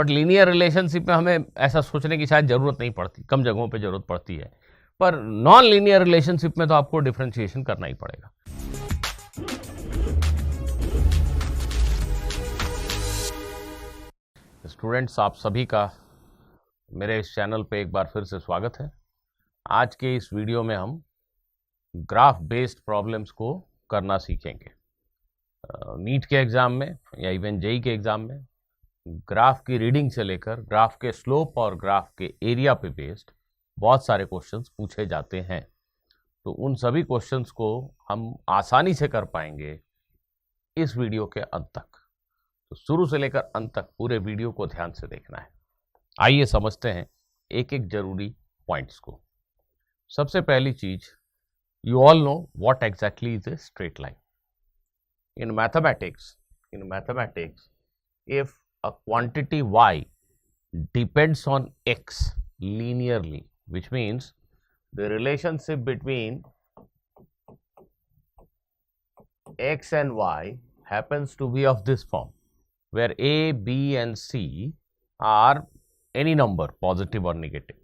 But linear relationship में हमें ऐसा सोचने की शायद ज़रूरत नहीं पड़ती, कम जगहों पे ज़रूरत पड़ती है, पर नॉन लीनियर रिलेशनशिप में तो आपको डिफरेंशिएशन करना ही पड़ेगा। स्टूडेंट्स, आप सभी का मेरे इस चैनल पे एक बार फिर से स्वागत है। आज के इस वीडियो में हम ग्राफ बेस्ड प्रॉब्लम्स को करना सीखेंगे। नीट के एग्ज़ाम में या इवन जेई के एग्ज़ाम में ग्राफ की रीडिंग से लेकर ग्राफ के स्लोप और ग्राफ के एरिया पे बेस्ड बहुत सारे क्वेश्चंस पूछे जाते हैं। तो उन सभी क्वेश्चंस को हम आसानी से कर पाएंगे इस वीडियो के अंत तक। तो शुरू से लेकर अंत तक पूरे वीडियो को ध्यान से देखना है। आइए समझते हैं एक एक जरूरी पॉइंट्स को। सबसे पहली चीज, you all know what exactly is a straight line. In mathematics if a quantity y depends on x linearly, which means the relationship between x and y happens to be of this form, where a, b and c are any number, positive or negative.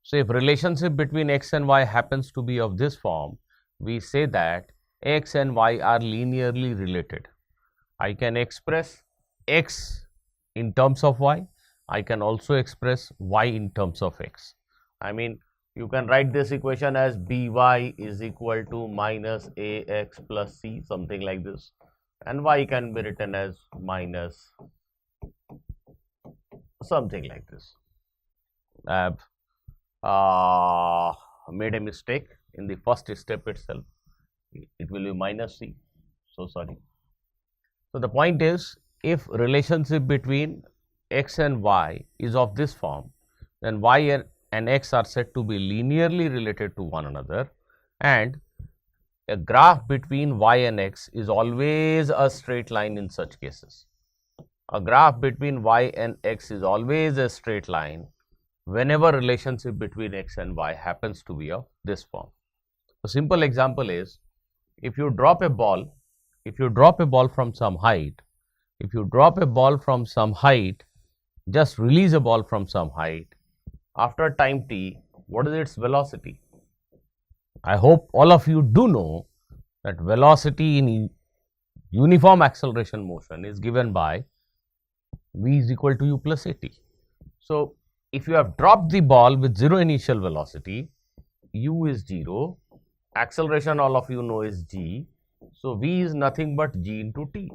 So if relationship between x and y happens to be of this form, we say that x and y are linearly related. I can express x in terms of y, I can also express y in terms of x. I mean, you can write this equation as by is equal to minus ax plus c, something like this, and y can be written as minus something like this. I have made a mistake in the first step itself. It will be minus c, so sorry. So the point is, if relationship between x and y is of this form, then y and x are said to be linearly related to one another, and a graph between y and x is always a straight line in such cases. A graph between y and x is always a straight line whenever relationship between x and y happens to be of this form. A simple example is, if you drop a ball from some height, just release a ball from some height, after time t, what is its velocity? I hope all of you do know that velocity in uniform acceleration motion is given by v is equal to u plus at. So if you have dropped the ball with zero initial velocity, u is 0, acceleration all of you know is g, so v is nothing but g into t.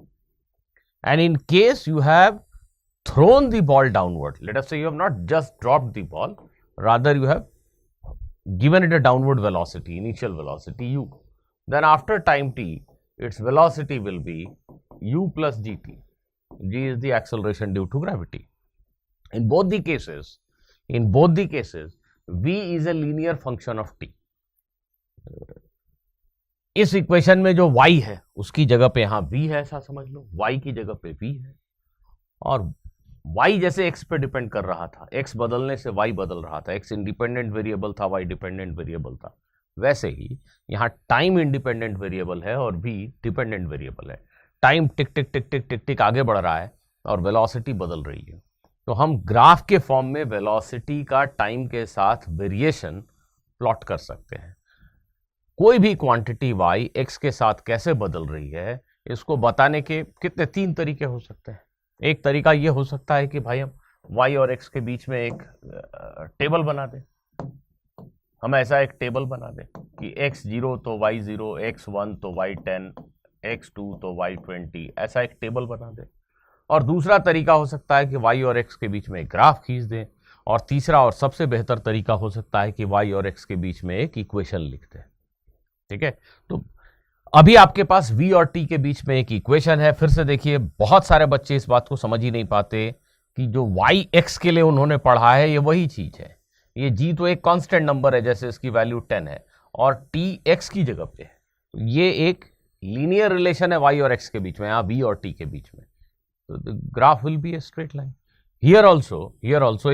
And in case you have thrown the ball downward, let us say you have not just dropped the ball, rather you have given it a downward velocity, initial velocity u, then after time t, its velocity will be u plus gt. G is the acceleration due to gravity. In both the cases, v is a linear function of t. इस equation में जो y है उसकी जगह पे यहाँ v है, ऐसा समझ लो, y की जगह पे v है, और y जैसे x पे डिपेंड कर रहा था, x बदलने से y बदल रहा था, x इंडिपेंडेंट वेरिएबल था, y डिपेंडेंट वेरिएबल था, वैसे ही यहाँ टाइम इंडिपेंडेंट वेरिएबल है और v डिपेंडेंट वेरिएबल है। टाइम टिक टिक टिक टिक टिक टिक आगे बढ़ रहा है और वेलोसिटी बदल रही है, तो हम ग्राफ के फॉर्म में वेलोसिटी का टाइम के साथ वेरिएशन प्लॉट कर सकते हैं। कोई भी क्वांटिटी y x के साथ कैसे बदल रही है, इसको बताने के कितने 3 तरीके हो सकते हैं। एक तरीका ये हो सकता है कि भाई हम y और x के बीच में एक टेबल बना दें, हम ऐसा एक टेबल बना दें कि x0 तो y0, x1 तो y10, x2 तो y20, ऐसा एक टेबल बना दें। और दूसरा तरीका हो सकता है कि y और x के बीच में एक ग्राफ खींच दें, और तीसरा और सबसे बेहतर तरीका हो सकता है कि y और x के बीच में एक इक्वेशन लिख दें। ठीक है, तो अभी आपके पास v और t के बीच में एक इक्वेशन है। फिर से देखिए, बहुत सारे बच्चे इस बात को समझ ही नहीं पाते कि जो y x के लिए उन्होंने पढ़ा है ये वही चीज है। ये g तो एक कांस्टेंट नंबर है, जैसे इसकी वैल्यू 10 है, और t x की जगह पे है, तो ये एक लीनियर रिलेशन है y और x के बीच में, यहाँ v और t के बीच में। तो the graph will be A straight line. Here also,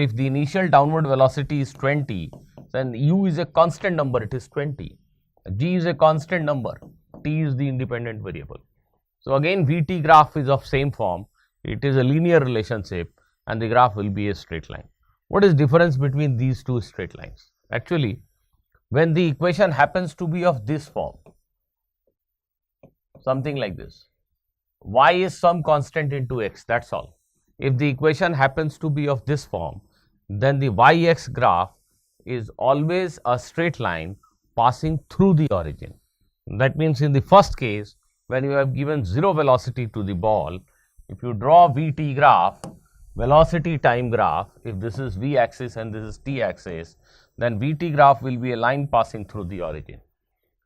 if the initial downward velocity is 20, then u is a constant number, it is 20. G is a constant number, t is the independent variable. So again, Vt graph is of same form. It is a linear relationship and the graph will be a straight line. What is difference between these two straight lines? Actually, when the equation happens to be of this form, something like this, y is some constant into x, that's all. If the equation happens to be of this form, then the y-x graph is always a straight line passing through the origin. That means in the first case, when you have given zero velocity to the ball, if you draw vt graph, velocity time graph, if this is v axis and this is t axis, then vt graph will be a line passing through the origin.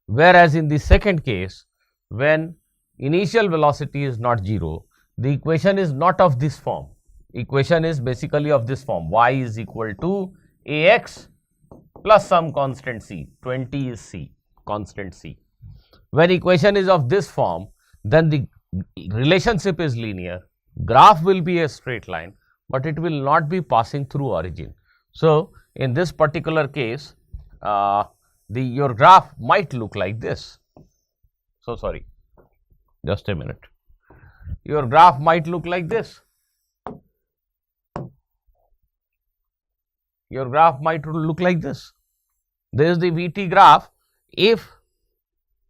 Whereas in the second case, when initial velocity is not zero, the equation is not of this form. Equation is basically of this form, y is equal to ax plus some constant c, 20 is c, constant c. When equation is of this form, then the relationship is linear, graph will be a straight line, but it will not be passing through origin. So in this particular case, your graph might look like this. So sorry, just a minute. Your graph might look like this. Your graph might look like this. This is the Vt graph if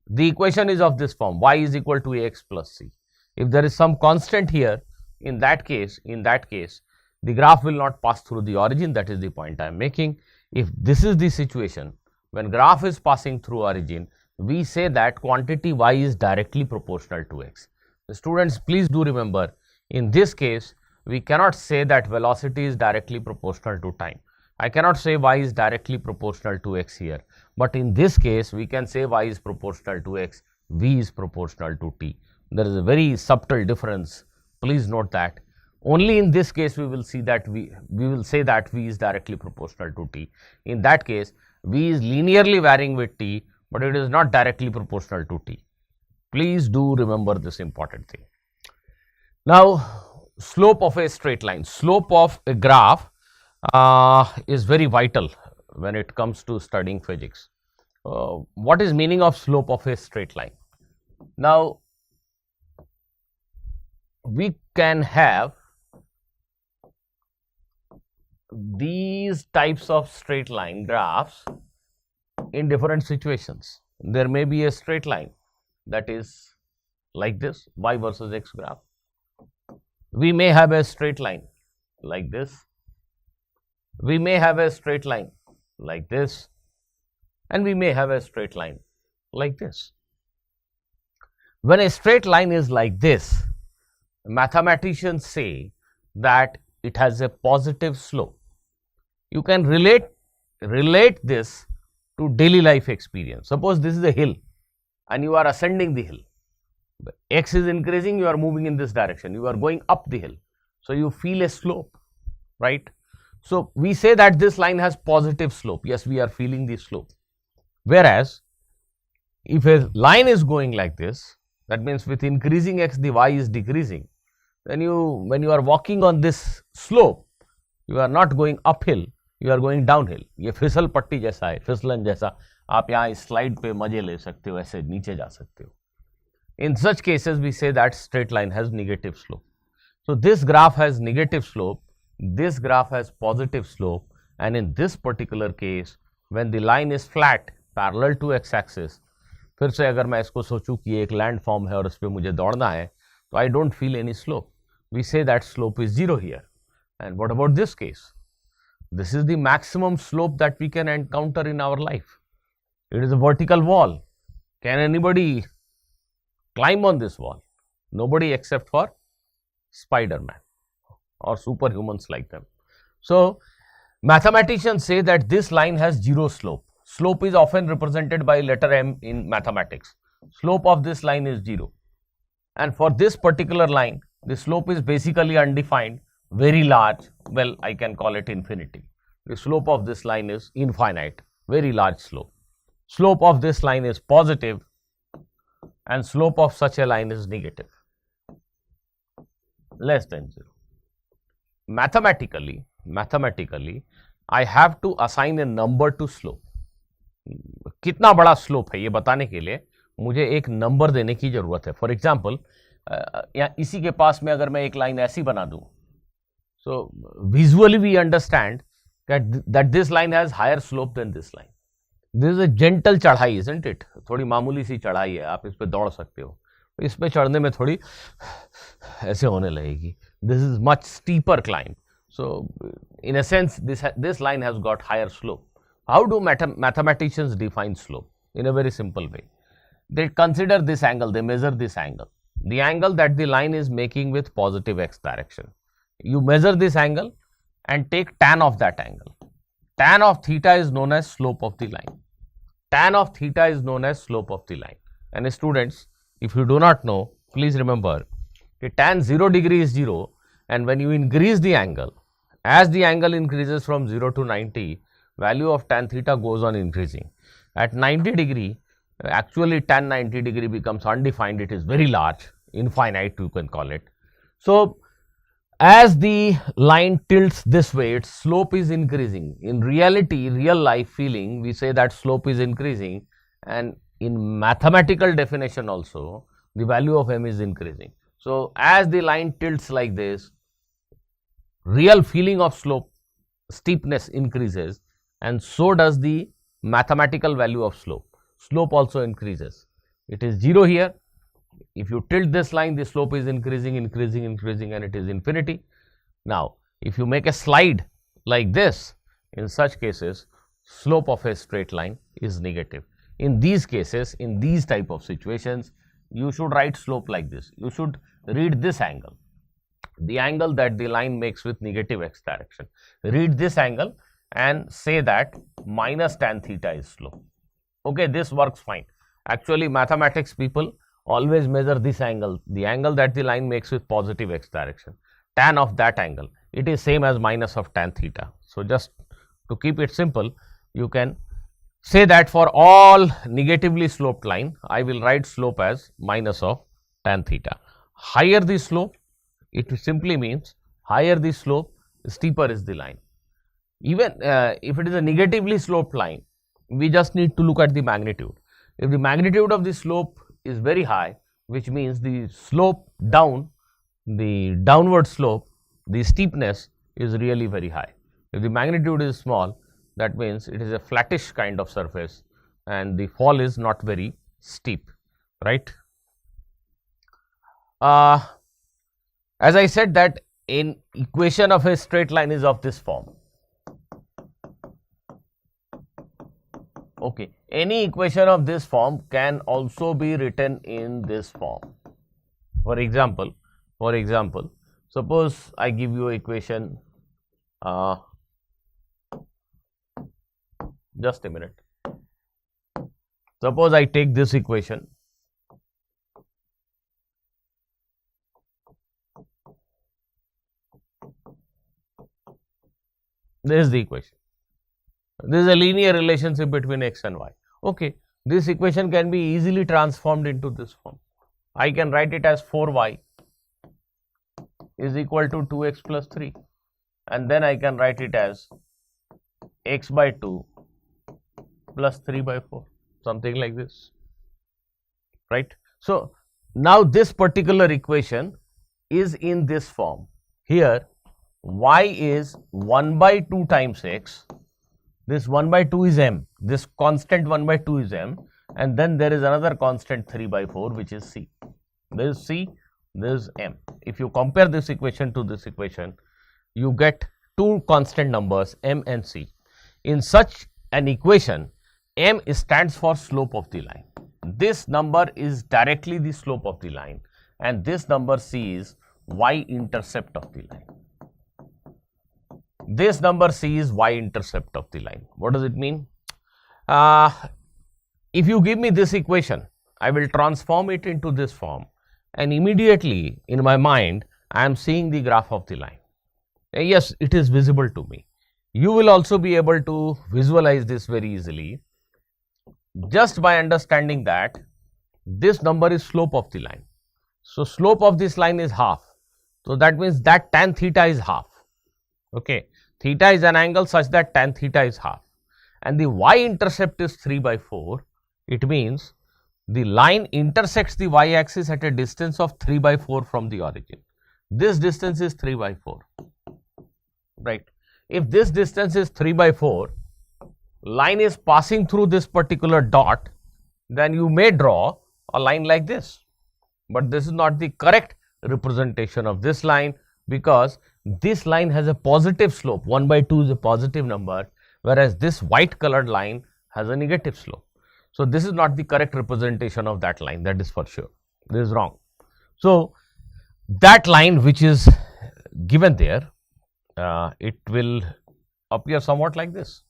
the equation is of this form, y is equal to ax plus c. If there is some constant here, in that case, the graph will not pass through the origin. That is the point I am making. If this is the situation, when graph is passing through origin, we say that quantity y is directly proportional to x. The students, please do remember, in this case, we cannot say that velocity is directly proportional to time. I cannot say y is directly proportional to x here, but in this case, we can say y is proportional to x, v is proportional to t. There is a very subtle difference. Please note that. Only in this case we will see that we will say that v is directly proportional to t. In that case, v is linearly varying with t, but it is not directly proportional to t. Please do remember this important thing. Now, slope of a straight line, slope of a graph is very vital when it comes to studying physics. What is meaning of slope of a straight line? Now, we can have these types of straight line graphs in different situations. There may be a straight line that is like this, y versus x graph. We may have a straight line like this. We may have a straight line like this, and we may have a straight line like this. When a straight line is like this, mathematicians say that it has a positive slope. You can relate this to daily life experience. Suppose this is a hill and you are ascending the hill. X is increasing, you are moving in this direction, you are going up the hill. So you feel a slope, right? So we say that this line has positive slope. Yes, we are feeling the slope. Whereas if a line is going like this, that means with increasing x the y is decreasing. Then when you are walking on this slope, you are not going uphill, you are going downhill. ये फिसल पट्टी जैसा है, फिसलन जैसा. आप यहाँ इस स्लाइड पे मजे ले सकते हो, ऐसे नीचे जा सकते हो. In such cases, we say that straight line has negative slope. So this graph has negative slope, this graph has positive slope, and in this particular case, when the line is flat parallel to x-axis, फिर से अगर मैं इसको सोचूं कि ये एक land form है और इस पे मुझे दौड़ना है, तो I don't feel any slope. We say that slope is 0 here. And what about this case? This is the maximum slope that we can encounter in our life. It is a vertical wall. Can anybody climb on this wall? Nobody except for Spider-Man or superhumans like them. So mathematicians say that this line has 0 slope. Slope is often represented by letter m in mathematics. Slope of this line is 0. And for this particular line, the slope is basically undefined, very large. Well, I can call it infinity. The slope of this line is infinite, very large slope. Slope of this line is positive, and slope of such a line is negative, less than 0. Mathematically, I have to assign a number to slope. कितना बड़ा slope है ये बताने के लिए मुझे एक number देने की जरूरत है. फॉर एग्जाम्पल, या इसी के पास में अगर मैं एक लाइन ऐसी बना दूं, So visually we understand that this line has higher slope than this line. This is a gentle चढ़ाई, isn't it? थोड़ी मामूली सी चढ़ाई है, आप इस पे दौड़ सकते हो. इस पे चढ़ने में थोड़ी ऐसे होने लगेगी. This is much steeper climb. So in a sense, this line has got higher slope. How do mathematicians define slope? In a very simple way. They consider this angle, they measure this angle. The angle that the line is making with positive x direction. You measure this angle and take tan of that angle. Tan of theta is known as slope of the line. Tan of theta is known as slope of the line. And students, if you do not know, please remember that tan 0 degree is 0, and when you increase the angle, as the angle increases from 0 to 90, value of tan theta goes on increasing. At 90 degree, actually tan 90 degree becomes undefined, it is very large, infinite you can call it. So as the line tilts this way, its slope is increasing. In reality, real life feeling, we say that slope is increasing, and in mathematical definition also, the value of m is increasing. So as the line tilts like this, real feeling of slope, steepness increases, and so does the mathematical value of slope. Slope also increases. It is 0 here. If you tilt this line, the slope is increasing, increasing, increasing, and it is infinity. Now, if you make a slide like this, in such cases, slope of a straight line is negative. In these cases, in these type of situations, you should write slope like this. You should read this angle, the angle that the line makes with negative x direction. Read this angle and say that minus tan theta is slope. Okay, this works fine. Actually, mathematics people always measure this angle, the angle that the line makes with positive x direction. Tan of that angle, it is same as minus of tan theta. So just to keep it simple, you can say that for all negatively sloped line, I will write slope as minus of tan theta. Higher the slope, it simply means higher the slope, steeper is the line. Even if it is a negatively sloped line, we just need to look at the magnitude. If the magnitude of the slope is very high, which means the slope down, the downward slope, the steepness is really very high. If the magnitude is small, that means it is a flattish kind of surface and the fall is not very steep, right? As I said that an equation of a straight line is of this form. Okay, any equation of this form can also be written in this form. For example, suppose I give you equation, just a minute. Suppose I take this equation. This is the equation. This is a linear relationship between x and y. Okay, this equation can be easily transformed into this form. I can write it as 4y is equal to 2x plus 3, and then I can write it as x by 2 plus 3 by 4, something like this, right? So now this particular equation is in this form. Here y is 1 by 2 times x. This 1 by 2 is m, this constant 1 by 2 is m, and then there is another constant 3 by 4 which is c. This is c, this is m. If you compare this equation to this equation, you get two constant numbers m and c. In such an equation, m stands for slope of the line. This number is directly the slope of the line, and this number c is y-intercept of the line. This number c is y-intercept of the line. What does it mean? If you give me this equation, I will transform it into this form, and immediately in my mind I am seeing the graph of the line. Yes, it is visible to me. You will also be able to visualize this very easily just by understanding that this number is slope of the line. So slope of this line is half. So that means that tan theta is half. Okay, theta is an angle such that tan theta is half, and the y-intercept is 3 by 4. It means the line intersects the y-axis at a distance of 3 by 4 from the origin. This distance is 3 by 4. right? If this distance is 3/4, line is passing through this particular dot, then you may draw a line like this. But this is not the correct representation of this line, because this line has a positive slope. 1/2 is a positive number, whereas this white colored line has a negative slope. So this is not the correct representation of that line, that is for sure. This is wrong. So that line which is given there, it will appear somewhat like this,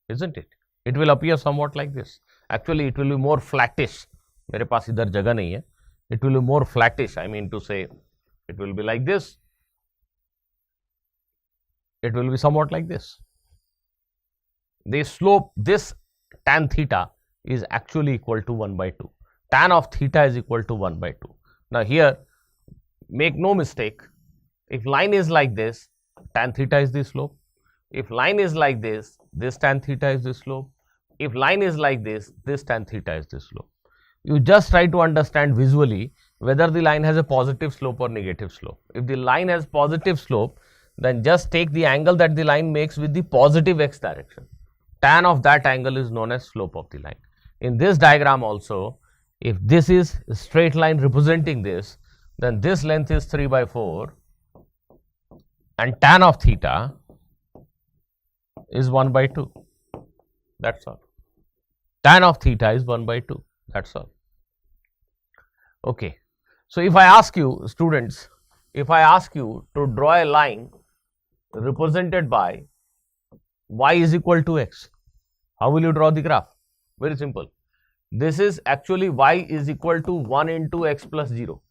isn't it? It will appear somewhat like this. Actually, it will be more flattish. मेरे पास इधर जगह नहीं है. It will be more flattish. I mean to say, it will be like this. It will be somewhat like this. The slope, this tan theta is actually equal to 1/2. Tan of theta is equal to 1/2. Now here, make no mistake, if line is like this, tan theta is the slope. If line is like this tan theta is the slope. If line is like this tan theta is the slope. You just try to understand visually whether the line has a positive slope or negative slope. If the line has positive slope, then just take the angle that the line makes with the positive x direction. Tan of that angle is known as slope of the line. In this diagram also, if this is a straight line representing this, then this length is 3/4 and tan of theta is 1/2. That's all. Tan of theta is 1/2. That's all. Okay. So if I ask you, students, if I ask you to draw a line represented by y is equal to x, how will you draw the graph? Very simple. This is actually y is equal to 1 into x plus 0.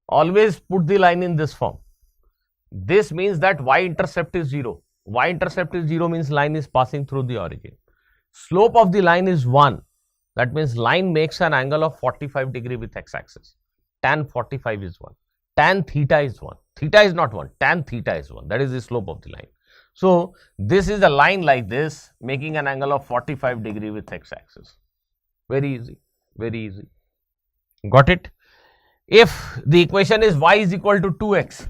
Always put the line in this form. This means that y-intercept is 0. Y-intercept is 0 means line is passing through the origin. Slope of the line is 1. That means line makes an angle of 45 degree with x-axis. Tan 45 is 1. Tan theta is 1. Theta is not 1. Tan theta is 1. That is the slope of the line. So this is a line like this making an angle of 45 degree with x-axis. Very easy. Very easy. Got it? If the equation is y is equal to 2x,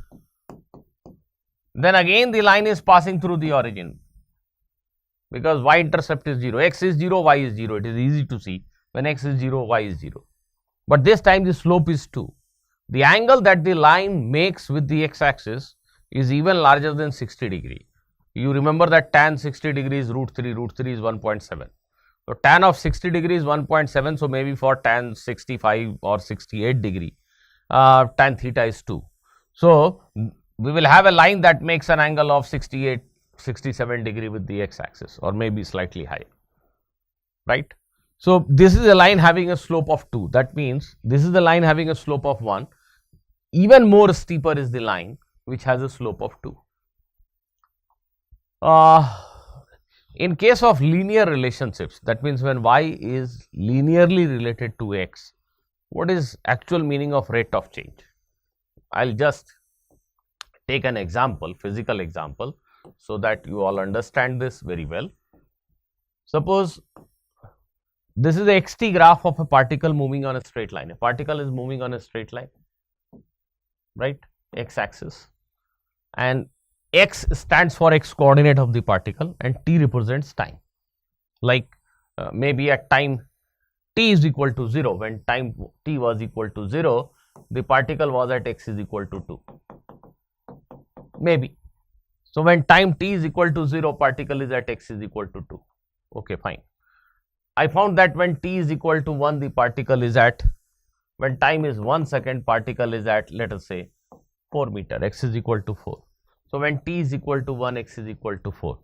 then again the line is passing through the origin, because y-intercept is 0, x is 0, y is 0. It is easy to see when x is 0, y is 0. But this time the slope is 2. The angle that the line makes with the x-axis is even larger than 60 degree. You remember that tan 60 degree is √3, √3 is 1.7. So tan of 60 degree is 1.7, so maybe for tan 65 or 68 degree, tan theta is 2. So we will have a line that makes an angle of 68, 67 degree with the x-axis, or maybe slightly higher, right? So this is a line having a slope of 2. That means this is the line having a slope of 1. Even more steeper is the line which has a slope of 2. In case of linear relationships, that means when y is linearly related to x, what is actual meaning of rate of change? I'll just take an example, physical example, so that you all understand this very well. Suppose this is a xt graph of a particle moving on a straight line. A particle is moving on a straight line, right? X-axis, and x stands for x coordinate of the particle and t represents time. Like maybe at time t is equal to 0, when time t was equal to 0, the particle was at x is equal to 2. Maybe. So when time t is equal to 0, particle is at x is equal to 2. Okay, fine. I found that when t is equal to 1, the particle is at, when time is 1 second, particle is at, let us say, 4 meter, x is equal to 4. So when t is equal to 1, x is equal to 4.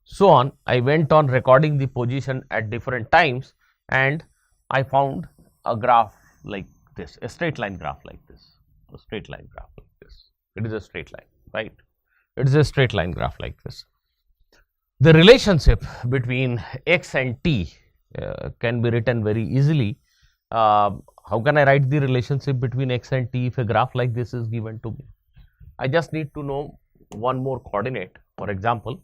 So on, I went on recording the position at different times, and I found a graph like this, a straight line graph like this, a straight line graph like this. It is a straight line, right? It is a straight line graph like this. The relationship between x and t can be written very easily. How can I write the relationship between x and t if a graph like this is given to me? I just need to know one more coordinate. For example,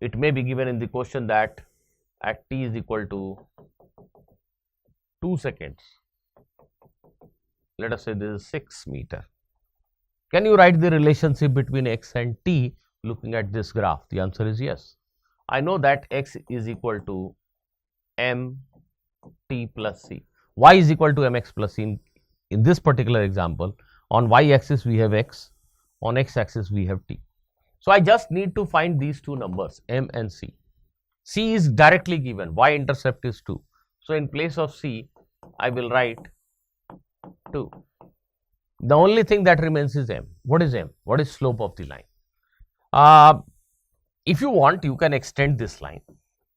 it may be given in the question that at t is equal to 2 seconds, let us say this is 6 meter, Can you write the relationship between x and t looking at this graph? The answer is yes. I know that x is equal to mt plus c. Y is equal to mx plus c. In this particular example, on y-axis we have x, on x-axis we have t. So I just need to find these two numbers, m and c. C is directly given, y-intercept is 2. So in place of c, I will write 2. The only thing that remains is m. What is m? What is slope of the line? If you want, you can extend this line.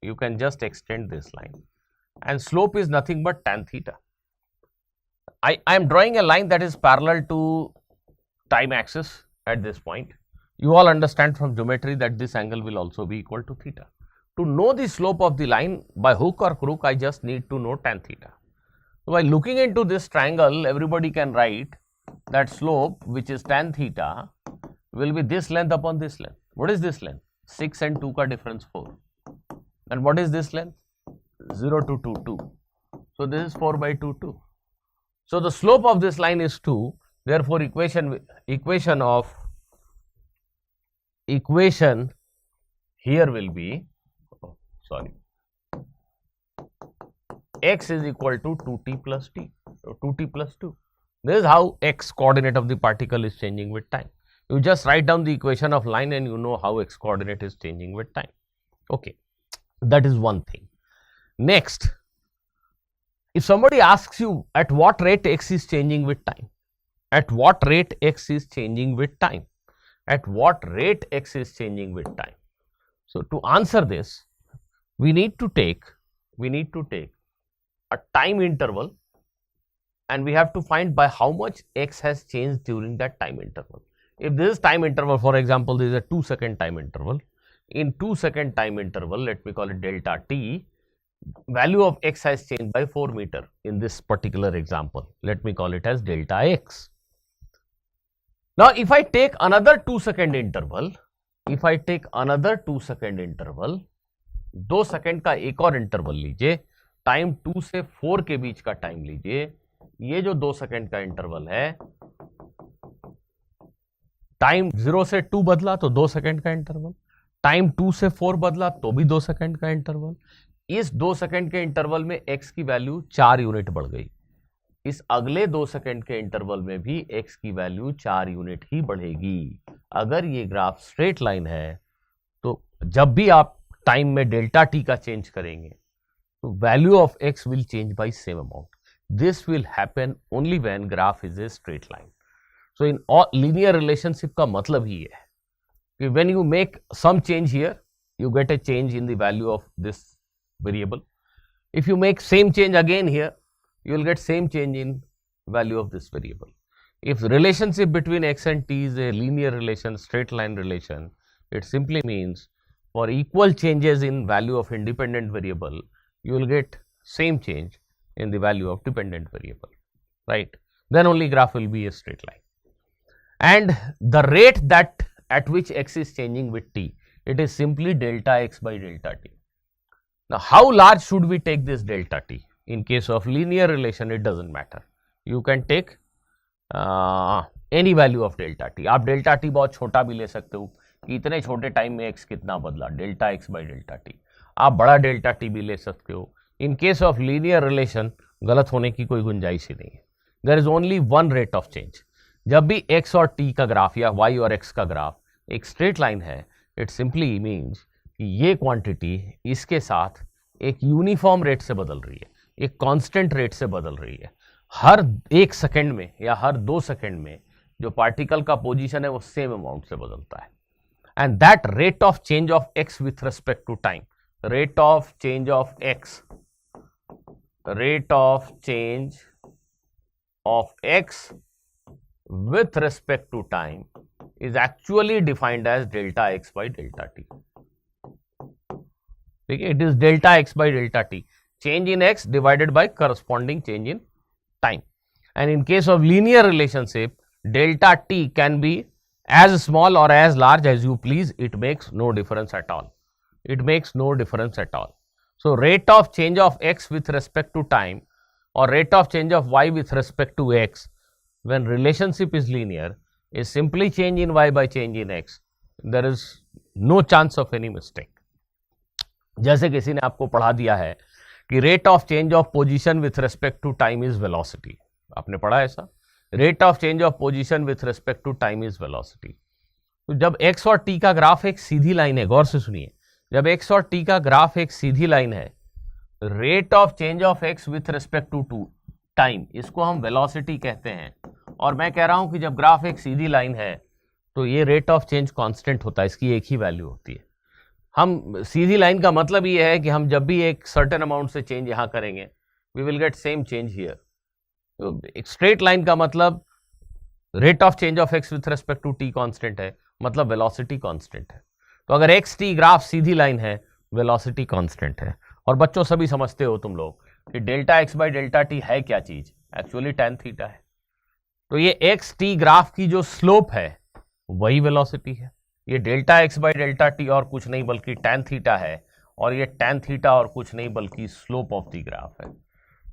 You can just extend this line. And slope is nothing but tan theta. I am drawing a line that is parallel to time axis at this point. You all understand from geometry that this angle will also be equal to theta. To know the slope of the line by hook or crook, I just need to know tan theta. So by looking into this triangle, everybody can write that slope, which is tan theta, will be this length upon this length. What is this length? 6 and 2 ka difference 4. And what is this length? 0 to 2, 2. So this is 4 by 2, 2. So the slope of this line is 2. Therefore, equation here will be, x is equal to 2t plus t, so 2t plus 2. This is how x coordinate of the particle is changing with time. You just write down the equation of line and you know how x coordinate is changing with time. Okay, that is one thing. Next, if somebody asks you at what rate x is changing with time, at what rate x is changing with time, at what rate x is changing with time. So to answer this, we need to take a time interval and we have to find by how much x has changed during that time interval. If this is time interval, for example, this is a 2-second time interval. In 2-second time interval, let me call it delta t, value of x has changed by 4 meter in this particular example. Let me call it as delta x. Now, if I take another 2-second interval, 2 second का एक और interval लीजिए, time 2 से 4 के बीच का time लीजिए, ये जो 2 सेकंड का इंटरवल है, टाइम 0 से 2 बदला तो 2 सेकंड का इंटरवल, टाइम 2 से 4 बदला तो भी 2 सेकंड का इंटरवल। इस 2 सेकंड के इंटरवल में x की वैल्यू 4 यूनिट बढ़ गई, इस अगले 2 सेकंड के इंटरवल में भी x की वैल्यू 4 यूनिट ही बढ़ेगी। अगर ये ग्राफ स्ट्रेट लाइन है तो जब भी आप टाइम में डेल्टा टी का चेंज करेंगे तो value of x will change by same amount. This will happen only when graph is a straight line. So in linear relationship का मतलब ही है कि when you make some change here you get a change in the value of this variable. If you make same change again here, you will get same change in value of this variable. If the relationship between x and t is a linear relation, straight line relation, it simply means for equal changes in value of independent variable, you will get same change in the value of dependent variable, right? Then only graph will be a straight line. And the rate that at which x is changing with t, it is simply delta x by delta t. Now, how large should we take this delta t? In case of linear relation, it doesn't matter. You can take any value of delta t. आप delta t बहुत छोटा भी ले सकते हो कि इतने छोटे टाइम में x कितना बदला, delta x by delta t. आप बड़ा delta t भी ले सकते हो. In case of linear relation, गलत होने की कोई गुंजाइश ही नहीं है. There is only one rate of change. जब भी x और t का ग्राफ या y और x का ग्राफ एक स्ट्रेट लाइन है, इट सिंपली मीन्स कि ये क्वांटिटी इसके साथ एक यूनिफॉर्म रेट से बदल रही है, एक कांस्टेंट रेट से बदल रही है। हर 1 सेकंड में या हर 2 सेकंड में जो पार्टिकल का पोजीशन है वो सेम अमाउंट से बदलता है। And that rate of change of x with respect to time, rate of change of x, rate of change of x with respect to time is actually defined as delta x by delta t. Okay, it is delta x by delta t, change in x divided by corresponding change in time. And in case of linear relationship, delta t can be as small or as large as you please, it makes no difference at all. It makes no difference at all. So rate of change of x with respect to time or rate of change of y with respect to x, when relationship is linear, is simply change in y by change in x. There is no chance of any mistake. जैसे किसी ने आपको पढ़ा दिया है कि rate of change of position with respect to time is velocity, आपने पढ़ा ऐसा, rate of change of position with respect to time is velocity. तो जब x और t का ग्राफ एक सीधी लाइन है, गौर से सुनिए, जब x और t का ग्राफ एक सीधी लाइन है, rate of change of x with respect to time, इसको हम वेलोसिटी कहते हैं। और मैं कह रहा हूं कि जब ग्राफ एक सीधी लाइन है तो ये रेट ऑफ चेंज कांस्टेंट होता है, इसकी एक ही वैल्यू होती है। हम सीधी लाइन का मतलब ये है कि हम जब भी एक सर्टेन अमाउंट से चेंज यहां करेंगे, we will get same change here. तो एक स्ट्रेट लाइन का मतलब rate of change of x with respect to t constant है, मतलब वेलोसिटी कांस्टेंट है। तो अगर एक्स टी ग्राफ सीधी लाइन है, वेलोसिटी कांस्टेंट है। और बच्चों सभी समझते हो तुम लोग कि delta x by delta t है क्या चीज, एक्चुअली tan थीटा है। तो ये एक्स टी ग्राफ की जो स्लोप है वही वेलोसिटी है। ये delta x by delta T और कुछ नहीं बल्कि tan थीटा है, और ये tan थीटा और कुछ नहीं बल्कि स्लोप ऑफ द ग्राफ है।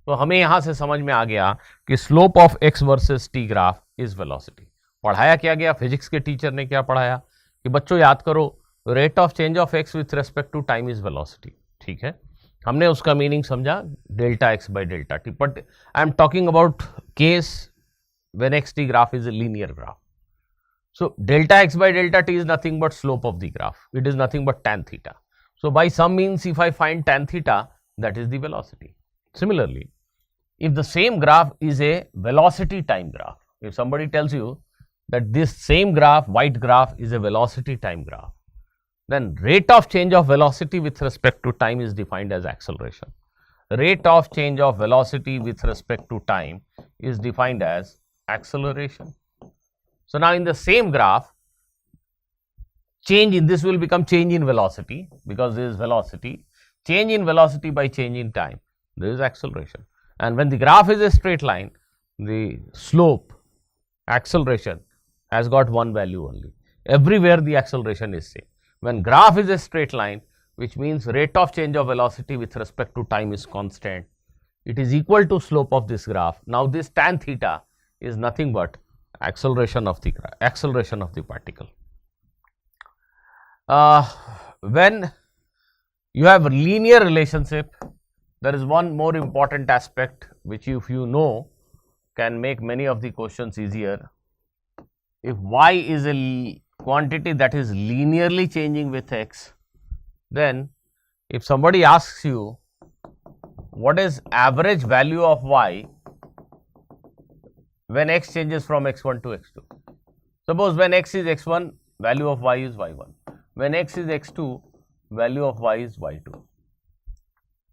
तो हमें यहां से समझ में आ गया कि slope of x versus T graph is velocity. पढ़ाया क्या गया, फिजिक्स के टीचर ने क्या पढ़ाया कि बच्चों याद करो, rate of change of x with respect to time is velocity. ठीक है, हमने उसका मीनिंग समझा delta x by delta t, but I am talking about case when x t graph is a linear graph. So delta x by delta t is nothing but slope of the graph. It is nothing but tan theta. So by some means, if I find tan theta, that is the velocity. Similarly, if the same graph is a velocity time graph, if somebody tells you that this same graph, white graph, is a velocity time graph, then rate of change of velocity with respect to time is defined as acceleration. Rate of change of velocity with respect to time is defined as acceleration. So now in the same graph, change in this will become change in velocity, because this is velocity. Change in velocity by change in time, there is acceleration. And when the graph is a straight line, the slope, acceleration, has got one value only. Everywhere the acceleration is same. When graph is a straight line, which means rate of change of velocity with respect to time is constant, it is equal to slope of this graph. Now this tan theta is nothing but acceleration of the particle. When you have linear relationship, there is one more important aspect which, if you know, can make many of the questions easier. If y is a quantity that is linearly changing with x, then if somebody asks you what is average value of y when x changes from x1 to x2. Suppose when x is x1, value of y is y1. When x is x2, value of y is y2.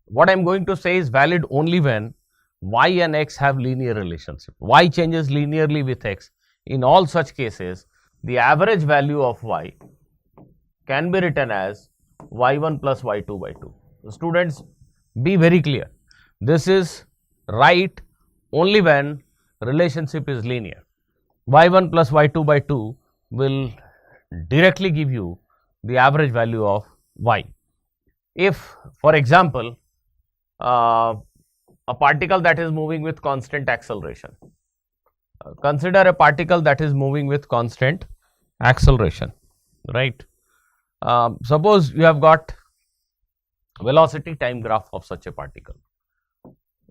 What I am going to say is valid only when y and x have linear relationship. Y changes linearly with x. In all such cases, the average value of y can be written as y1 plus y2 by 2. So students, be very clear. This is right only when relationship is linear. y1 plus y2 by 2 will directly give you the average value of y. If, for example, a particle that is moving with constant acceleration, consider a particle that is moving with constant acceleration, right? Suppose you have got velocity time graph of such a particle.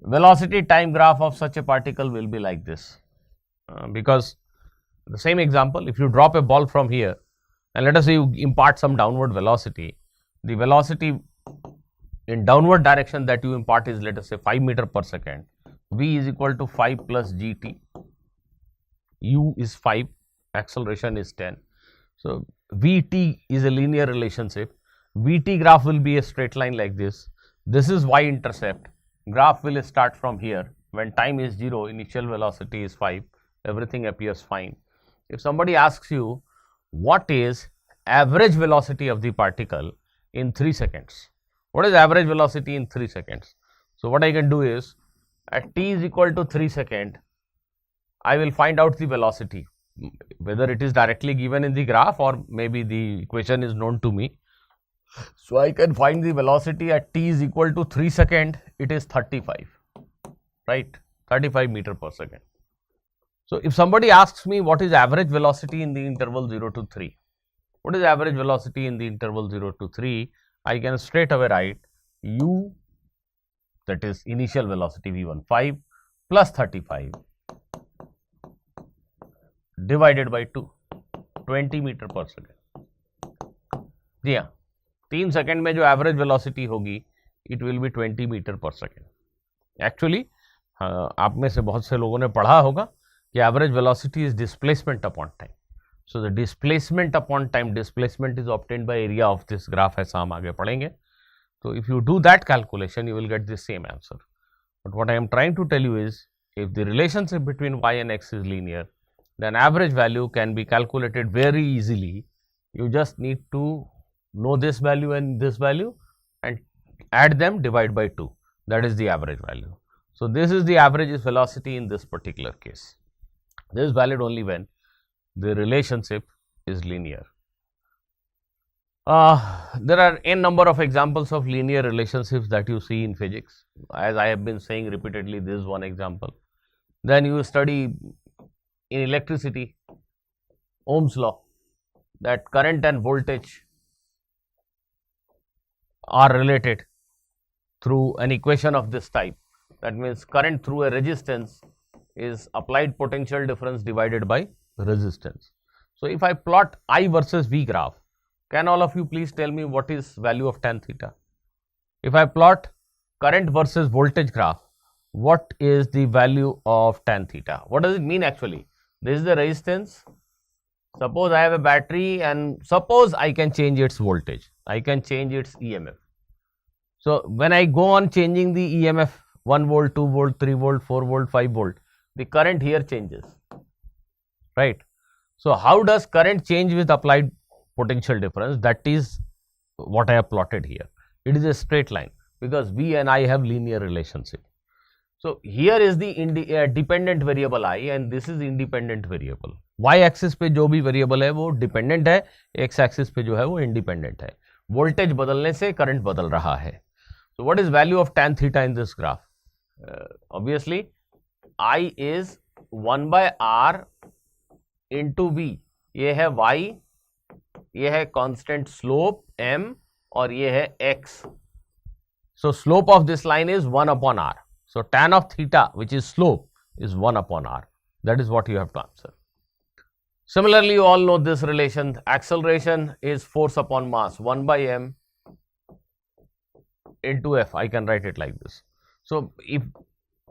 Velocity time graph of such a particle will be like this, because the same example, if you drop a ball from here and let us say you impart some downward velocity, the velocity in downward direction that you impart is, let us say, 5 meter per second. V is equal to 5 plus gt. U is 5, acceleration is 10. So Vt is a linear relationship. Vt graph will be a straight line like this. This is y intercept. Graph will start from here. When time is 0, initial velocity is 5, everything appears fine. If somebody asks you what is average velocity of the particle in 3 seconds, what is average velocity in 3 seconds? So what I can do is, at t is equal to 3 seconds, I will find out the velocity, whether it is directly given in the graph or maybe the equation is known to me. So I can find the velocity at t is equal to 3 seconds, it is 35, right? 35 meter per second. So if somebody asks me what is average velocity in the interval 0 to 3, what is average velocity in the interval 0 to 3, I can straight away write u, that is initial velocity v15 plus 35 divided by 2, 20 metre per second. जी हाँ, 3 second में जो average velocity होगी it will be 20 metre per second. Actually आप में से बहुत से लोगों ने पढ़ा होगा कि average velocity is displacement upon time. So the displacement upon time, displacement is obtained by area of this graph, ऐसा हम आगे पढ़ेंगे। तो if you do that calculation you will get this same answer. But what I am trying to tell you is if the relationship between y and x is linear, then average value can be calculated very easily. You just need to know this value and this value and add them, divide by 2. That is the average value. So this is the average velocity in this particular case. This is valid only when the relationship is linear. There are n number of examples of linear relationships that you see in physics. As I have been saying repeatedly, this is one example. Then you study in electricity, Ohm's law, that current and voltage are related through an equation of this type. That means current through a resistance is applied potential difference divided by resistance. So if I plot I versus V graph, can all of you please tell me what is value of tan theta? If I plot current versus voltage graph, what is the value of tan theta? What does it mean actually? This is the resistance. Suppose I have a battery and suppose I can change its voltage, I can change its EMF. So when I go on changing the EMF 1 volt, 2 volt, 3 volt, 4 volt, 5 volt, the current here changes, right? So how does current change with applied potential difference? That is what I have plotted here. It is a straight line because V and I have linear relationship. So here is the dependent variable I and this is independent variable. Y axis पे जो भी variable है वो dependent है, X axis पे जो है वो independent है। Voltage बदलने से current बदल रहा है। So what is value of tan theta in this graph? Obviously I is 1 by R into V. ये है Y, ये है constant slope M और ये है X. So slope of this line is 1 upon R. So tan of theta, which is slope, is 1 upon R. That is what you have to answer. Similarly, you all know this relation. Acceleration is force upon mass, 1 by m into F. I can write it like this. So if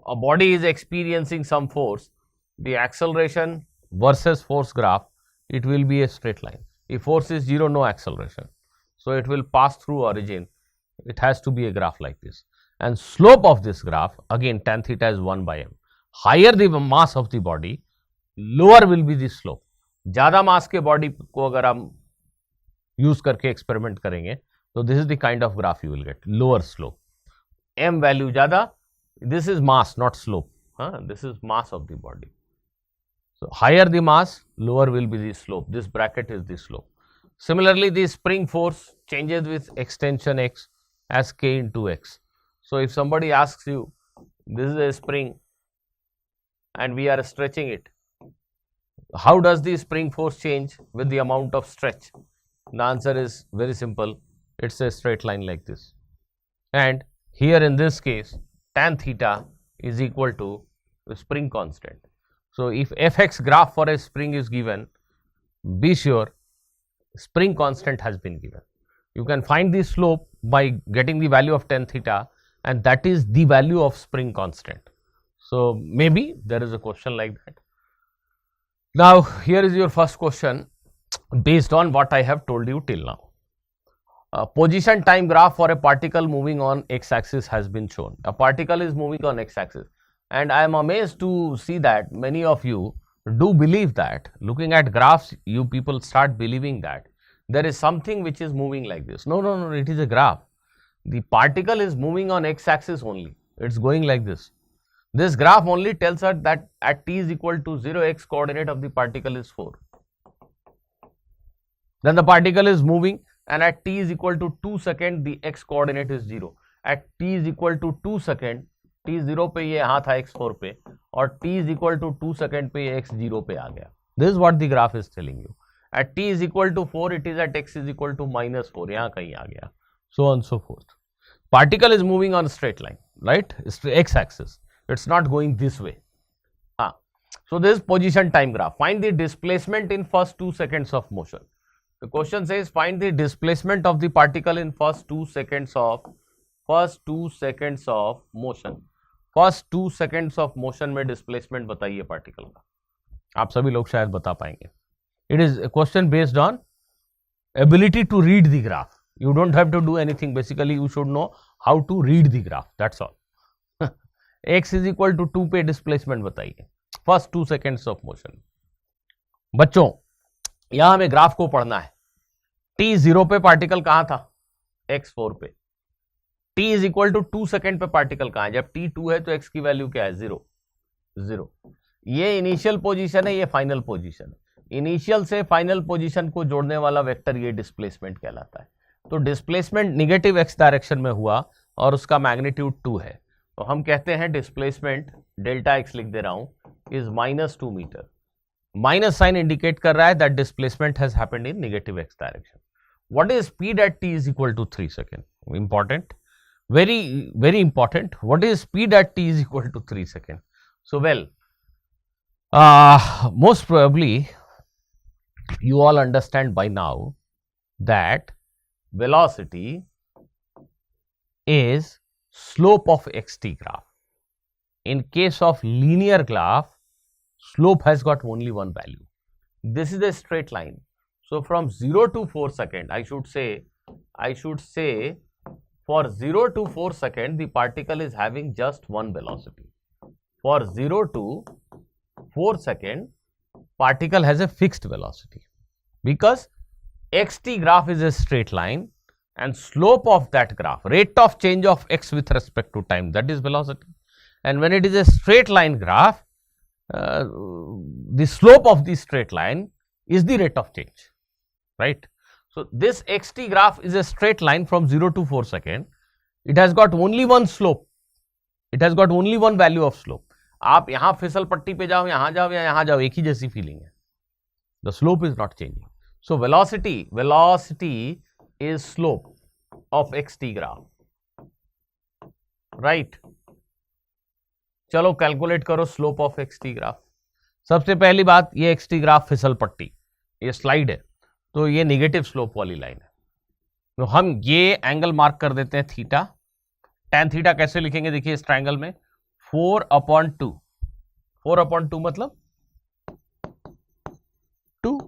a body is experiencing some force, the acceleration versus force graph, it will be a straight line. If force is 0, no acceleration. So it will pass through origin. It has to be a graph like this. And slope of this graph, again tan theta is 1 by m. Higher the mass of the body, lower will be the slope. ज़्यादा मास के body को अगर हम use करके experiment करेंगे तो this is the kind of graph you will get, lower slope, m value ज़्यादा, this is mass not slope, this is mass of the body. So higher the mass, lower will be the slope. This bracket is the slope. Similarly, the spring force changes with extension x as k into x. So if somebody asks you, this is a spring and we are stretching it, how does the spring force change with the amount of stretch? The answer is very simple. It's a straight line like this. And here in this case, tan theta is equal to the spring constant. So if fx graph for a spring is given, be sure spring constant has been given. You can find the slope by getting the value of tan theta, and that is the value of spring constant. So maybe there is a question like that. Now here is your first question based on what I have told you till now. A position time graph for a particle moving on x axis has been shown. A particle is moving on x axis, and I am amazed to see that many of you do believe that. Looking at graphs, you people start believing that there is something which is moving like this. No, it is a graph. The particle is moving on x axis only. It's going like this. This graph only tells us that at t is equal to 0, x coordinate of the particle is 4. Then the particle is moving, and at t is equal to 2 seconds, the x coordinate is 0. At t is equal to 2 seconds, t 0 पे ये यहाँ था x4 पे, और t is equal to 2 second पे ये x 0 पे आ गया. This is what the graph is telling you. At t is equal to 4 it is at x is equal to -4, यहाँ कहीं आ गया, so on so forth. Particle is moving on a straight line, right? It's x axis. It's not going this way. So this is position time graph. Find the displacement in first 2 seconds of motion. The question says find the displacement of the particle in first 2 seconds of motion. First 2 seconds of motion में displacement बताइए particle का. आप सभी लोग शायद बता पाएंगे. It is a question based on ability to read the graph. You don't have to do anything. Basically, you should know how to read the graph. That's all. x is equal to 2 पे displacement बताइए. First 2 seconds of motion. बच्चों, यहां हमें graph को पढ़ना है. t 0 पे particle कहां था? x4 पे. t is equal to 2 second पे पार्टिकल कहां है? जब t 2 है तो x की वैल्यू क्या है? 0. ये इनिशियल पोजीशन है, ये फाइनल पोजीशन है. इनिशियल से फाइनल पोजीशन को जोड़ने वाला वेक्टर ये डिस्प्लेसमेंट कहलाता है. तो डिस्प्लेसमेंट निगेटिव x डायरेक्शन में हुआ और उसका मैग्नीट्यूड 2 है, तो हम कहते हैं डिस्प्लेसमेंट डेल्टा x लिख दे रहा हूं is -2 metre. Minus sign indicate कर रहा है that displacement has happened in negative x direction. What is speed at t is equal to 3 second? Important, very very important. What is speed at t is equal to 3 second? So well, most probably you all understand by now that velocity is slope of xt graph. In case of linear graph, slope has got only one value. This is a straight line. So from 0 to 4 second, I should say for 0 to 4 second, the particle is having just one velocity. For 0 to 4 second, particle has a fixed velocity because xt graph is a straight line and slope of that graph, rate of change of x with respect to time, that is velocity. And when it is a straight line graph, the slope of the straight line is the rate of change, right? So this xt graph is a straight line from 0 to 4 second. It has got only one slope. It has got only one value of slope. आप यहां फिसल पट्टी पे जाओ, यहां जाओ या यहां जाओ, एक ही जैसी फीलिंग है. The slope is not changing. So velocity is slope of xt graph, right? चलो कैलकुलेट करो स्लोप ऑफ xt ग्राफ. सबसे पहली बात, ये xt ग्राफ फिसल पट्टी, ये स्लाइड है, तो ये नेगेटिव स्लोप वाली लाइन है. तो हम ये एंगल मार्क कर देते हैं थीटा. tan थीटा कैसे लिखेंगे? देखिए इस ट्रायंगल में 4/2. 4/2 मतलब 2.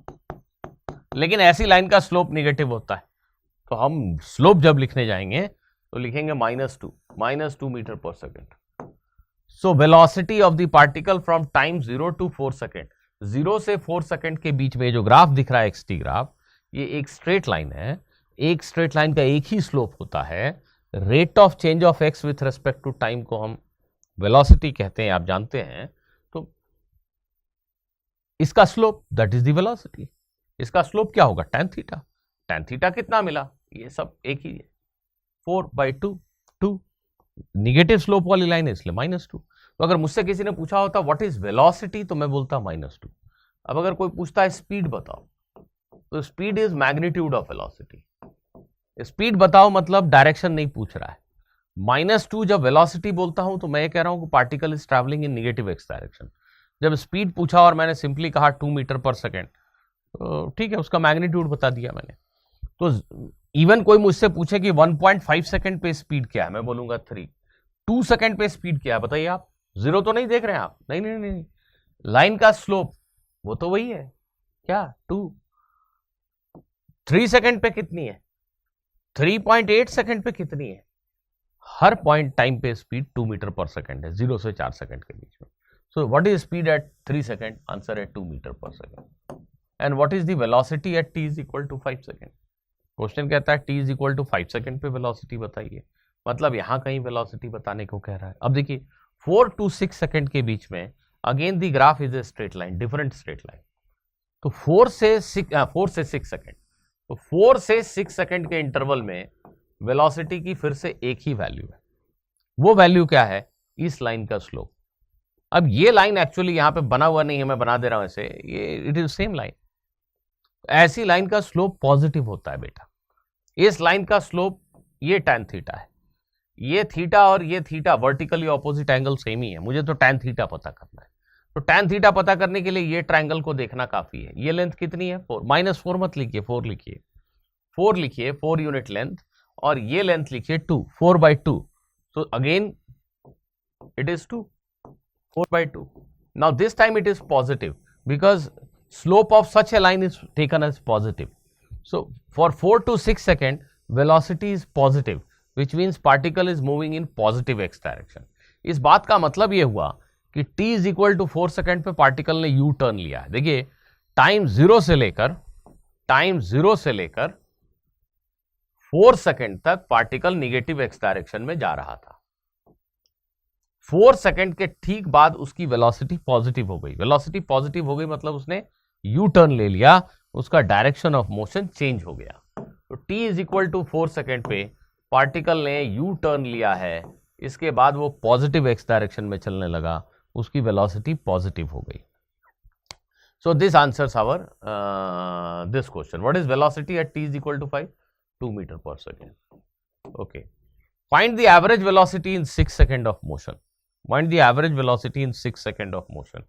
लेकिन ऐसी लाइन का स्लोप नेगेटिव होता है, तो हम स्लोप जब लिखने जाएंगे तो लिखेंगे -2 metre per second. So velocity of the particle from time 0 to 4 second, 0 से 4 सेकेंड के बीच में जो ग्राफ दिख रहा है xt ग्राफ, ये एक स्ट्रेट लाइन है. एक स्ट्रेट लाइन का एक ही स्लोप होता है. Rate of change of x with respect to time को हम वेलोसिटी कहते हैं, आप जानते हैं. तो इसका slope that is the velocity. इसका स्लोप क्या होगा? tan theta. tan थीटा कितना मिला? ये सब एक ही है, 4/2. 2 निगेटिव स्लोप वाली लाइन है इसलिए -2. तो अगर मुझसे किसी ने पूछा होता व्हाट इज वेलोसिटी, तो मैं बोलता -2. अब अगर कोई पूछता है स्पीड बताओ, तो speed is magnitude of velocity. Speed बताओ मतलब डायरेक्शन नहीं पूछ रहा है. -2 जब वेलोसिटी बोलता हूं तो मैं ये कह रहा हूं कि particle is travelling in negative x direction. जब स्पीड पूछा और मैंने सिंपली कहा 2 मीटर पर सेकेंड, तो ठीक है, उसका मैग्नीट्यूड बता दिया मैंने. तो इवन कोई मुझसे पूछे कि 1.5 सेकेंड पे स्पीड क्या है, मैं बोलूंगा 3. 2 सेकेंड पे स्पीड क्या है बताइए आप? 0 तो नहीं देख रहे हैं आप? नहीं. लाइन का स्लोप वो तो वही है, क्या 2. 3 सेकेंड पे कितनी है? 3.8 सेकेंड पे कितनी है? हर पॉइंट टाइम पे स्पीड 2 मीटर पर सेकेंड है, 0 से 4 सेकेंड के बीच में. So what is speed at 3 second? Answer है 2 metre per second. And what is the velocity at t is equal to 5 second? Question कहता है t is equal to 5 second पे velocity बताइए, मतलब यहां कहीं वेलोसिटी बताने को कह रहा है. अब देखिए 4 to 6 सेकेंड के बीच में again the graph is a straight line, different straight line. तो 4 से 6 सेकेंड, तो 4 से 6 सेकेंड के इंटरवल में वेलोसिटी की फिर से एक ही वैल्यू है. वो वैल्यू क्या है? इस लाइन का स्लोप। अब ये लाइन एक्चुअली यहां पे बना हुआ नहीं है, मैं बना दे रहा हूं ऐसे, ये इट इज सेम लाइन। ऐसी लाइन का स्लोप पॉजिटिव होता है बेटा। इस लाइन का स्लोप ये tan थीटा है, ये थीटा और ये theta vertically opposite angle same ही है, मुझे तो tan थीटा पता करना है। तो tan थीटा पता करने के लिए ये ट्रायंगल को देखना काफी है। ये लेंथ कितनी है 4, -4 मत लिखिए, 4 लिखिए, 4 लिखिए, 4 यूनिट लेंथ, और ये लेंथ लिखिए 2, 4/2। so again it is 2, 4/2. now this time it is positive because slope of such a line is taken as positive. so for 4 to 6 second velocity is positive, which means particle is moving in positive x direction. इस बात का मतलब ये हुआ कि t is equal to 4 second पे particle ने U turn लिया है। देखिए टाइम 0 से लेकर 4 सेकेंड तक पार्टिकल निगेटिव एक्स डायरेक्शन में जा रहा था। 4 सेकेंड के ठीक बाद उसकी वेलोसिटी पॉजिटिव हो गई। वेलोसिटी पॉजिटिव हो गई मतलब उसने यू टर्न ले लिया, उसका डायरेक्शन ऑफ मोशन चेंज हो गया। तो t is equal to 4 second पे पार्टिकल ने यू टर्न लिया है, इसके बाद वो पॉजिटिव एक्स डायरेक्शन में चलने लगा, उसकी वेलोसिटी पॉजिटिव हो गई। So this answers our this question. What is velocity at t is equal to 5? 2 metre per second. Okay, find the average velocity in 6 second of motion. Find the average velocity in 6 second of motion.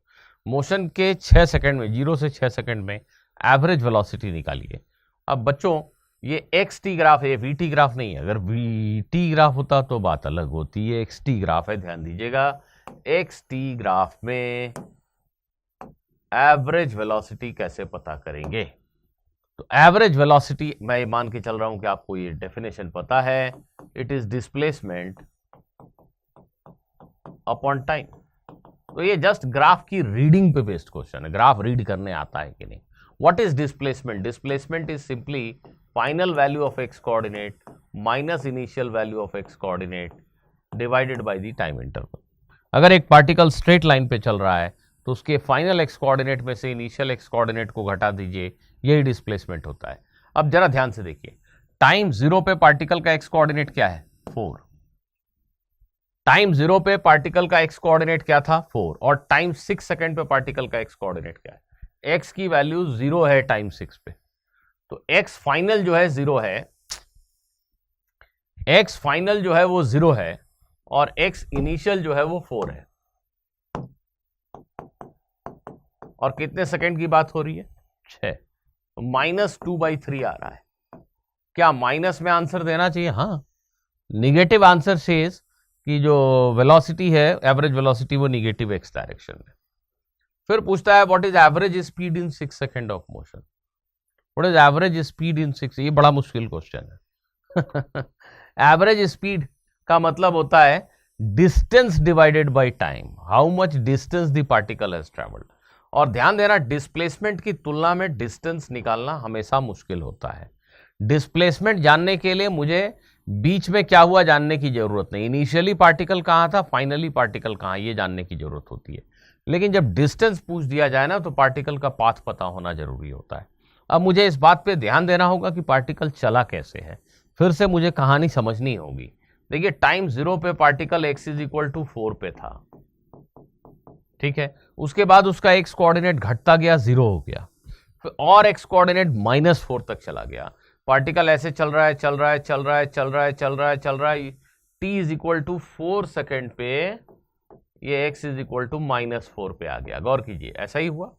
Motion के 6 second में, 0 से 6 second में average velocity निकालिए। अब बच्चों ये x t graph है, ये वी टी ग्राफ नहीं है। अगर वी टी ग्राफ होता तो बात अलग होती है, एक्स टी ग्राफ है, ध्यान दीजिएगा। एक्स टी ग्राफ में एवरेज वेलोसिटी कैसे पता करेंगे? तो एवरेज वेलोसिटी मैं मान के चल रहा हूं कि आपको ये डेफिनेशन पता है, it is displacement upon time. तो ये जस्ट ग्राफ की रीडिंग पे बेस्ड क्वेश्चन है, ग्राफ रीड करने आता है कि नहीं। What is displacement? Displacement is simply final value of x coordinate minus initial value of x coordinate divided by the time interval. अगर एक पार्टिकल स्ट्रेट लाइन पे चल रहा है तो उसके फाइनल एक्स कोऑर्डिनेट में से इनिशियल एक्स कोऑर्डिनेट को घटा दीजिए, यही डिस्प्लेसमेंट होता है। अब जरा ध्यान से देखिए, टाइम 0 पे पार्टिकल का एक्स कोऑर्डिनेट क्या है? 4। टाइम 0 पे पार्टिकल का एक्स कोऑर्डिनेट क्या था? 4। और टाइम 6 सेकेंड पे पार्टिकल का एक्स कोऑर्डिनेट क्या है? एक्स की वैल्यू 0 है टाइम 6 पे, तो एक्स फाइनल जो है 0 है, एक्स फाइनल जो है वो 0 है, और एक्स इनिशियल जो है वो 4 है। और कितने सेकेंड की बात हो रही है? 6। तो -2/3 आ रहा है। क्या माइनस में आंसर देना चाहिए? हाँ, निगेटिव आंसर सेज कि जो वेलोसिटी है, एवरेज वेलोसिटी, वो निगेटिव एक्स डायरेक्शन में। फिर पूछता है what is average speed in 6 second of motion. What is average speed in 6? ये बड़ा मुश्किल क्वेश्चन है। एवरेज स्पीड का मतलब होता है distance divided by time, how much distance the particle has travelled. और ध्यान देना, डिस्प्लेसमेंट की तुलना में डिस्टेंस निकालना हमेशा मुश्किल होता है। डिस्प्लेसमेंट जानने के लिए मुझे बीच में क्या हुआ जानने की जरूरत नहीं, इनिशियली पार्टिकल कहाँ था, फाइनली पार्टिकल कहाँ, ये जानने की जरूरत होती है। लेकिन जब डिस्टेंस पूछ दिया जाए ना, तो पार्टिकल का पाथ पता होना जरूरी होता है। अब मुझे इस बात पे ध्यान देना होगा कि पार्टिकल चला कैसे है, फिर से मुझे कहानी समझनी होगी। देखिए टाइम 0 पे particle x is equal to 4 पे था, ठीक है। उसके बाद उसका x कोऑर्डिनेट घटता गया, 0 हो गया, फिर और x कोऑर्डिनेट -4 तक चला गया। पार्टिकल ऐसे चल रहा है, चल रहा है, चल रहा है, चल रहा है, चल रहा है, चल रहा है। t is equal to 4 second पे ये x इज इक्वल टू -4 पे आ गया। गौर कीजिए, ऐसा ही हुआ,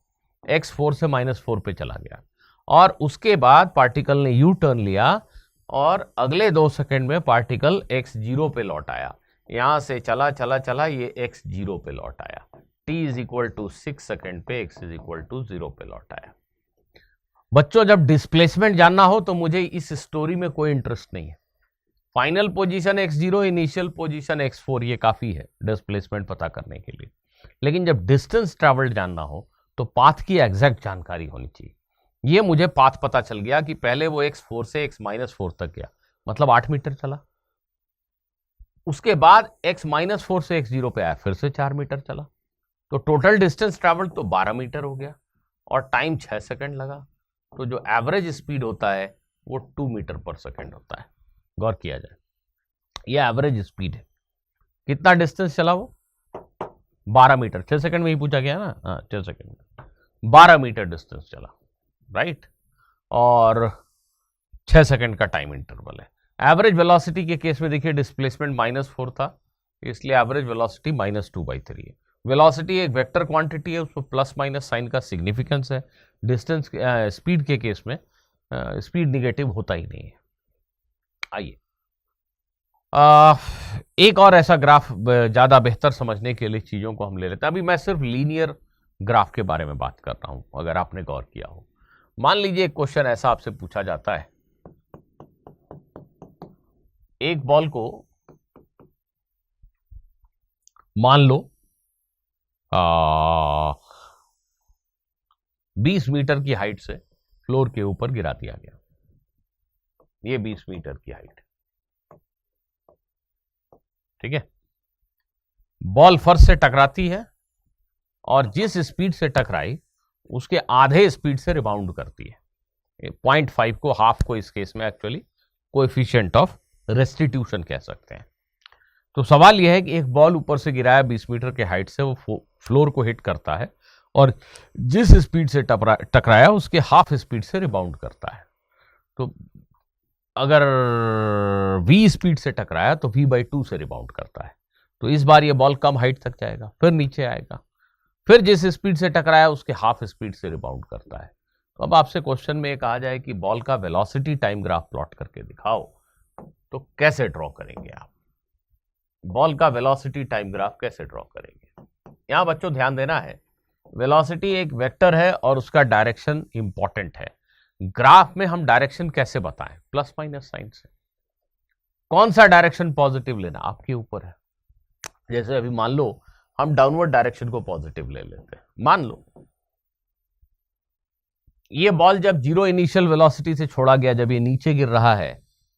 x 4 से -4 पे चला गया, और उसके बाद पार्टिकल ने यू टर्न लिया, और अगले 2 सेकेंड में पार्टिकल x 0 पे लौट आया। यहां से चला चला चला, ये x 0 पे लौट आया। t is equal to 6 second पे x इज इक्वल टू 0 पे लौट आया। बच्चों, जब डिस्प्लेसमेंट जानना हो तो मुझे इस स्टोरी में कोई इंटरेस्ट नहीं है। Final position x0, initial position x4, ये काफी है डिस्प्लेसमेंट पता करने के लिए। लेकिन जब डिस्टेंस ट्रैवल्ड जानना हो तो पाथ की एग्जैक्ट जानकारी होनी चाहिए। ये मुझे पाथ पता चल गया कि पहले वो x4 से x -4 तक गया, मतलब 8 मीटर चला। उसके बाद x -4 से x0 पे आया, फिर से 4 मीटर चला, तो टोटल डिस्टेंस ट्रैवल तो 12 मीटर हो गया, और टाइम 6 सेकंड लगा। तो जो एवरेज स्पीड होता है वो 2 मीटर पर सेकंड होता है। गौर किया जाए, ये एवरेज स्पीड है। कितना डिस्टेंस चला वो? 12 मीटर। 6 सेकंड में ही पूछा गया ना, हाँ 6 सेकंड में 12 मीटर डिस्टेंस चला, राइट। और 6 सेकंड का टाइम इंटरवल है। एवरेज वेलोसिटी के केस में देखिए डिस्प्लेसमेंट -4 था, इसलिए एवरेज वेलोसिटी -2/3 है। वेलोसिटी एक वेक्टर क्वांटिटी है, उसमें प्लस माइनस साइन का सिग्निफिकेंस है। डिस्टेंस स्पीड के केस में स्पीड निगेटिव होता ही नहीं है। आइए एक और ऐसा ग्राफ ज़्यादा बेहतर समझने के लिए चीज़ों को हम ले लेते हैं। अभी मैं सिर्फ लीनियर ग्राफ के बारे में बात कर रहा हूं, अगर आपने गौर किया हो। मान लीजिए एक क्वेश्चन ऐसा आपसे पूछा जाता है, एक बॉल को मान लो 20 मीटर की हाइट से फ्लोर के ऊपर गिरा दिया गया। ये 20 मीटर की हाइट, ठीक है। बॉल फर्श से टकराती है और जिस स्पीड से टकराई उसके आधे स्पीड से रिबाउंड करती है। 0.5 को, हाफ को इस केस में एक्चुअली कोएफिशिएंट ऑफ रेस्टिट्यूशन कह सकते हैं। तो सवाल यह है कि एक बॉल ऊपर से गिराया 20 मीटर के हाइट से, वो फ्लोर को हिट करता है और जिस स्पीड से टकराया उसके हाफ स्पीड से रिबाउंड करता है। तो अगर v स्पीड से टकराया तो v/2 से रिबाउंड करता है। तो इस बार ये बॉल कम हाइट तक जाएगा, फिर नीचे आएगा, फिर जिस स्पीड से टकराया उसके हाफ स्पीड से रिबाउंड करता है। तो अब आपसे क्वेश्चन में कहा जाए कि बॉल का वेलोसिटी टाइम ग्राफ प्लॉट करके दिखाओ, तो कैसे ड्रॉ करेंगे आप? बॉल का वेलोसिटी टाइम ग्राफ कैसे ड्रॉ करेंगे? यहां बच्चों ध्यान देना है, वेलोसिटी एक वेक्टर है और उसका डायरेक्शन इंपॉर्टेंट है। ग्राफ में हम डायरेक्शन कैसे बताएं? प्लस माइनस साइन से। कौन सा डायरेक्शन पॉजिटिव लेना आपके ऊपर है। जैसे अभी मान लो हम डाउनवर्ड डायरेक्शन को पॉजिटिव ले लेते हैं। मान लो ये बॉल जब जीरो इनिशियल वेलोसिटी से छोड़ा गया, जब ये नीचे गिर रहा है,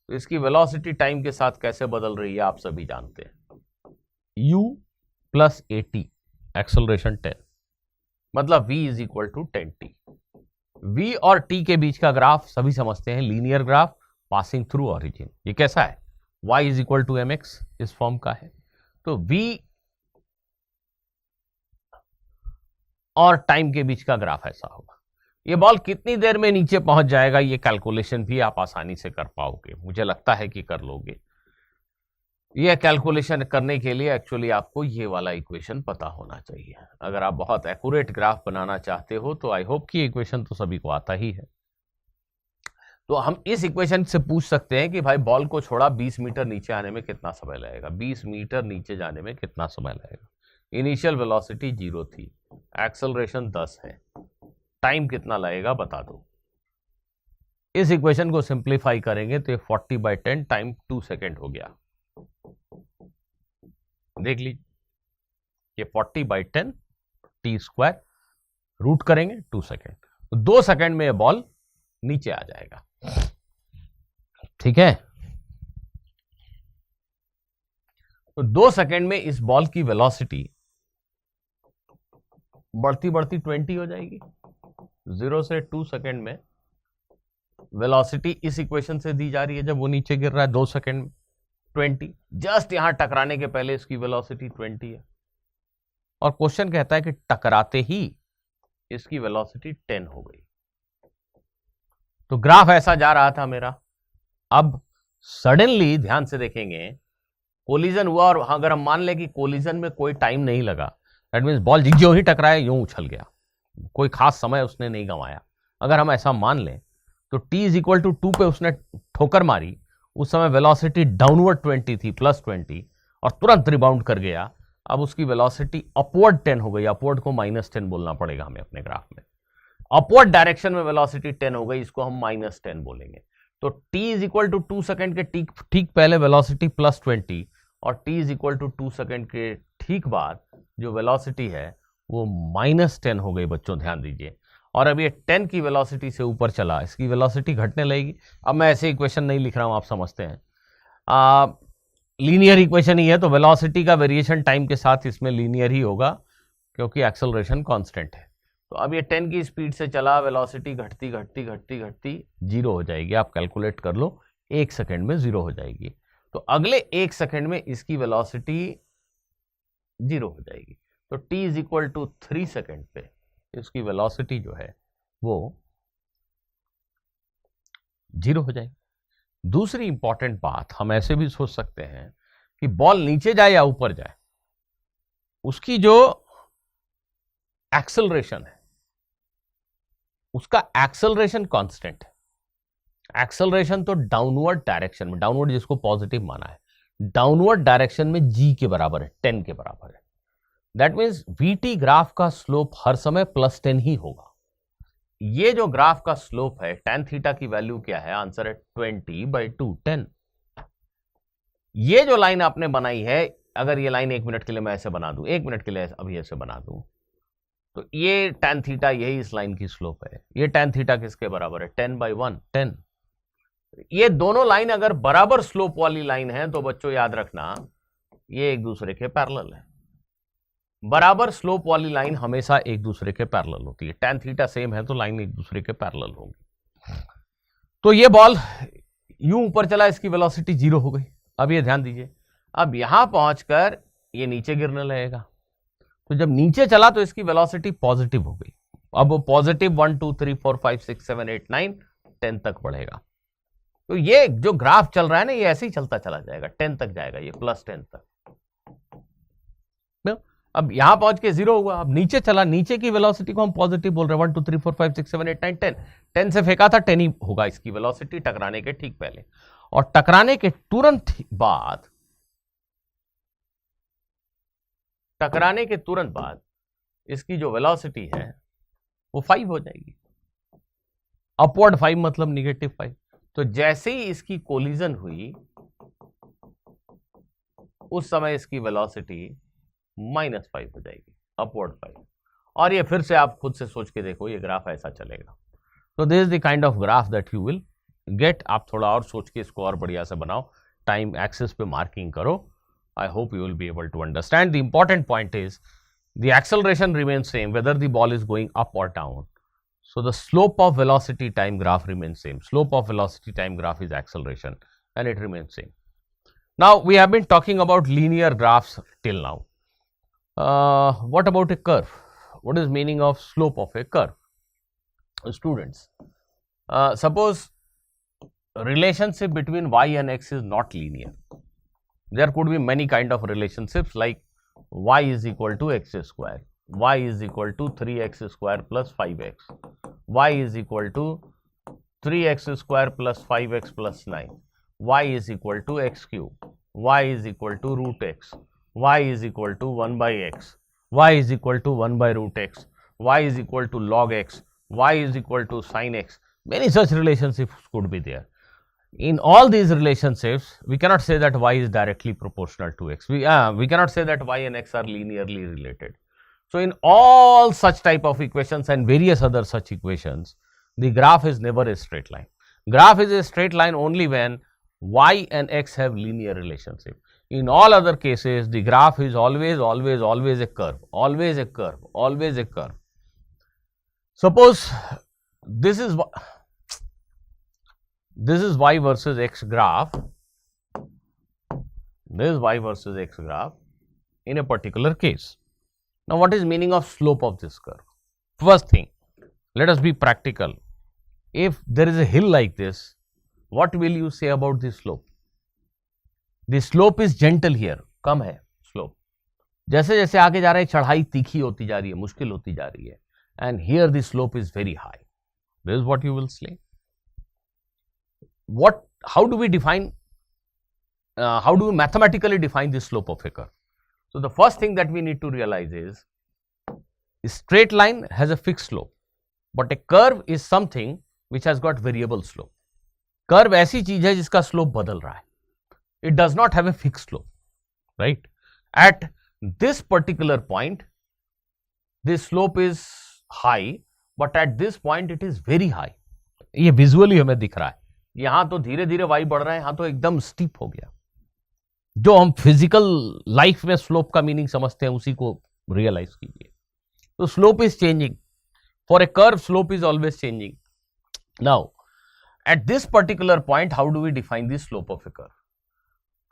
तो इसकी वेलोसिटी टाइम के साथ कैसे बदल रही है आप सभी जानते हैं। u + at, एक्सेलरेशन 10, मतलब v = 10t। v और t के बीच का ग्राफ सभी समझते हैं, linear graph passing through origin. ये कैसा है? y = mx, इस फॉर्म का है। तो v और टाइम के बीच का ग्राफ ऐसा होगा। ये बॉल कितनी देर में नीचे पहुंच जाएगा, ये कैलकुलेशन भी आप आसानी से कर पाओगे, मुझे लगता है कि कर लोगे। ये कैलकुलेशन करने के लिए एक्चुअली आपको ये वाला इक्वेशन पता होना चाहिए। अगर आप बहुत एक्यूरेट ग्राफ बनाना चाहते हो तो आई होप कि इक्वेशन तो सभी को आता ही है। तो हम इस इक्वेशन से पूछ सकते हैं कि भाई बॉल को छोड़ा 20 मीटर नीचे आने में कितना समय लगेगा, 20 मीटर नीचे जाने में कितना समय लगेगा। इनिशियल वेलोसिटी 0 थी, एक्सेलरेशन 10 है, टाइम कितना लगेगा बता दो। इस इक्वेशन को सिंप्लीफाई करेंगे तो ये 40/10 टाइम 2 सेकेंड हो गया। देख लीजिए, ये 40/10 t² रूट करेंगे 2 सेकेंड, तो 2 सेकेंड में ये बॉल नीचे आ जाएगा, ठीक है। तो 2 सेकेंड में इस बॉल की वेलोसिटी बढ़ती बढ़ती 20 हो जाएगी। 0 से 2 सेकेंड में वेलोसिटी इस इक्वेशन से दी जा रही है, जब वो नीचे गिर रहा है 2 सेकेंड में 20, जस्ट यहां टकराने के पहले इसकी वेलोसिटी 20 है। और क्वेश्चन कहता है कि टकराते ही इसकी वेलोसिटी 10 हो गई। तो ग्राफ ऐसा जा रहा था मेरा। अब सडनली ध्यान से देखेंगे, कोलिजन हुआ, और अगर हम मान लें कि कोलिजन में कोई टाइम नहीं लगा, दैट मीन्स बॉल जो ही टकराया यूं उछल गया, कोई खास समय उसने नहीं गंवाया। अगर हम ऐसा मान लें तो t = 2 पे उसने ठोकर मारी, उस समय वेलोसिटी डाउनवर्ड 20 थी, +20, और तुरंत रिबाउंड कर गया। अब उसकी वेलोसिटी अपवर्ड 10 हो गई। अपवर्ड को -10 बोलना पड़ेगा हमें अपने ग्राफ में। अपवर्ड डायरेक्शन में वेलोसिटी 10 हो गई, इसको हम -10 बोलेंगे। तो t = 2 सेकेंड के ठीक पहले वेलोसिटी +20 और t = 2 सेकेंड के ठीक बाद जो वेलोसिटी है वो -10 हो गई। बच्चों ध्यान दीजिए, और अब ये 10 की वेलोसिटी से ऊपर चला, इसकी वेलोसिटी घटने लगेगी। अब मैं ऐसे इक्वेशन नहीं लिख रहा हूं, आप समझते हैं, लीनियर इक्वेशन ही है, तो वेलोसिटी का वेरिएशन टाइम के साथ इसमें लीनियर ही होगा, क्योंकि एक्सेलरेशन कांस्टेंट है। तो अब ये 10 की स्पीड से चला, वेलोसिटी घटती घटती घटती घटती 0 हो जाएगी। आप कैलकुलेट कर लो, 1 सेकेंड में 0 हो जाएगी। तो अगले 1 सेकेंड में इसकी वेलोसिटी जीरो हो जाएगी। तो t is equal to 3 second पे इसकी वेलोसिटी जो है वो जीरो हो जाएगी। दूसरी इंपॉर्टेंट बात, हम ऐसे भी सोच सकते हैं कि बॉल नीचे जाए या ऊपर जाए, उसकी जो एक्सेलरेशन है, उसका एक्सेलरेशन कांस्टेंट है। एक्सेलरेशन तो डाउनवर्ड डायरेक्शन में, डाउनवर्ड जिसको पॉजिटिव माना है, डाउनवर्ड डायरेक्शन में g के बराबर है, 10 के बराबर है। दैट मीन्स वीटी ग्राफ का स्लोप हर समय +10 ही होगा। ये जो ग्राफ का स्लोप है, tan थीटा की वैल्यू क्या है? आंसर है 20/2, 10। ये जो लाइन आपने बनाई है, अगर ये लाइन 1 मिनट के लिए मैं ऐसे बना दूं, 1 मिनट के लिए अभी ऐसे बना दूं, तो ये tan थीटा, यही इस लाइन की स्लोप है। ये tan थीटा किसके बराबर है? 10/1, 10। ये दोनों लाइन अगर बराबर स्लोप वाली लाइन है तो बच्चों याद रखना, ये एक दूसरे के पैरेलल है। बराबर स्लोप वाली लाइन हमेशा एक दूसरे के पैरेलल होती है। tan थीटा सेम है तो लाइन एक दूसरे के पैरेलल होगी। तो ये बॉल यूं ऊपर चला, इसकी वेलोसिटी 0 हो गई। अब ये ध्यान दीजिए, अब यहां पहुंचकर ये नीचे गिरने लगेगा। तो जब नीचे चला तो इसकी वेलोसिटी पॉजिटिव हो गई। अब वो पॉजिटिव 1 2 3 4 5 6 7 8 9 10 तक बढ़ेगा। तो ये जो ग्राफ चल रहा है ना, ये ऐसे ही चलता चला जाएगा, 10 तक जाएगा, ये +10 तक। अब यहां पहुंच के 0 हुआ, अब नीचे चला, नीचे की वेलोसिटी को हम पॉजिटिव बोल रहे हैं। 1 2 3 4 5 6 7 8 9 10, 10 से फेंका था, 10 ही होगा इसकी वेलोसिटी टकराने के ठीक पहले। और टकराने के तुरंत बाद, टकराने के तुरंत बाद इसकी जो वेलोसिटी है वो 5 हो जाएगी। अपवर्ड 5 मतलब -5। तो जैसे ही इसकी कोलिजन हुई, उस समय इसकी वेलोसिटी -5 हो जाएगी, अपवर्ड 5। और ये फिर से आप खुद से सोच के देखो, ये ग्राफ ऐसा चलेगा। तो this is the kind of graph that you will gate. आप थोड़ा और सोच के इसको और बढ़िया से बनाओ, टाइम एक्सिस पे मार्किंग करो। I hope you will be able to understand. The important point is the acceleration remains same whether the ball is going up or down. So the slope of velocity time graph remains same. Slope of velocity time graph is acceleration and it remains same. Now we have been talking about linear graphs till now. What about a curve? What is meaning of slope of a curve? Students, suppose relationship between y and x is not linear. There could be many kind of relationships like y is equal to x square, y is equal to 3x square plus 5x, y is equal to 3x square plus 5x plus 9, y is equal to x cube, y is equal to root x, y is equal to 1 by x, y is equal to 1 by root x, y is equal to log x, y is equal to sin x. Many such relationships could be there. In all these relationships, we cannot say that y is directly proportional to x. We cannot say that y and x are linearly related. So in all such type of equations and various other such equations, the graph is never a straight line. Graph is a straight line only when y and x have linear relationship. In all other cases, the graph is always a curve, always a curve, always a curve. Suppose this is y versus x graph. This is y versus x graph in a particular case. Now, what is meaning of slope of this curve? First thing, let us be practical. If there is a hill like this, what will you say about the slope? The slope is gentle here, कम है slope. जैसे जैसे आगे जा रहा है, चढ़ाई तीखी होती जा रही है, मुश्किल होती जा रही है. And here the slope is very high. This is what you will say. How do we define, how do we mathematically define the slope of a curve? So the first thing that we need to realize is a straight line has a fixed slope, but a curve is something which has got variable slope. Curve ऐसी चीज है जिसका slope बदल रहा है. It does not have a fixed slope, right? At this particular point, this slope is high, but at this point it is very high. ये visually हमें दिख रहा है. यहां तो धीरे धीरे वाई बढ़ रहा है, यहां तो एकदम स्टीप हो गया. जो हम फिजिकल लाइफ में स्लोप का मीनिंग समझते हैं उसी को रियलाइज कीजिए. तो slope is changing. For a curve slope is always changing. Now at this particular point, how do we define the slope of a curve?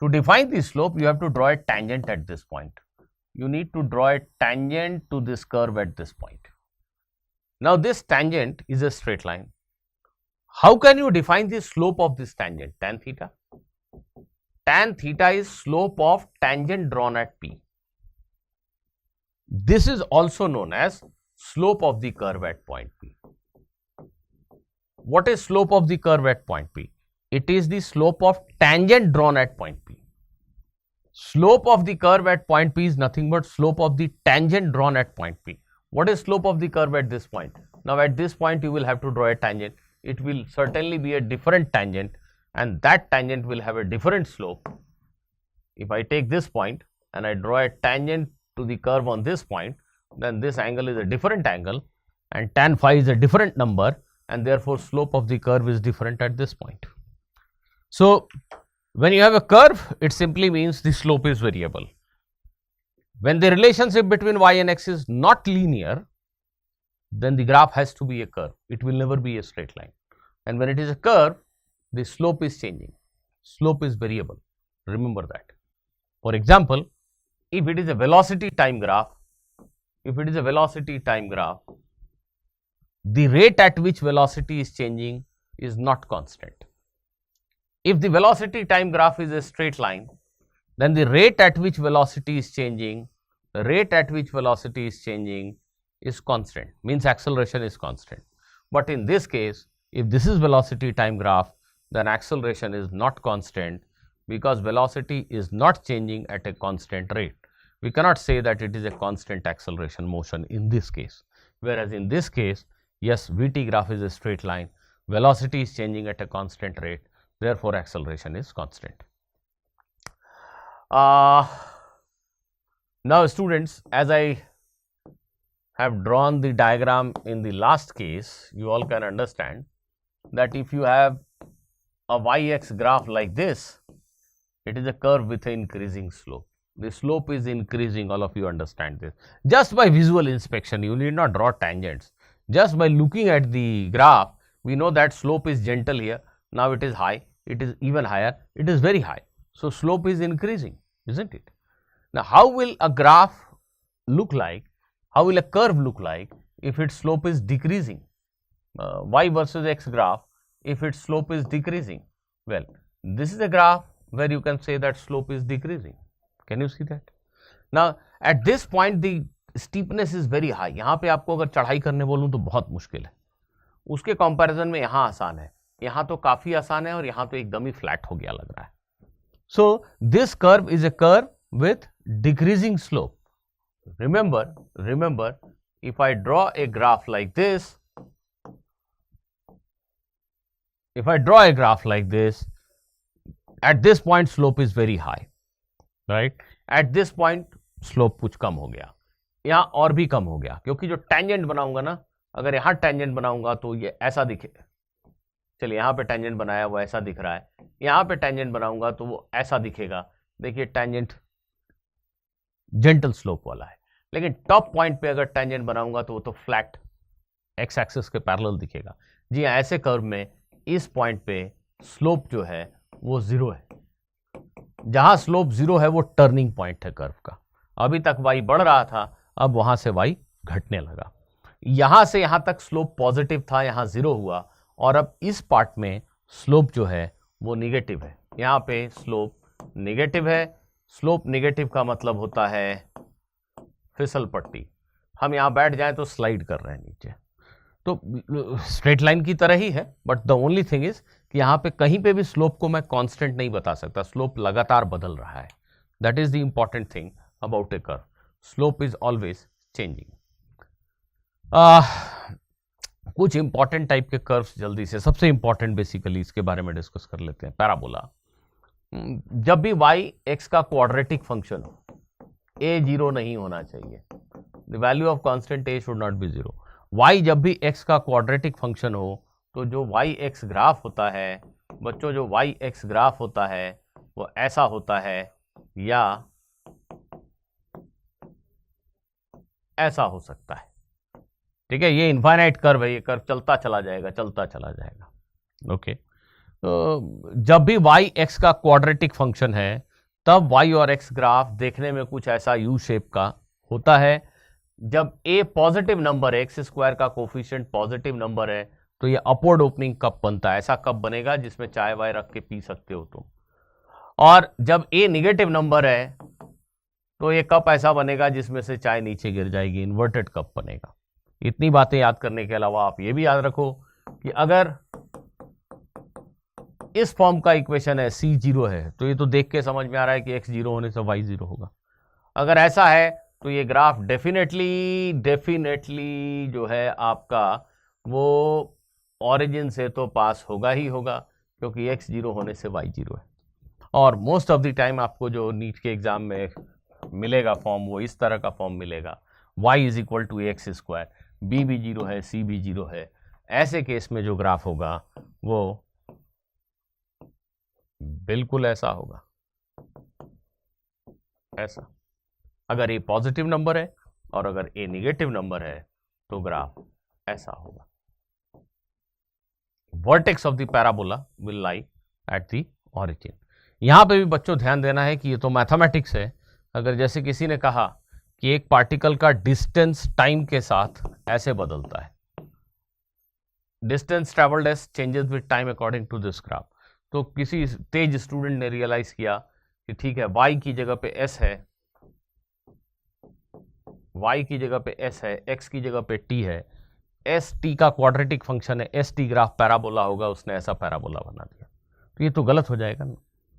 To define the slope, you have to draw a tangent at this point. you need to draw a tangent to this curve at this point. Now this tangent is a straight line. How can you define the slope of this tangent? Tan theta. Tan theta is slope of tangent drawn at P. This is also known as slope of the curve at point P. What is slope of the curve at point P? It is the slope of tangent drawn at point P. Slope of the curve at point P is nothing but slope of the tangent drawn at point P. What is slope of the curve at this point? Now at this point you will have to draw a tangent. It will certainly be a different tangent, and that tangent will have a different slope. If I take this point and I draw a tangent to the curve on this point, then this angle is a different angle and tan phi is a different number, and therefore slope of the curve is different at this point. So when you have a curve, it simply means the slope is variable. When the relationship between y and x is not linear, then the graph has to be a curve. It will never be a straight line. And when it is a curve, the slope is changing. Slope is variable. Remember that. For example, if it is a velocity time graph, the rate at which velocity is changing is not constant. If the velocity time graph is a straight line, then the rate at which velocity is changing, is constant, means acceleration is constant. But in this case, if this is velocity time graph, then acceleration is not constant, because velocity is not changing at a constant rate. We cannot say that it is a constant acceleration motion in this case. Whereas in this case, yes, Vt graph is a straight line, velocity is changing at a constant rate, therefore acceleration is constant. Now students, as I have drawn the diagram in the last case, you all can understand that if you have a y-x graph like this, it is a curve with an increasing slope. The slope is increasing, all of you understand this. Just by visual inspection, you need not draw tangents. Just by looking at the graph, we know that slope is gentle here. Now it is high, it is even higher, it is very high. So slope is increasing, isn't it? Now how will a graph look like? How will a curve look like if its slope is decreasing? Y versus x graph, if its slope is decreasing. Well, this is a graph where you can say that slope is decreasing. Can you see that? Now at this point the steepness is very high. यहाँ पे आपको अगर चढ़ाई करने बोलूँ तो बहुत मुश्किल है. उसके कंपैरिजन में यहाँ आसान है. यहाँ तो काफी आसान है और यहाँ तो एकदम ही फ्लैट हो गया लग रहा है. So this curve is a curve with decreasing slope. Remember, if I draw a graph like this, at this point slope is very high, right? At this point slope कुछ कम हो गया, यहाँ और भी कम हो गया, क्योंकि जो टेंजेंट बनाऊंगा ना, अगर यहाँ टेंजेंट बनाऊंगा तो ये ऐसा दिखेगा. चलिए यहाँ पे टेंजेंट बनाया वो ऐसा दिख रहा है, यहाँ पे टेंजेंट बनाऊंगा तो वो ऐसा दिखेगा. देखिए टेंजेंट जेंटल स्लोप वाला है, लेकिन टॉप पॉइंट पे अगर टेंजेंट बनाऊंगा तो वो तो फ्लैट एक्स एक्सिस के पैरेलल दिखेगा. जी हाँ, ऐसे कर्व में इस पॉइंट पे स्लोप जो है वो जीरो है. जहां स्लोप जीरो है वो टर्निंग पॉइंट है कर्व का. अभी तक वाई बढ़ रहा था, अब वहां से वाई घटने लगा. यहां से यहां तक स्लोप पॉजिटिव था, यहां जीरो हुआ, और अब इस पार्ट में स्लोप जो है वो निगेटिव है. यहाँ पे स्लोप निगेटिव है. स्लोप निगेटिव का मतलब होता है फिसल पट्टी. हम यहाँ बैठ जाएं तो स्लाइड कर रहे हैं नीचे, तो स्ट्रेट लाइन की तरह ही है. But the only thing is कि यहाँ पे कहीं पे भी स्लोप को मैं कांस्टेंट नहीं बता सकता. स्लोप लगातार बदल रहा है. That is the important thing about A curve. Slope is always changing. कुछ इंपॉर्टेंट टाइप के कर्व्स जल्दी से, सबसे इंपॉर्टेंट बेसिकली इसके बारे में डिस्कस कर लेते हैं. पैराबोला. जब भी वाई एक्स का क्वाड्रेटिक फंक्शन हो, ए जीरो नहीं होना चाहिए. The value of constant a should not be zero. Y जब भी एक्स का क्वाड्रेटिक फंक्शन हो, तो जो वाई एक्स ग्राफ होता है बच्चों, जो वाई एक्स ग्राफ होता है वो ऐसा होता है या ऐसा हो सकता है. ठीक है, ये इनफाइनाइट कर्व है. ये कर्व चलता चला जाएगा. ओके, तो जब भी वाई एक्स का क्वाड्रेटिक फंक्शन है तब y और x ग्राफ देखने में कुछ ऐसा यू शेप का होता है। जब a पॉजिटिव नंबर है, एक्स स्क्वायर का कोफिशिएंट पॉजिटिव नंबर है, तो ये अपवर्ड ओपनिंग कप बनता है। ऐसा कप बनेगा जिसमें चाय वाय रख के पी सकते हो तुम। और जब a निगेटिव नंबर है तो ये कप ऐसा बनेगा जिसमें से चाय नीचे गिर जाएगी, इन्वर्टेड कप बनेगा। इतनी बातें याद करने के अलावा आप ये भी याद रखो कि अगर इस फॉर्म का इक्वेशन है C 0 है, तो ये तो देख के समझ में आ रहा है कि X 0 होने से Y 0 होगा। अगर ऐसा है तो ये ग्राफ डेफिनेटली जो है आपका वो ओरिजिन से तो पास होगा ही होगा, क्योंकि X 0 होने से Y 0 है। और मोस्ट ऑफ द टाइम आपको जो नीट के एग्जाम में मिलेगा फॉर्म, वो इस तरह का फॉर्म मिलेगा, y is equal to x square, b भी 0 है, सी भी 0 है। ऐसे केस में जो ग्राफ होगा वो बिल्कुल ऐसा होगा, ऐसा। अगर ए पॉजिटिव नंबर है और अगर ए निगेटिव नंबर है तो ग्राफ ऐसा होगा। Vertex of the parabola will lie at the origin. यहां पे भी बच्चों ध्यान देना है कि ये तो मैथमेटिक्स है। अगर जैसे किसी ने कहा कि एक पार्टिकल का डिस्टेंस टाइम के साथ ऐसे बदलता है, distance travelled as changes with time according to this graph, तो किसी तेज स्टूडेंट ने रियलाइज किया कि ठीक है, y की जगह पे s है, y की जगह पे s है, x की जगह पे t है, एस टी का क्वाड्रेटिक फंक्शन है, एस टी ग्राफ पैराबोला होगा, उसने ऐसा पैराबोला बना दिया। तो ये तो गलत हो जाएगा ना।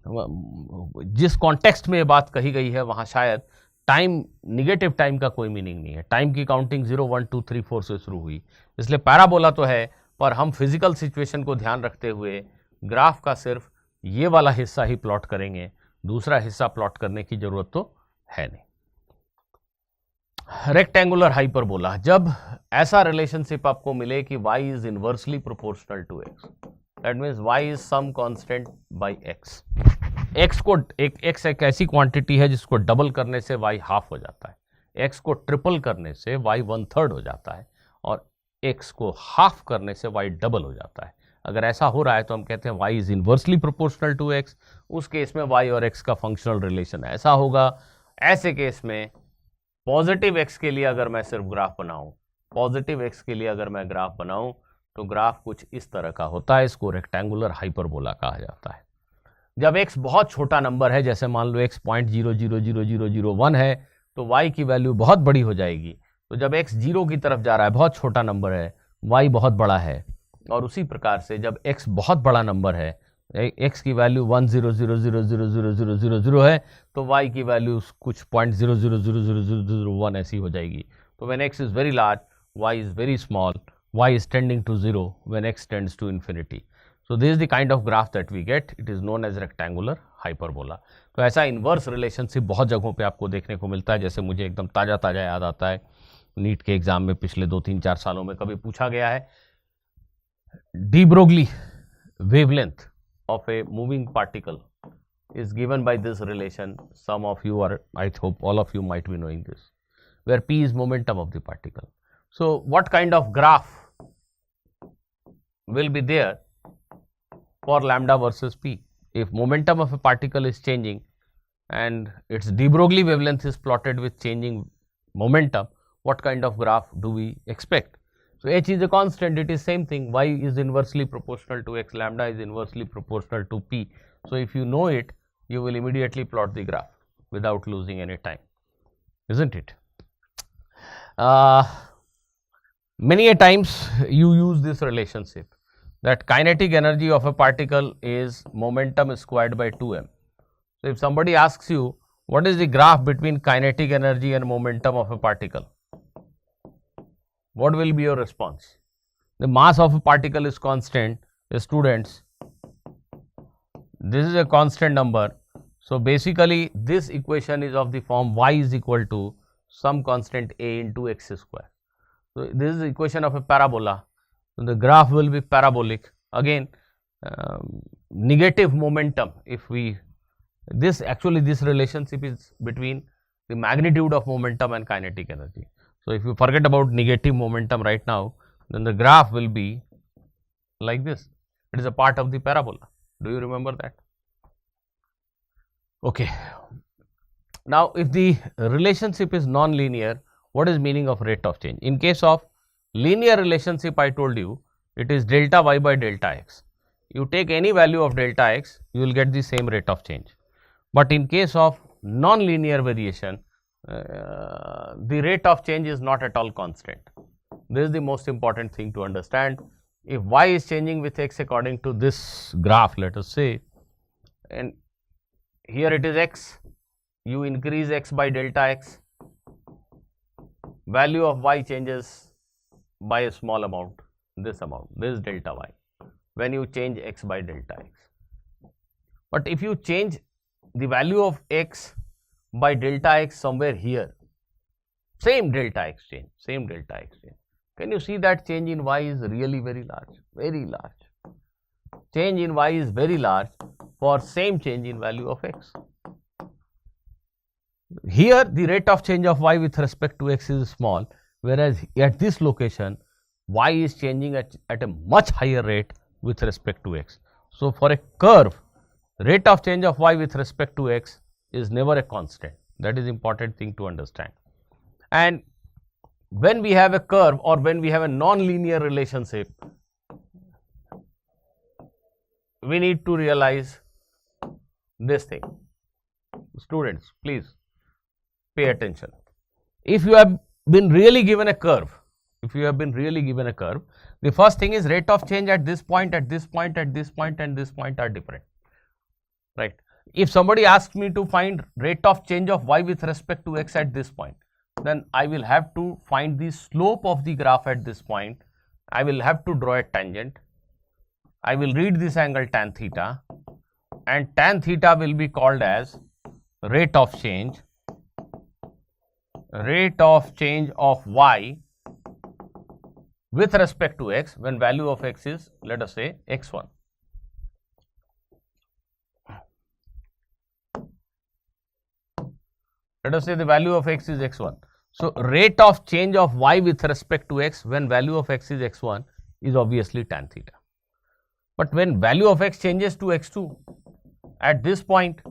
जिस कॉन्टेक्स्ट में ये बात कही गई है वहां शायद टाइम, निगेटिव टाइम का कोई मीनिंग नहीं है। टाइम की काउंटिंग 0 1 2 3 4 से शुरू हुई, इसलिए पैराबोला तो है, पर हम फिजिकल सिचुएशन को ध्यान रखते हुए ग्राफ का सिर्फ ये वाला हिस्सा ही प्लॉट करेंगे, दूसरा हिस्सा प्लॉट करने की जरूरत तो है नहीं। रेक्टेंगुलर हाइपरबोला, जब ऐसा रिलेशनशिप आपको मिले कि y is inversely proportional to x, that means y is some constant by x। x को x एक ऐसी क्वांटिटी है जिसको डबल करने से y हाफ हो जाता है, x को ट्रिपल करने से y 1/3 हो जाता है, और x को हाफ करने से y डबल हो जाता है। अगर ऐसा हो रहा है तो हम कहते हैं y is inversely proportional to x। उस केस में y और x का फंक्शनल रिलेशन ऐसा होगा। ऐसे केस में पॉजिटिव x के लिए अगर मैं सिर्फ ग्राफ बनाऊं, पॉजिटिव x के लिए अगर मैं ग्राफ बनाऊं तो ग्राफ कुछ इस तरह का होता है। इसको रेक्टेंगुलर हाइपरबोला कहा जाता है। जब x बहुत छोटा नंबर है, जैसे मान लो x 0.000001 है, तो y की वैल्यू बहुत बड़ी हो जाएगी। तो जब x 0 की तरफ जा रहा है, बहुत छोटा नंबर है, y बहुत बड़ा है। और उसी प्रकार से जब x बहुत बड़ा नंबर है, x की वैल्यू 100000000 है, तो y की वैल्यू कुछ 0.000001 ऐसी हो जाएगी। तो when x is very large, y is very small, y is tending to 0 when x tends to infinity. So this is the kind of graph that we get. It is known as rectangular hyperbola. तो ऐसा inverse relationship बहुत जगहों पे आपको देखने को मिलता है। जैसे मुझे एकदम ताज़ा याद आता है, नीट के एग्जाम में पिछले 2-3-4 सालों में कभी पूछा गया है, de Broglie wavelength of a moving particle is given by this relation. Some of you, or I hope all of you, might be knowing this, where p is momentum of the particle. So what kind of graph will be there for lambda versus p? If momentum of a particle is changing and its de Broglie wavelength is plotted with changing momentum, what kind of graph do we expect? So h is a constant, it is same thing, y is inversely proportional to x, lambda is inversely proportional to p. So if you know it, you will immediately plot the graph without losing any time, isn't it? Many a times you use this relationship, that kinetic energy of a particle is momentum squared by 2m. So if somebody asks you what is the graph between kinetic energy and momentum of a particle, what will be your response? The mass of a particle is constant. Students, this is a constant number. So basically this equation is of the form y is equal to some constant a into x square. So this is the equation of a parabola. So the graph will be parabolic. Again, negative momentum. If we, this relationship is between the magnitude of momentum and kinetic energy. So if you forget about negative momentum right now, then the graph will be like this. It is a part of the parabola. Do you remember that? Okay. Now, if the relationship is non-linear, what is meaning of rate of change? In case of linear relationship, I told you it is delta y by delta x. You take any value of delta x, you will get the same rate of change. But in case of non-linear variation, the rate of change is not at all constant. This is the most important thing to understand. If y is changing with x according to this graph, let us say, and here it is x, you increase x by delta x, value of y changes by a small amount, this is delta y, when you change x by delta x. But if you change the value of x by delta x somewhere here, same delta x change, can you see that change in y is really very large, change in y is very large for same change in value of x. Here the rate of change of y with respect to x is small, whereas at this location y is changing at a much higher rate with respect to x. So, for a curve, rate of change of y with respect to x is never a constant. That is important thing to understand. And when we have a curve or when we have a non-linear relationship, we need to realize this thing. Students, please pay attention. If you have been really given a curve, the first thing is rate of change at this point, at this point, at this point, and this point are different, right? If somebody asks me to find rate of change of y with respect to x at this point, then I will have to find the slope of the graph at this point. I will have to draw a tangent. I will read this angle tan theta, and tan theta will be called as rate of change of y with respect to x when value of x is, let us say, x1. Let us say the value of x is x1. So, rate of change of y with respect to x when value of x is x1 is obviously tan theta. But when value of x changes to x2, at this point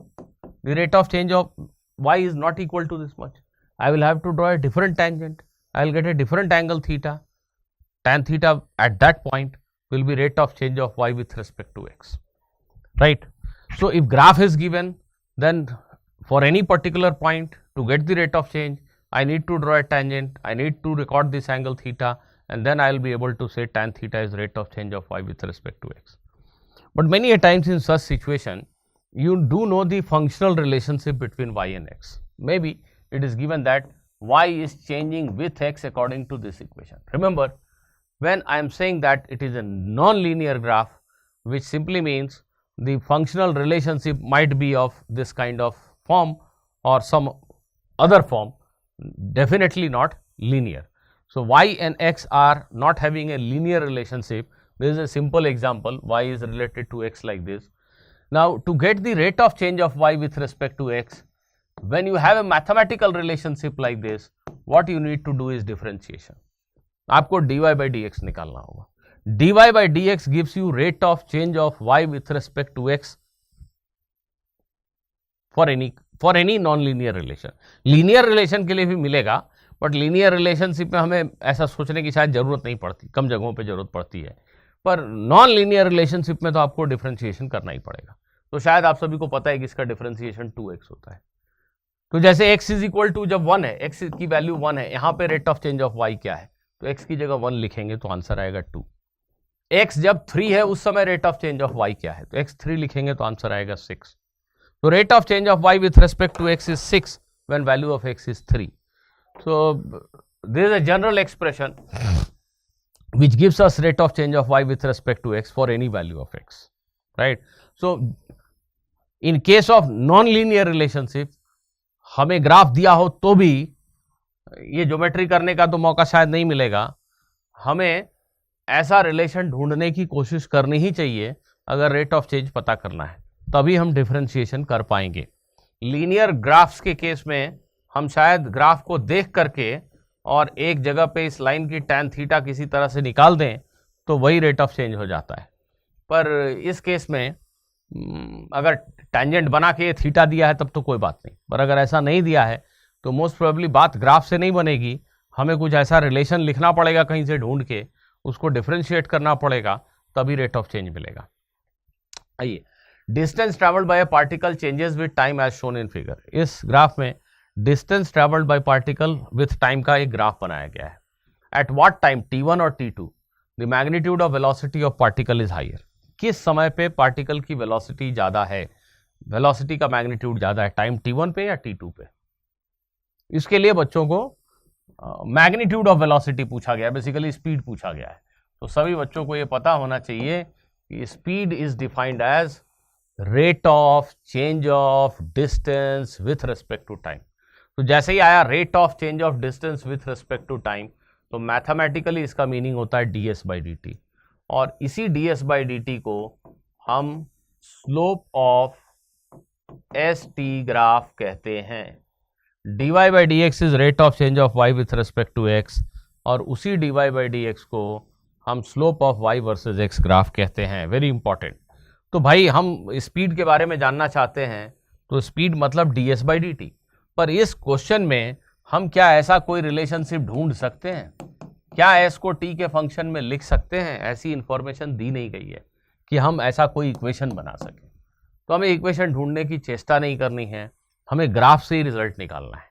the rate of change of y is not equal to this much. I will have to draw a different tangent. I will get a different angle theta. Tan theta at that point will be rate of change of y with respect to x, right? So, if graph is given, then for any particular point to get the rate of change, I need to draw a tangent, I need to record this angle theta, and then I will be able to say tan theta is rate of change of y with respect to x. But many a times in such situation, you do know the functional relationship between y and x. Maybe it is given that y is changing with x according to this equation. Remember, when I am saying that it is a non-linear graph, which simply means the functional relationship might be of this kind of form or some other form, definitely not linear. So, y and x are not having a linear relationship. This is a simple example, y is related to x like this. Now, to get the rate of change of y with respect to x, when you have a mathematical relationship like this, what you need to do is differentiation. आपको dy by dx निकालना होगा. dy by dx gives you rate of change of y with respect to x for any non-linear relation. Linear relation के लिए भी मिलेगा, but linear relationship में हमें ऐसा सोचने की शायद जरूरत नहीं पड़ती, कम जगहों पे जरूरत पड़ती है, पर नॉन लीनियर रिलेशनशिप में तो आपको डिफरेंशिएशन करना ही पड़ेगा. तो शायद आप सभी को पता है कि इसका डिफरेंशिएशन 2x होता है. तो जैसे x इज इक्वल टू जब 1 है, x की वैल्यू 1 है, यहाँ पे rate of change of y क्या है, तो x की जगह 1 लिखेंगे तो आंसर आएगा 2. x जब 3 है उस समय rate of change of y क्या है, तो x 3 लिखेंगे तो आंसर आएगा 6. तो rate of change of y with respect to x is 6 when value of x is 3. So, there is a general expression which gives us rate of change of y with respect to x for any value of x, right? So, in case of non-linear relationship, हमें graph दिया हो तो भी ये geometry करने का तो मौका शायद नहीं मिलेगा. हमें ऐसा रिलेशन ढूंढने की कोशिश करनी ही चाहिए अगर रेट ऑफ चेंज पता करना है, तभी हम डिफरेंशिएशन कर पाएंगे. लीनियर ग्राफ्स के केस में हम शायद ग्राफ को देख करके और एक जगह पे इस लाइन की tan थीटा किसी तरह से निकाल दें तो वही रेट ऑफ चेंज हो जाता है. पर इस केस में अगर टेंजेंट बना के थीटा दिया है तब तो कोई बात नहीं, पर अगर ऐसा नहीं दिया है तो मोस्ट प्रोबेबली बात ग्राफ से नहीं बनेगी, हमें कुछ ऐसा रिलेशन लिखना पड़ेगा कहीं से ढूंढ के, उसको डिफरेंशिएट करना पड़ेगा, तभी रेट ऑफ चेंज मिलेगा। आइए, distance travelled by a particle changes with time as shown in figure. इस ग्राफ में distance travelled by particle with time का एक ग्राफ बनाया गया है। एट व्हाट टाइम T1 और T2 the magnitude of velocity of particle is higher. किस समय पे पार्टिकल की वेलोसिटी ज्यादा है, वेलोसिटी का मैग्नीट्यूड ज्यादा है, टाइम T1 पे या T2 पे। इसके लिए बच्चों को मैग्नीट्यूड ऑफ वेलोसिटी पूछा गया है, बेसिकली स्पीड पूछा गया है। तो सभी बच्चों को ये पता होना चाहिए कि speed is defined as rate of change of distance with respect to time. तो जैसे ही आया rate of change of distance with respect to time, तो मैथमेटिकली इसका मीनिंग होता है ds/dt, और इसी ds/dt को हम स्लोप ऑफ st ग्राफ कहते हैं। dy/dx is rate of change of y with respect to x, और उसी dy/dx को हम slope of y versus x graph कहते हैं। Very important. तो भाई हम स्पीड के बारे में जानना चाहते हैं, तो स्पीड मतलब ds/dt, पर इस क्वेश्चन में हम क्या ऐसा कोई रिलेशनशिप ढूंढ सकते हैं, क्या s को t के फंक्शन में लिख सकते हैं? ऐसी इंफॉर्मेशन दी नहीं गई है कि हम ऐसा कोई इक्वेशन बना सकें। तो हमें इक्वेशन ढूंढने की चेष्टा नहीं करनी है, हमें ग्राफ से ही रिजल्ट निकालना है।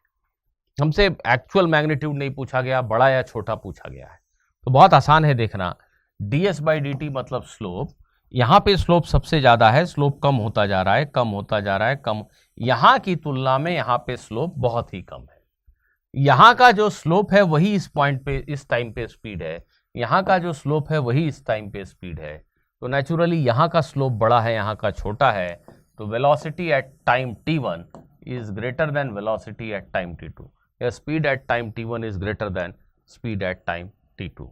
हमसे एक्चुअल मैग्नीट्यूड नहीं पूछा गया, बड़ा या छोटा पूछा गया है। तो बहुत आसान है देखना, ds/dt मतलब स्लोप। यहाँ पे स्लोप सबसे ज्यादा है, स्लोप कम होता जा रहा है, कम होता जा रहा है, कम। यहाँ की तुलना में यहाँ पे स्लोप बहुत ही कम है। यहाँ का जो स्लोप है वही इस पॉइंट पे, इस टाइम पे स्पीड है, यहाँ का जो स्लोप है वही इस टाइम पे स्पीड है। तो नेचुरली यहाँ का स्लोप बड़ा है, यहाँ का छोटा है, तो velocity at time T1 is greater than velocity at time T2, या speed at time T1 is greater than speed at time T2।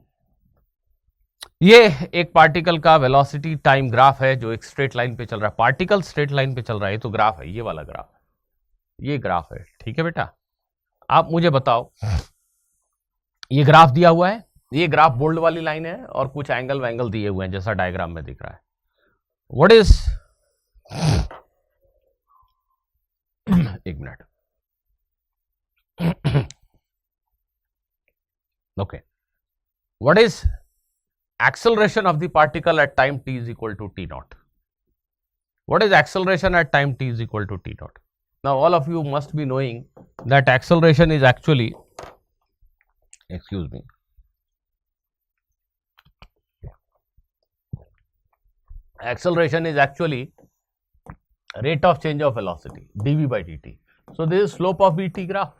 ये एक पार्टिकल का वेलोसिटी टाइम ग्राफ है जो एक स्ट्रेट लाइन पे चल रहा है। पार्टिकल स्ट्रेट लाइन पे चल रहा है, तो ग्राफ है, ये वाला ग्राफ है, ये ग्राफ है। ठीक है बेटा, आप मुझे बताओ, ये ग्राफ दिया हुआ है, ये ग्राफ बोल्ड वाली लाइन है और कुछ एंगल वैंगल दिए हुए हैं जैसा डायग्राम में दिख रहा है। व्हाट इज एक minute, okay, what is acceleration of the particle at time t is equal to t naught? What is acceleration at time t is equal to t naught? Now all of you must be knowing that acceleration is actually, excuse me, acceleration is actually rate of change of velocity dv/dt. So this is slope of vt graph,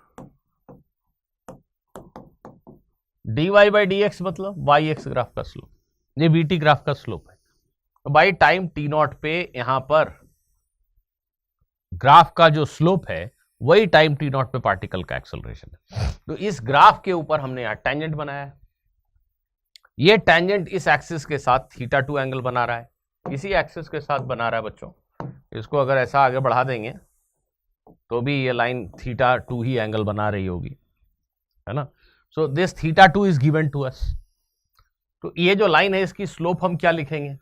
dy/dx मतलब yx graph का slope, ये vt graph का slope है। तो by time t0 पे यहां पर graph का जो स्लोप है वही टाइम t0 पे पार्टिकल का एक्सेलरेशन है। तो इस ग्राफ के ऊपर हमने यहां टेंजेंट बनाया है, ये टेंजेंट इस एक्सिस के साथ θ2 एंगल बना रहा है, इसी एक्सिस के साथ बना रहा है बच्चों। इसको अगर ऐसा आगे बढ़ा देंगे तो भी ये लाइन θ2 ही एंगल बना रही होगी, है ना। So this θ2 is given to us. तो ये जो लाइन है इसकी स्लोप हम क्या लिखेंगे,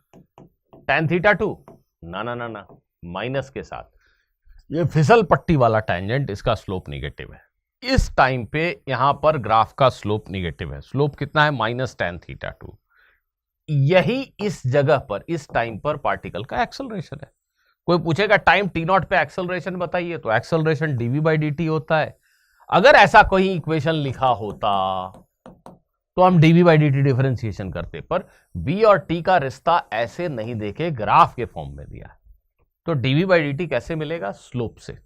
tan θ2? ना ना ना ना, माइनस के साथ। ये फिसल पट्टी वाला टेंजेंट, इसका स्लोप निगेटिव है। इस टाइम पे यहां पर ग्राफ का स्लोप निगेटिव है। स्लोप कितना है, -tan θ2। यही इस जगह पर, इस टाइम पर पार्टिकल का एक्सेलरेशन है। कोई पूछेगा टाइम t0 पे एक्सेलरेशन बताइए, तो एक्सेलरेशन dv/dt होता है। अगर ऐसा कोई इक्वेशन लिखा होता तो हम dv/dt डिफरेंशिएशन करते, पर b और t का रिश्ता ऐसे नहीं देके ग्राफ के फॉर्म में दिया है। तो dv/dt कैसे मिलेगा, स्लोप से,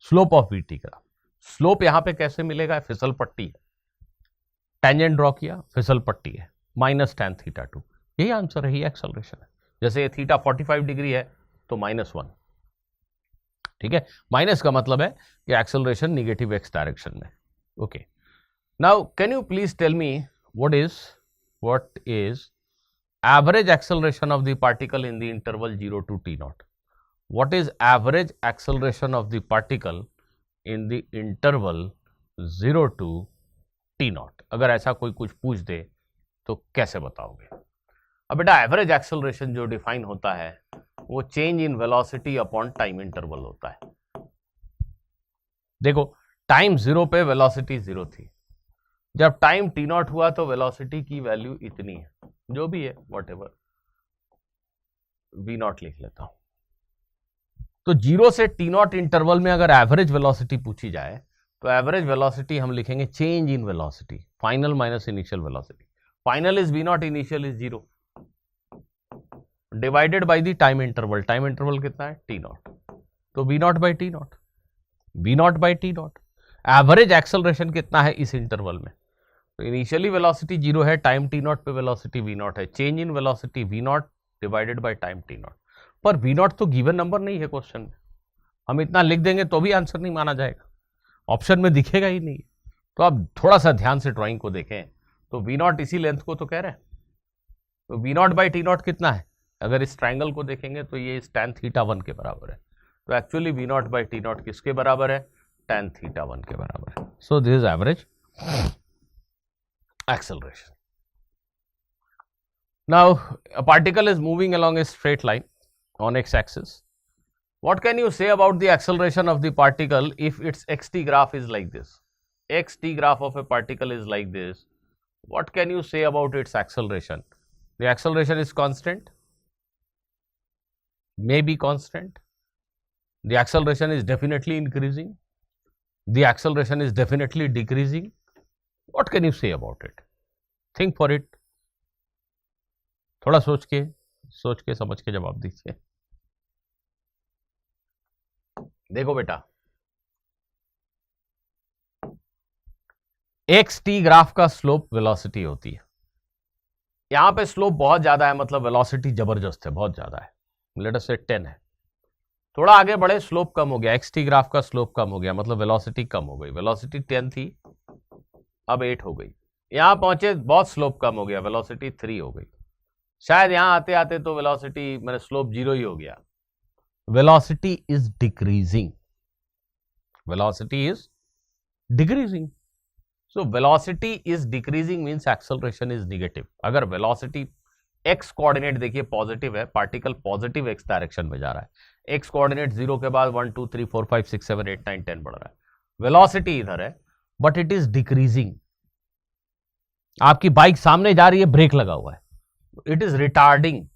slope of vt graph. Slope यहां पे कैसे मिलेगा, फिसल पट्टी है, टेंजेंट ड्रॉ किया, फिसल पट्टी है, -tan θ2, यही आंसर है, एक्सेलरेशन है। जैसे थीटा 45 डिग्री है तो -1, ठीक है, माइनस का मतलब है कि एक्सेलरेशन निगेटिव एक्स डायरेक्शन में। Okay, now can you please tell me what is average acceleration of the particle in the interval 0 to t0? What is average acceleration of the particle in the interval 0 to t0? अगर ऐसा कोई कुछ पूछ दे तो कैसे बताओगे? अब बेटा एवरेज एक्सेलरेशन जो डिफाइन होता है वो change in velocity upon time interval होता है। देखो टाइम 0 पे वेलोसिटी 0 थी, जब टाइम t0 हुआ तो वेलोसिटी की वैल्यू इतनी है, जो भी है व्हाटएवर, v0 लिख लेता हूं। तो 0 से t0 इंटरवल में अगर एवरेज वेलोसिटी पूछी जाए तो एवरेज वेलोसिटी हम लिखेंगे change in velocity, final minus initial velocity. Final is v0, initial is 0, divided by the time interval. Time interval कितना है t0, तो v0 by t0, v0 by t0। Average acceleration कितना है इस इंटरवल में, तो इनिशियली वेलोसिटी 0 है, time t0 पे वेलोसिटी v0 है, change in velocity v0 divided by time t0। पर v0 तो गिवन नंबर नहीं है क्वेश्चन में, हम इतना लिख देंगे तो भी आंसर नहीं माना जाएगा, ऑप्शन में दिखेगा ही नहीं। तो आप थोड़ा सा ध्यान से ड्राइंग को देखें, तो v0 इसी लेंथ को तो कह रहे हैं, तो v0 बाई t0 कितना है, अगर इस ट्राइंगल को देखेंगे तो ये tan θ1 के बराबर है। तो एक्चुअली v0 बाई t0 किसके बराबर है, tan θ1 के बराबर है। So this is average acceleration. Now a particle is moving along a straight line on x-axis. What can you say about the acceleration of the particle if its xt graph is like this? Xt graph of a particle is like this. What can you say about its acceleration? The acceleration is constant, may be constant. The acceleration is definitely increasing. The acceleration is definitely decreasing. What can you say about it? Think for it. थोड़ा सोच के समझ के जवाब दीजिए। देखो बेटा, xt graph का स्लोप वेलोसिटी होती है, यहां पे स्लोप बहुत ज्यादा है, मतलब वेलोसिटी जबरदस्त है, बहुत ज्यादा है, लेट अस से 10 है। थोड़ा आगे बढ़े स्लोप कम हो गया, xt ग्राफ का स्लोप कम हो गया, मतलब वेलोसिटी कम हो गई, वेलोसिटी 10 थी अब 8 हो गई। यहां पहुंचे बहुत स्लोप कम हो गया, वेलोसिटी 3 हो गई। शायद यहां आते आते तो वेलोसिटी मैंने स्लोप 0 ही हो गया। Velocity is decreasing, velocity is decreasing. So velocity is decreasing means acceleration is negative. अगर वेलोसिटी एक्स कोऑर्डिनेट देखिए पॉजिटिव है, पार्टिकल पॉजिटिव एक्स डायरेक्शन में जा रहा है, एक्स कोऑर्डिनेट 0 के बाद 1 2 3 4 5 6 7 8 9 10 बढ़ रहा है, वेलोसिटी इधर है बट इट इज डिक्रीजिंग। आपकी बाइक सामने जा रही है, ब्रेक लगा हुआ है, इट इज रिटार्डिंग,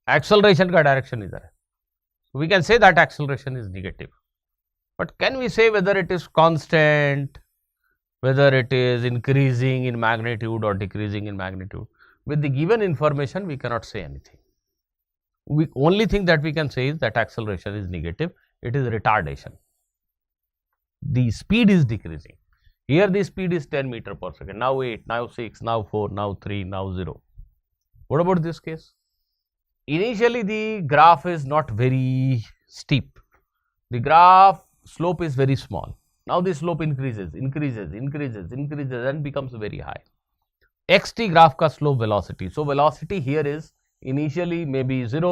एक्सेलरेशन का डायरेक्शन इधर है, we can say that acceleration is negative. But can we say whether it is constant, whether it is increasing in magnitude और decreasing in magnitude? With the given information we cannot say anything. We only thing that we can say is that acceleration is negative, it is retardation. The speed is decreasing. Here the speed is 10 meter per second, now 8, now 6, now 4, now 3, now 0. What about this case? Initially the graph is not very steep, the graph slope is very small. Now the slope increases and becomes very high. xt graph का slope velocity. So velocity here is initially maybe 0,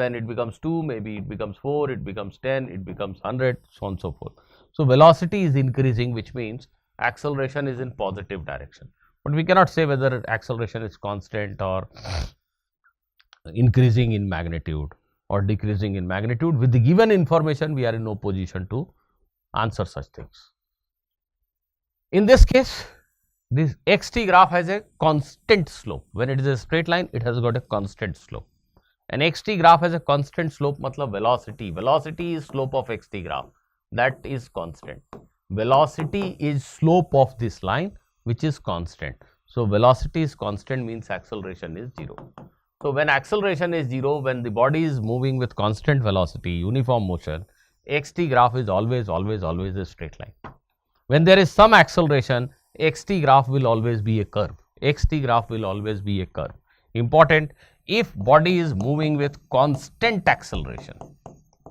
then it becomes 2, maybe it becomes 4, it becomes 10, it becomes 100, so on and so forth. So velocity is increasing, which means acceleration is in positive direction. But we cannot say whether acceleration is constant or increasing in magnitude or decreasing in magnitude. With the given information, we are in no position to answer such things. In this case, this xt graph has a constant slope. When it is a straight line, it has got a constant slope. An xt graph has a constant slope, matlab velocity. Velocity is slope of xt graph. That is constant. Velocity is slope of this line, which is constant. So velocity is constant means acceleration is 0. So when acceleration is 0, when the body is moving with constant velocity, uniform motion, xt graph is always a straight line. When there is some acceleration, xt graph will always be a curve. Xt graph will always be a curve. Important, if body is moving with constant acceleration,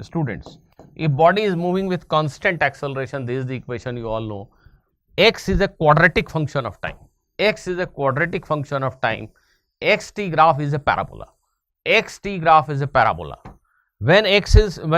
students, if body is moving with constant acceleration, this is the equation you all know. X is a quadratic function of time. X is a quadratic function of time. Xt graph is a parabola. Xt graph is a parabola. When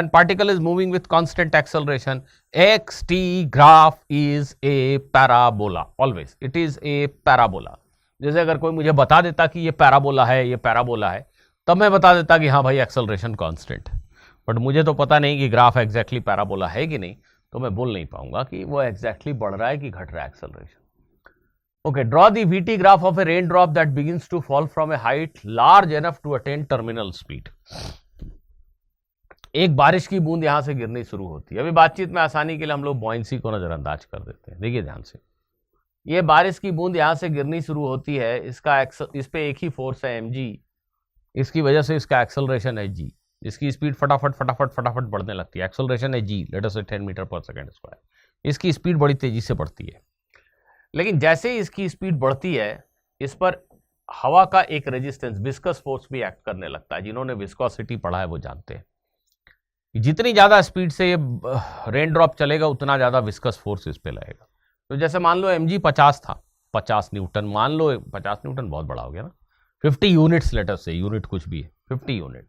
particle is moving with constant acceleration, xt graph is a parabola. Always it is a parabola. जैसे अगर कोई मुझे बता देता कि ये parabola है, ये पैराबोला है, तब मैं बता देता कि हाँ भाई एक्सेलरेशन कांस्टेंट है। बट मुझे तो पता नहीं कि ग्राफ एग्जैक्टली पैराबोला है कि नहीं, तो मैं बोल नहीं पाऊंगा कि वो एग्जैक्टली बढ़ रहा है कि घट रहा है acceleration. Okay, draw the VT graph of a raindrop that begins to fall from a height large enough to attain terminal speed. एक बारिश की बूंद यहां से गिरनी शुरू होती है। अभी बातचीत में आसानी के लिए हम लोग बॉयंसी को नजरअंदाज कर देते हैं। देखिए ध्यान से, ये बारिश की बूंद यहां से गिरनी शुरू होती है, इस पे एक ही फोर्स है mg, इसकी वजह से इसका एक्सेलरेशन है g, इसकी स्पीड फटाफट फटाफट फटाफट बढ़ने लगती है। एक्सेलरेशन है g, लेट अस से 10 मीटर पर सेकेंड स्क्वायर। इसकी स्पीड बड़ी तेजी से बढ़ती है, लेकिन जैसे ही इसकी स्पीड बढ़ती है, इस पर हवा का एक रेजिस्टेंस, विस्कस फोर्स भी एक्ट करने लगता है। जिन्होंने विस्कोसिटी पढ़ा है वो जानते हैं, जितनी ज्यादा स्पीड से ये रेन ड्रॉप चलेगा उतना ज्यादा विस्कस फोर्स इस पे लगेगा। तो जैसे मान लो mg 50 था, 50 न्यूटन, मान लो 50 न्यूटन बहुत बड़ा हो गया ना, 50 यूनिट्स लेटर से, यूनिट कुछ भी है, 50 यूनिट।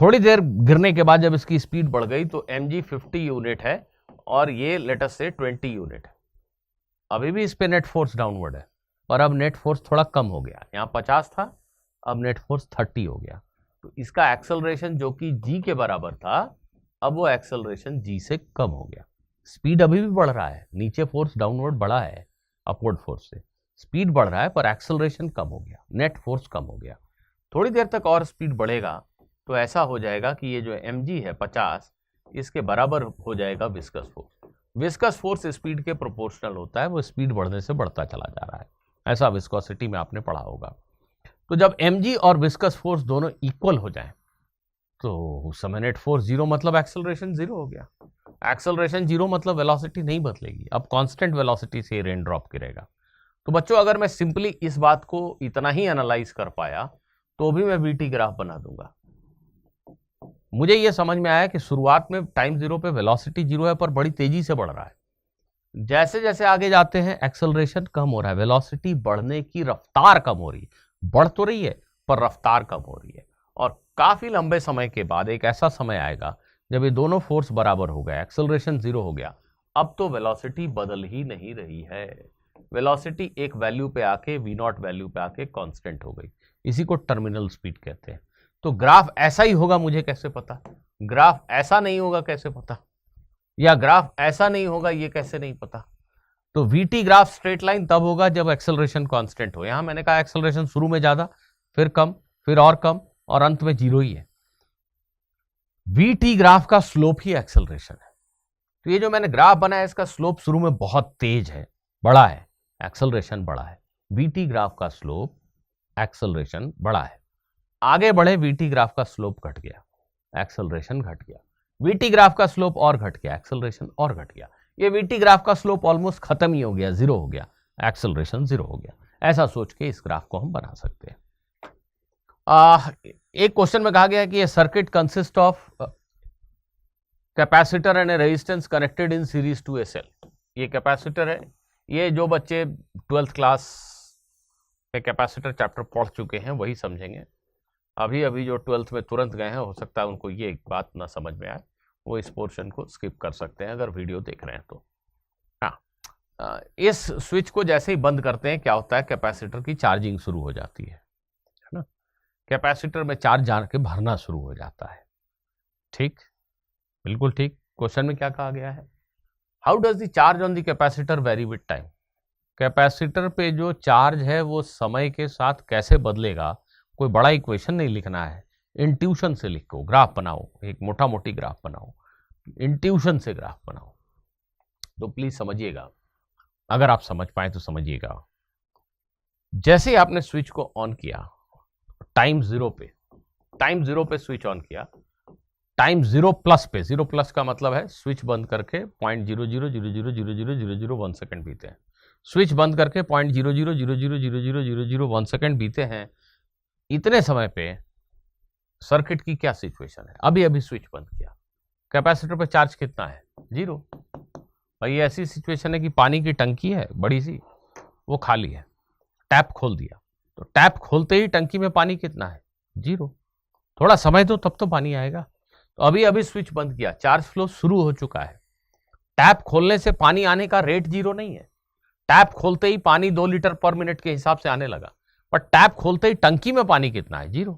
थोड़ी देर गिरने के बाद जब इसकी स्पीड बढ़ गई तो mg 50 यूनिट है और ये लेटर से 20 यूनिट है। अभी भी इस पे नेट फोर्स डाउनवर्ड है, पर अब नेट फोर्स थोड़ा कम हो गया। यहाँ 50 था, अब नेट फोर्स 30 हो गया। तो इसका एक्सेलरेशन जो कि g के बराबर था, अब वो एक्सेलरेशन g से कम हो गया। स्पीड अभी भी बढ़ रहा है, नीचे फोर्स डाउनवर्ड बढ़ा है अपवर्ड फोर्स से, स्पीड बढ़ रहा है पर एक्सेलरेशन कम हो गया, नेट फोर्स कम हो गया। थोड़ी देर तक और स्पीड बढ़ेगा तो ऐसा हो जाएगा कि ये जो mg है 50, इसके बराबर हो जाएगा viscous force. Viscous force speed के प्रोपोर्शनल होता है, वो स्पीड बढ़ने से बढ़ता चला जा रहा है, ऐसा विस्कोसिटी में आपने पढ़ा होगा। तो जब mg और विस्कस फोर्स दोनों इक्वल हो जाएं तो उस समय नेट फोर्स 0 मतलब एक्सेलरेशन 0 हो गया। एक्सेलरेशन 0 मतलब वेलोसिटी नहीं बदलेगी, अब कांस्टेंट वेलोसिटी से रेन ड्रॉप गिरेगा। तो बच्चों अगर मैं सिंपली इस बात को इतना ही एनालाइज कर पाया तो भी मैं वीटी ग्राफ बना दूंगा। मुझे यह समझ में आया कि शुरुआत में टाइम 0 पे वेलोसिटी 0 है पर बड़ी तेजी से बढ़ रहा है। जैसे जैसे आगे जाते हैं एक्सेलरेशन कम हो रहा है, वेलोसिटी बढ़ने की रफ्तार कम हो रही है, बढ़ तो रही है पर रफ्तार कम हो रही है। और काफी लंबे समय के बाद एक ऐसा समय आएगा जब ये दोनों फोर्स बराबर हो गए, एक्सेलरेशन 0 हो गया, अब तो वेलोसिटी बदल ही नहीं रही है, वेलोसिटी एक वैल्यू पे आके v0 वैल्यू पे आके कांस्टेंट हो गई। इसी को टर्मिनल स्पीड कहते हैं। तो ग्राफ ऐसा ही होगा मुझे कैसे पता, ग्राफ ऐसा नहीं होगा कैसे पता, या ग्राफ ऐसा नहीं होगा ये कैसे नहीं पता। तो वीटी ग्राफ स्ट्रेट लाइन तब होगा जब एक्सेलरेशन कांस्टेंट हो। यहां मैंने कहा एक्सेलरेशन शुरू में ज्यादा, फिर कम, फिर और कम, और अंत में 0 ही है। वीटी ग्राफ का स्लोप ही एक्सेलरेशन है। तो ये जो मैंने ग्राफ बनाया इसका स्लोप शुरू में बहुत तेज है, बड़ा है, एक्सेलरेशन बड़ा है। वीटी ग्राफ का स्लोप, एक्सेलरेशन बड़ा है। आगे बढ़े वीटी ग्राफ का स्लोप घट गया, एक्सेलरेशन घट गया, वीटी ग्राफ का स्लोप और घट गया, एक्सेलरेशन और घट गया। ये वीटी ग्राफ का स्लोप ऑलमोस्ट खत्म ही हो गया, 0 हो गया, एक्सेलरेशन 0 हो गया। ऐसा सोच के इस ग्राफ को हम बना सकते हैं। एक क्वेश्चन में कहा गया है कि ये circuit consist of capacitor and a resistance connected in series to a cell. ये कैपेसिटर है। ये जो बच्चे 12th क्लास के कैपेसिटर चैप्टर पढ़ चुके हैं वही समझेंगे। अभी अभी जो 12th में तुरंत गए हैं हो सकता है उनको ये एक बात ना समझ में आए, वो इस पोर्शन को स्किप कर सकते हैं अगर वीडियो देख रहे हैं तो। हाँ, इस स्विच को जैसे ही बंद करते हैं क्या होता है, कैपेसिटर की चार्जिंग शुरू हो जाती है ना, कैपेसिटर में चार्ज जाके भरना शुरू हो जाता है। ठीक, बिल्कुल ठीक। क्वेश्चन में क्या कहा गया है, how does the charge on the capacitor very with time. Capacitor पे जो चार्ज है वो समय के साथ कैसे बदलेगा, कोई बड़ा इक्वेशन नहीं लिखना है, इंट्यूशन से लिखो, ग्राफ बनाओ, एक मोटा मोटी ग्राफ बनाओ, इंट्यूशन से ग्राफ बनाओ। तो प्लीज समझिएगा, अगर आप समझ पाए तो समझिएगा। जैसे ही आपने स्विच को ऑन किया टाइम 0 पे स्विच ऑन किया, टाइम 0 प्लस पे, 0 प्लस का मतलब है स्विच बंद करके 0.00000001 सेकंड बीते हैं, स्विच बंद करके 0.00000001 सेकंड बीते हैं। इतने समय पे सर्किट की क्या सिचुएशन है, अभी अभी स्विच बंद किया, कैपेसिटर पे चार्ज कितना है, 0। भाई ऐसी सिचुएशन है कि पानी की टंकी है बड़ी सी, वो खाली है, टैप खोल दिया, तो टैप खोलते ही टंकी में पानी कितना है, 0। थोड़ा समय दो तब तो पानी आएगा। तो अभी अभी स्विच बंद किया, चार्ज फ्लो शुरू हो चुका है। टैप खोलने से पानी आने का रेट 0 नहीं है, टैप खोलते ही पानी 2 लीटर पर मिनट के हिसाब से आने लगा। पर टैप खोलते ही टंकी में पानी कितना है? 0।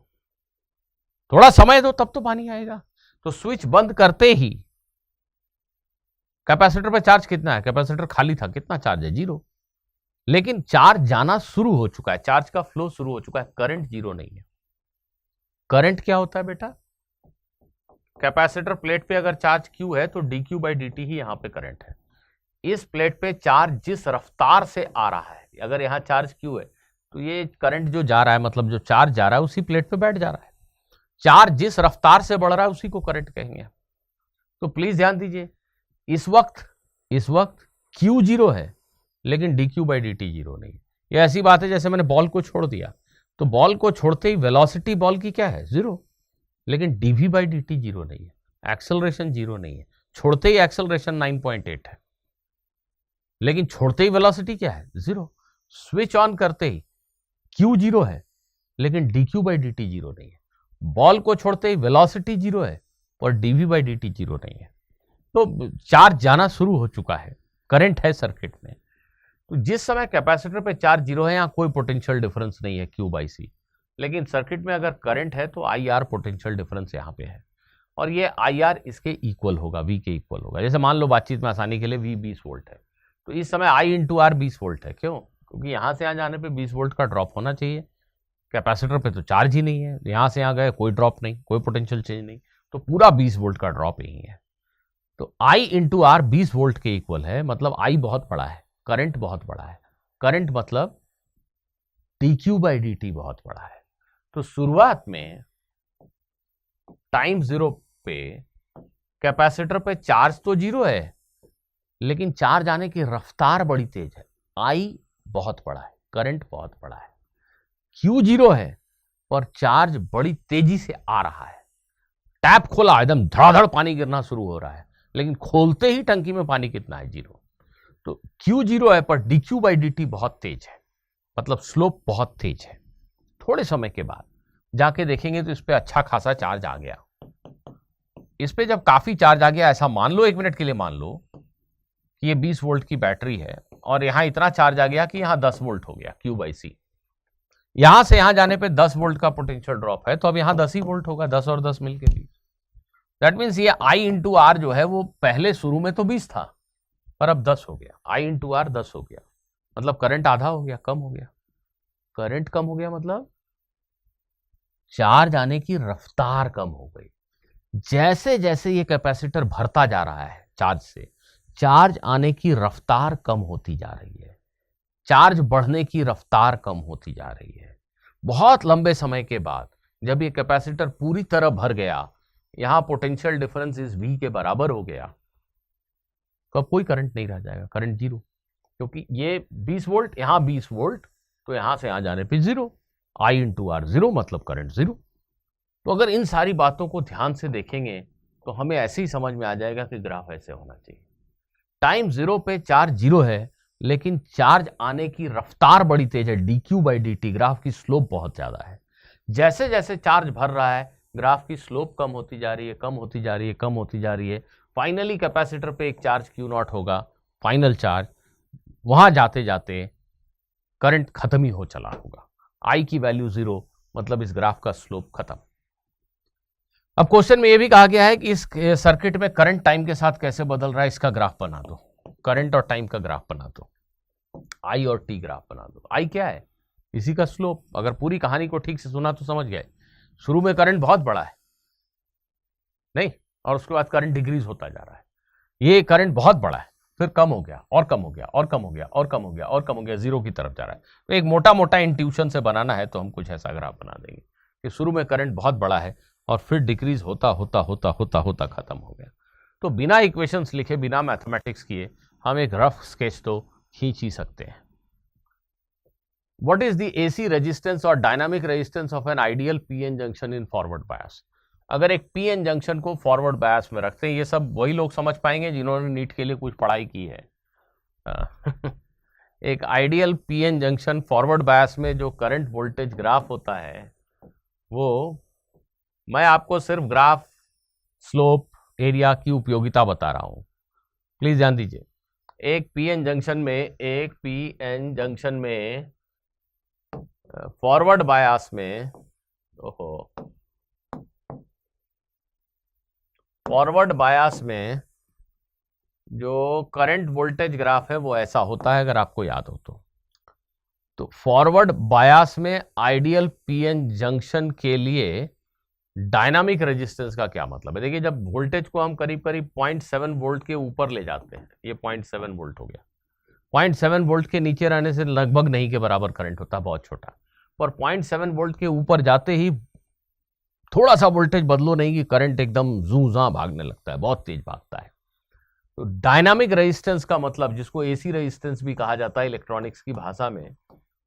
थोड़ा समय दो तब तो पानी आएगा। तो स्विच बंद करते ही कैपेसिटर पे चार्ज कितना है? कैपेसिटर खाली था, कितना चार्ज है? 0। लेकिन चार्ज जाना शुरू हो चुका है, चार्ज का फ्लो शुरू हो चुका है, करंट 0 नहीं है। करंट क्या होता है बेटा? कैपेसिटर प्लेट पे अगर चार्ज Q है तो dQ बाई dt ही यहां पे करंट है। इस प्लेट पे चार्ज जिस रफ्तार से आ रहा है, अगर यहां चार्ज Q है तो ये करंट जो जा रहा है, मतलब जो चार्ज जा रहा है उसी प्लेट पे बैठ जा रहा है। चार्ज जिस रफ्तार से बढ़ रहा है उसी को करंट कहेंगे। तो प्लीज ध्यान दीजिए, इस वक्त Q 0 है लेकिन dQ बाई dt 0 नहीं। ये ऐसी बात है जैसे मैंने बॉल को छोड़ दिया, तो बॉल को छोड़ते ही वेलोसिटी बॉल की क्या है? 0, लेकिन dV बाई dt 0 नहीं है, एक्सेलरेशन 0 नहीं है। छोड़ते ही एक्सेलरेशन 9.8 है, लेकिन छोड़ते ही वेलोसिटी क्या है? 0। स्विच ऑन करते ही Q 0 है लेकिन dQ बाई dt 0 नहीं है। बॉल को छोड़ते ही वेलोसिटी 0 है और dV बाई dt 0 नहीं है। तो चार्ज जाना शुरू हो चुका है, करंट है सर्किट में। तो जिस समय कैपेसिटर पे चार्ज 0 है, यहां कोई पोटेंशियल डिफरेंस नहीं है Q बाई C, लेकिन सर्किट में अगर करंट है तो IR पोटेंशियल डिफरेंस यहां पे है, और ये IR इसके इक्वल होगा, V के इक्वल होगा। जैसे मान लो बातचीत में आसानी के लिए V 20 वोल्ट है, तो इस समय I इंटू R 20 वोल्ट है। क्यों? क्योंकि यहां से यहां जाने पे 20 वोल्ट का ड्रॉप होना चाहिए। कैपेसिटर पे तो चार्ज ही नहीं है, यहां से यहां गए कोई ड्रॉप नहीं, कोई पोटेंशियल चेंज नहीं, तो पूरा 20 वोल्ट का ड्रॉप यही है। तो I इंटू R 20 वोल्ट के इक्वल है, मतलब I बहुत बड़ा है, करंट बहुत बड़ा है। करंट मतलब dQ बाई dt बहुत बड़ा है। तो शुरुआत में टाइम 0 पे कैपेसिटर पे चार्ज तो 0 है, लेकिन चार्ज आने की रफ्तार बड़ी तेज है। I बहुत बड़ा है, करंट बहुत बड़ा है। Q 0 है और चार्ज बड़ी तेजी से आ रहा है। टैप खोला, एकदम धड़ाधड़ पानी गिरना शुरू हो रहा है, लेकिन खोलते ही टंकी में पानी कितना है? 0। तो Q 0 है पर dQ बाई dt बहुत तेज है, मतलब स्लोप बहुत तेज है। थोड़े समय के बाद जाके देखेंगे तो इस पे अच्छा खासा चार्ज आ गया। इस पे जब काफी चार्ज आ गया, ऐसा मान लो, 1 मिनट के लिए मान लो कि ये 20 वोल्ट की बैटरी है और यहां इतना चार्ज आ गया कि यहां 10 वोल्ट हो गया Q बाई C। यहां से यहां जाने पे 10 वोल्ट का पोटेंशियल ड्रॉप है, तो अब यहां 10 ही वोल्ट होगा, 10 और 10 मिलके 20। दैट मीन्स ये I इंटू R जो है वो पहले शुरू में तो 20 था पर अब 10 हो गया। I इंटू R 10 हो गया, मतलब करंट आधा हो गया, कम हो गया। करंट कम हो गया मतलब चार्ज आने की रफ्तार कम हो गई। जैसे जैसे ये कैपेसिटर भरता जा रहा है चार्ज से, चार्ज आने की रफ्तार कम होती जा रही है, चार्ज बढ़ने की रफ्तार कम होती जा रही है। बहुत लंबे समय के बाद जब ये कैपेसिटर पूरी तरह भर गया, यहां पोटेंशियल डिफरेंस इस V के बराबर हो गया, तो अब कोई करंट नहीं रह जाएगा, करंट 0, क्योंकि ये 20 वोल्ट, यहां 20 वोल्ट, तो यहां से यहां जाने पे 0। I इंटू R 0 मतलब करंट 0। तो अगर इन सारी बातों को ध्यान से देखेंगे तो हमें ऐसे ही समझ में आ जाएगा कि ग्राफ ऐसे होना चाहिए। टाइम 0 पे चार्ज 0 है, लेकिन चार्ज आने की रफ्तार बड़ी तेज है, dQ बाई dt। ग्राफ की स्लोप बहुत ज्यादा है। जैसे जैसे चार्ज भर रहा है, ग्राफ की स्लोप कम होती जा रही है, कम होती जा रही है, कम होती जा रही है। फाइनली कैपेसिटर पे एक चार्ज Q0 होगा, फाइनल चार्ज, वहां जाते जाते करंट खत्म ही हो चला होगा। I की वैल्यू 0, मतलब इस ग्राफ का स्लोप खत्म। अब क्वेश्चन में यह भी कहा गया है कि इस सर्किट में करंट टाइम के साथ कैसे बदल रहा है, इसका ग्राफ बना दो। करंट और टाइम का ग्राफ बना दो, I और T ग्राफ बना दो। I क्या है? इसी का स्लोप। अगर पूरी कहानी को ठीक से सुना तो समझ गए। शुरू में करंट बहुत बड़ा है नहीं, और उसके बाद करंट डिक्रीज होता जा रहा है। ये करंट बहुत बड़ा है, फिर कम हो गया और कम हो गया और कम हो गया और कम हो गया और कम हो गया, 0 की तरफ जा रहा है। तो एक मोटा मोटा इंट्यूशन से बनाना है तो हम कुछ ऐसा ग्राफ बना देंगे कि शुरू में करंट बहुत बड़ा है और फिर डिक्रीज होता होता होता होता होता खत्म हो गया। तो बिना इक्वेशंस लिखे, बिना मैथमेटिक्स किए हम एक रफ स्केच तो खींच ही सकते हैं। What is the AC resistance और dynamic resistance of an ideal PN junction in forward bias. अगर एक PN जंक्शन को फॉरवर्ड बायस में रखते हैं, ये सब वही लोग समझ पाएंगे जिन्होंने नीट के लिए कुछ पढ़ाई की है। एक ideal PN junction forward bias में जो करंट वोल्टेज ग्राफ होता है, वो मैं आपको सिर्फ ग्राफ, स्लोप, एरिया की उपयोगिता बता रहा हूं। प्लीज ध्यान दीजिए। एक PN जंक्शन में फॉरवर्ड बायास में, ओहो, फॉरवर्ड बायास में जो करंट वोल्टेज ग्राफ है वो ऐसा होता है, अगर आपको याद हो तो फॉरवर्ड बायास में आइडियल पीएन जंक्शन के लिए डायनामिक रेजिस्टेंस का क्या मतलब है? देखिए, जब वोल्टेज को हम करीब करीब 0.7 वोल्ट के ऊपर ले जाते हैं, ये 0.7 वोल्ट हो गया, 0.7 वोल्ट के नीचे रहने से लगभग नहीं के बराबर करंट होता, बहुत छोटा, पर 0.7 वोल्ट के ऊपर जाते ही थोड़ा सा वोल्टेज बदलो नहीं कि करंट एकदम जू जा भागने लगता है, बहुत तेज भागता है। तो डायनामिक रेजिस्टेंस का मतलब, जिसको एसी रेजिस्टेंस भी कहा जाता है इलेक्ट्रॉनिक्स की भाषा में,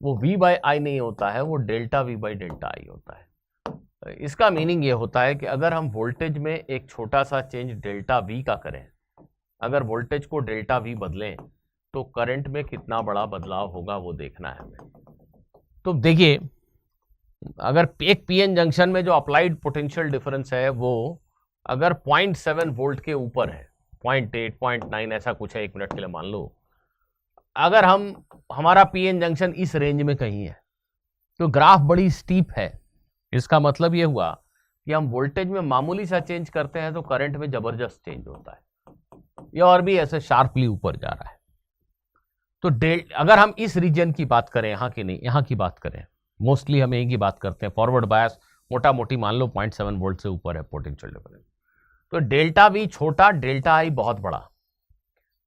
वो V बाई आई नहीं होता है, वो डेल्टा V बाई डेल्टा आई होता है। इसका मीनिंग ये होता है कि अगर हम वोल्टेज में एक छोटा सा चेंज डेल्टा V का करें, अगर वोल्टेज को डेल्टा V बदलें तो करंट में कितना बड़ा बदलाव होगा वो देखना है हमें। तो देखिए, अगर एक पीएन जंक्शन में जो अप्लाइड पोटेंशियल डिफरेंस है वो अगर 0.7 वोल्ट के ऊपर है, 0.8 0.9 ऐसा कुछ है, 1 मिनट के लिए मान लो, अगर हमारा पीएन जंक्शन इस रेंज में कहीं है तो ग्राफ बड़ी स्टीप है। इसका मतलब ये हुआ कि हम वोल्टेज में मामूली सा चेंज करते हैं तो करंट में जबरदस्त चेंज होता है, ये और भी ऐसे शार्पली ऊपर जा रहा है। तो अगर हम इस रीजन की बात करें, यहाँ की नहीं, यहाँ की बात करें, मोस्टली हम एक ही बात करते हैं, फॉरवर्ड बायस मोटा मोटी मान लो 0.7 वोल्ट से ऊपर है पोटेंशियल डिफरेंस, तो डेल्टा V छोटा, डेल्टा I बहुत बड़ा,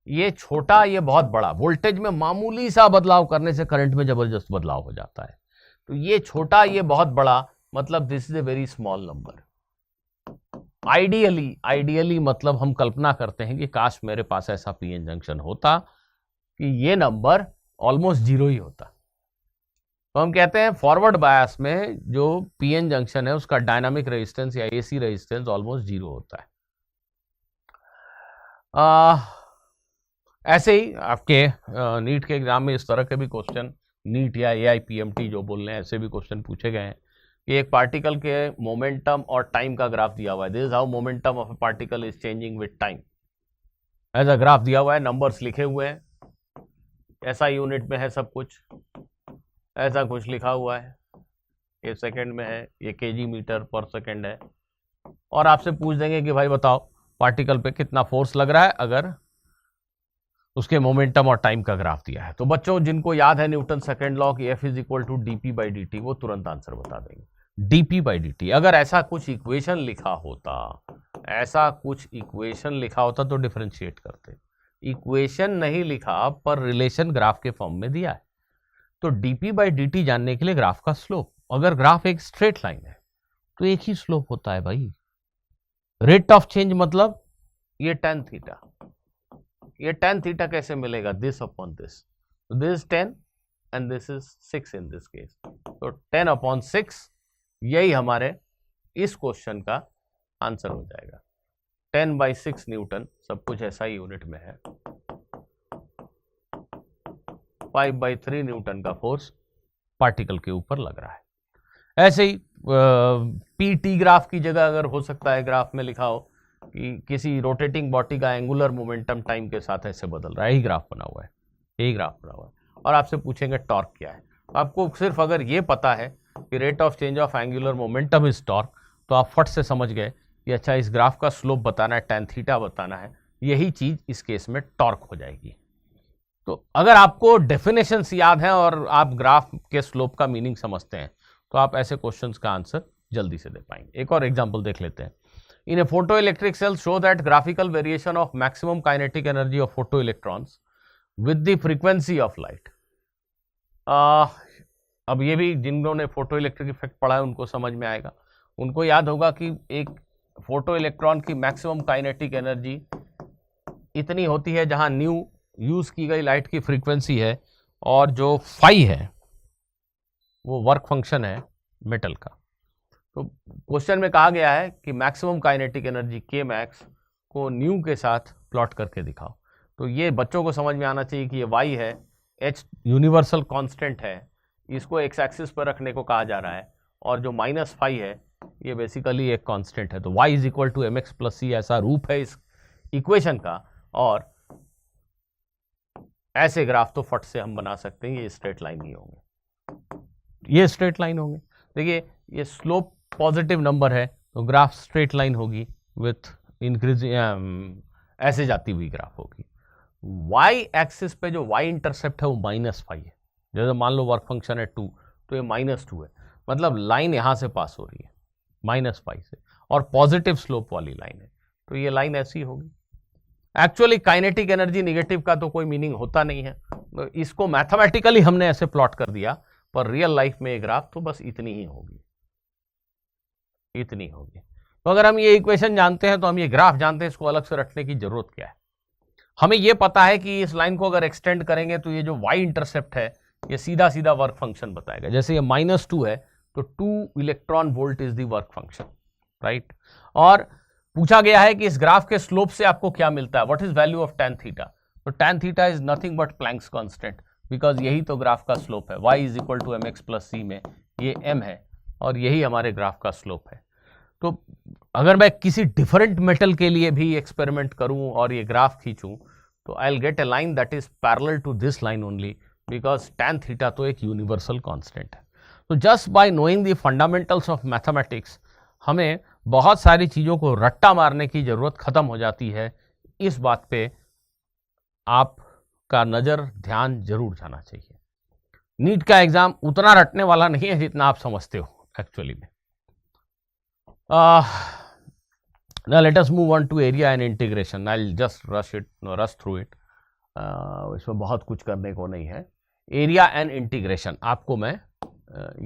ये छोटा ये बहुत बड़ा, वोल्टेज में मामूली सा बदलाव करने से करंट में जबरदस्त बदलाव हो जाता है। तो ये छोटा ये बहुत बड़ा, मतलब this is a very small number. Ideally मतलब हम कल्पना करते हैं कि काश मेरे पास ऐसा पीएन जंक्शन होता कि ये नंबर ऑलमोस्ट जीरो ही होता। तो हम कहते हैं फॉरवर्ड बायस में जो पीएन जंक्शन है उसका डायनामिक रेजिस्टेंस या एसी रेजिस्टेंस ऑलमोस्ट जीरो होता है। ऐसे ही आपके नीट के एग्जाम में इस तरह के भी क्वेश्चन, नीट या AIPMT जो बोल रहे हैं, ऐसे भी क्वेश्चन पूछे गए हैं कि एक पार्टिकल के मोमेंटम और टाइम का ग्राफ दिया हुआ है, this is how momentum of a particle is changing with time, ऐसा ग्राफ दिया हुआ है, नंबर्स लिखे हुए हैं, ऐसा यूनिट में है सब कुछ, ऐसा कुछ लिखा हुआ है, ये सेकंड में है, ये kg मीटर पर सेकंड है, और आपसे पूछ देंगे कि भाई बताओ पार्टिकल पे कितना फोर्स लग रहा है अगर उसके मोमेंटम और टाइम का ग्राफ दिया है। तो बच्चों जिनको याद है न्यूटन सेकंड लॉ की F is equal to dp by dt, वो तुरंत आंसर बता देंगे, dp बाई dt। अगर ऐसा कुछ इक्वेशन लिखा होता, ऐसा कुछ इक्वेशन लिखा होता तो डिफरेंशिएट करते, इक्वेशन नहीं लिखा पर रिलेशन ग्राफ के फॉर्म में दिया है। तो dp बाई dt जानने के लिए ग्राफ का स्लोप, अगर ग्राफ एक स्ट्रेट लाइन है तो एक ही स्लोप होता है भाई। रेट ऑफ चेंज मतलब ये tan थीटा, ये tan थीटा कैसे मिलेगा, this upon this, this 10 and this is 6 in this case, तो 10 अपॉन 6 यही हमारे इस क्वेश्चन का आंसर हो जाएगा। 10/6 न्यूटन, सब कुछ ऐसा ही यूनिट में है। 5/3 न्यूटन का फोर्स पार्टिकल के ऊपर लग रहा है। ऐसे ही PT ग्राफ की जगह अगर हो सकता है ग्राफ में लिखा हो कि किसी रोटेटिंग बॉडी का एंगुलर मोमेंटम टाइम के साथ ऐसे बदल रहा है, यही ग्राफ बना हुआ है, यही ग्राफ बना हुआ है, और आपसे पूछेंगे टॉर्क क्या है। आपको सिर्फ अगर ये पता है कि rate of change of angular momentum is torque, तो आप फट से समझ गए कि अच्छा इस ग्राफ का स्लोप बताना है, tan थीटा बताना है, यही चीज इस केस में टॉर्क हो जाएगी। तो अगर आपको डेफिनेशंस याद हैं और आप ग्राफ के स्लोप का मीनिंग समझते हैं तो आप ऐसे क्वेश्चंस का आंसर जल्दी से दे पाएंगे। एक और एग्जांपल देख लेते हैं। In a photoelectric cell, show that graphical variation of maximum kinetic energy of photoelectrons with the frequency of light. अब ये भी जिन्होंने फोटो इलेक्ट्रिक इफेक्ट पढ़ा है उनको समझ में आएगा, उनको याद होगा कि एक फोटो इलेक्ट्रॉन की मैक्सिमम काइनेटिक एनर्जी इतनी होती है जहां न्यू यूज की गई लाइट की फ्रीक्वेंसी है, और जो फाई है वो वर्क फंक्शन है मेटल का। तो क्वेश्चन में कहा गया है कि मैक्सिमम काइनेटिक एनर्जी के मैक्स को न्यू के साथ प्लॉट करके दिखाओ। तो ये बच्चों को समझ में आना चाहिए कि ये y है, h यूनिवर्सल कांस्टेंट है, इसको एक्स एक्सिस पर रखने को कहा जा रहा है, और जो -5 है ये बेसिकली एक कांस्टेंट है। तो y is equal to mx plus c ऐसा रूप है इस इक्वेशन का, और ऐसे ग्राफ तो फट से हम बना सकते हैं, ये स्ट्रेट लाइन ही होंगे। ये स्ट्रेट लाइन होंगे। देखिए ये स्लोप पॉजिटिव नंबर है तो ग्राफ स्ट्रेट लाइन होगी विथ इंक्रीजिंग, ऐसे जाती हुई ग्राफ होगी। वाई एक्सिस पे जो वाई इंटरसेप्ट है वो -5 है। जैसे मान लो वर्क फंक्शन है 2 तो ये -2 है, मतलब लाइन यहाँ से पास हो रही है -5 से और पॉजिटिव स्लोप वाली लाइन है, तो ये लाइन ऐसी होगी। एक्चुअली काइनेटिक एनर्जी निगेटिव का तो कोई मीनिंग होता नहीं है, तो इसको मैथमेटिकली हमने ऐसे प्लॉट कर दिया, पर रियल लाइफ में ये ग्राफ तो बस इतनी ही होगी, इतनी होगी। तो अगर हम ये इक्वेशन जानते हैं तो हम ये ग्राफ जानते हैं, इसको अलग से रखने की जरूरत क्या है। हमें ये पता है कि इस लाइन को अगर एक्सटेंड करेंगे तो ये जो y इंटरसेप्ट है ये सीधा सीधा वर्क फंक्शन बताएगा। जैसे ये -2 है तो 2 electron volt is the work function, right. और पूछा गया है कि इस ग्राफ के स्लोप से आपको क्या मिलता है, what is value of tan theta. तो tan theta is nothing but Planck's constant, because यही तो ग्राफ का स्लोप है। y = mx+c में ये m है और यही हमारे ग्राफ का स्लोप है। तो अगर मैं किसी डिफरेंट मेटल के लिए भी एक्सपेरिमेंट करूं और ये ग्राफ खींचूं तो I will get a line that is parallel to this line only, because tan theta तो एक यूनिवर्सल कांस्टेंट है। तो just by knowing the fundamentals of mathematics हमें बहुत सारी चीज़ों को रट्टा मारने की ज़रूरत ख़त्म हो जाती है। इस बात पे आपका नज़र ध्यान जरूर जाना चाहिए। नीट का एग्ज़ाम उतना रटने वाला नहीं है जितना आप समझते हो एक्चुअली में। Now let us move on to area and integration. I'll just rush through it. इसमें बहुत कुछ करने को नहीं है। एरिया एंड इंटीग्रेशन आपको मैं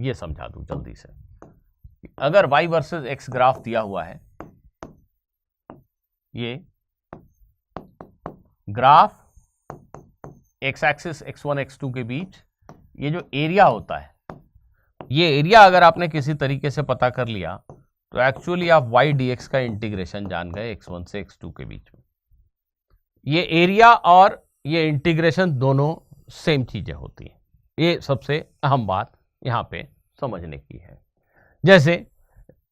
ये समझा दूं जल्दी से। अगर y वर्सेस x ग्राफ दिया हुआ है, ये graph x axis x1 x2 के बीच ये जो एरिया होता है, ये एरिया अगर आपने किसी तरीके से पता कर लिया तो एक्चुअली आप y dx का इंटीग्रेशन जान गए x1 से x2 के बीच में। ये एरिया और ये इंटीग्रेशन दोनों सेम चीजें होती हैं, ये सबसे अहम बात यहाँ पे समझने की है। जैसे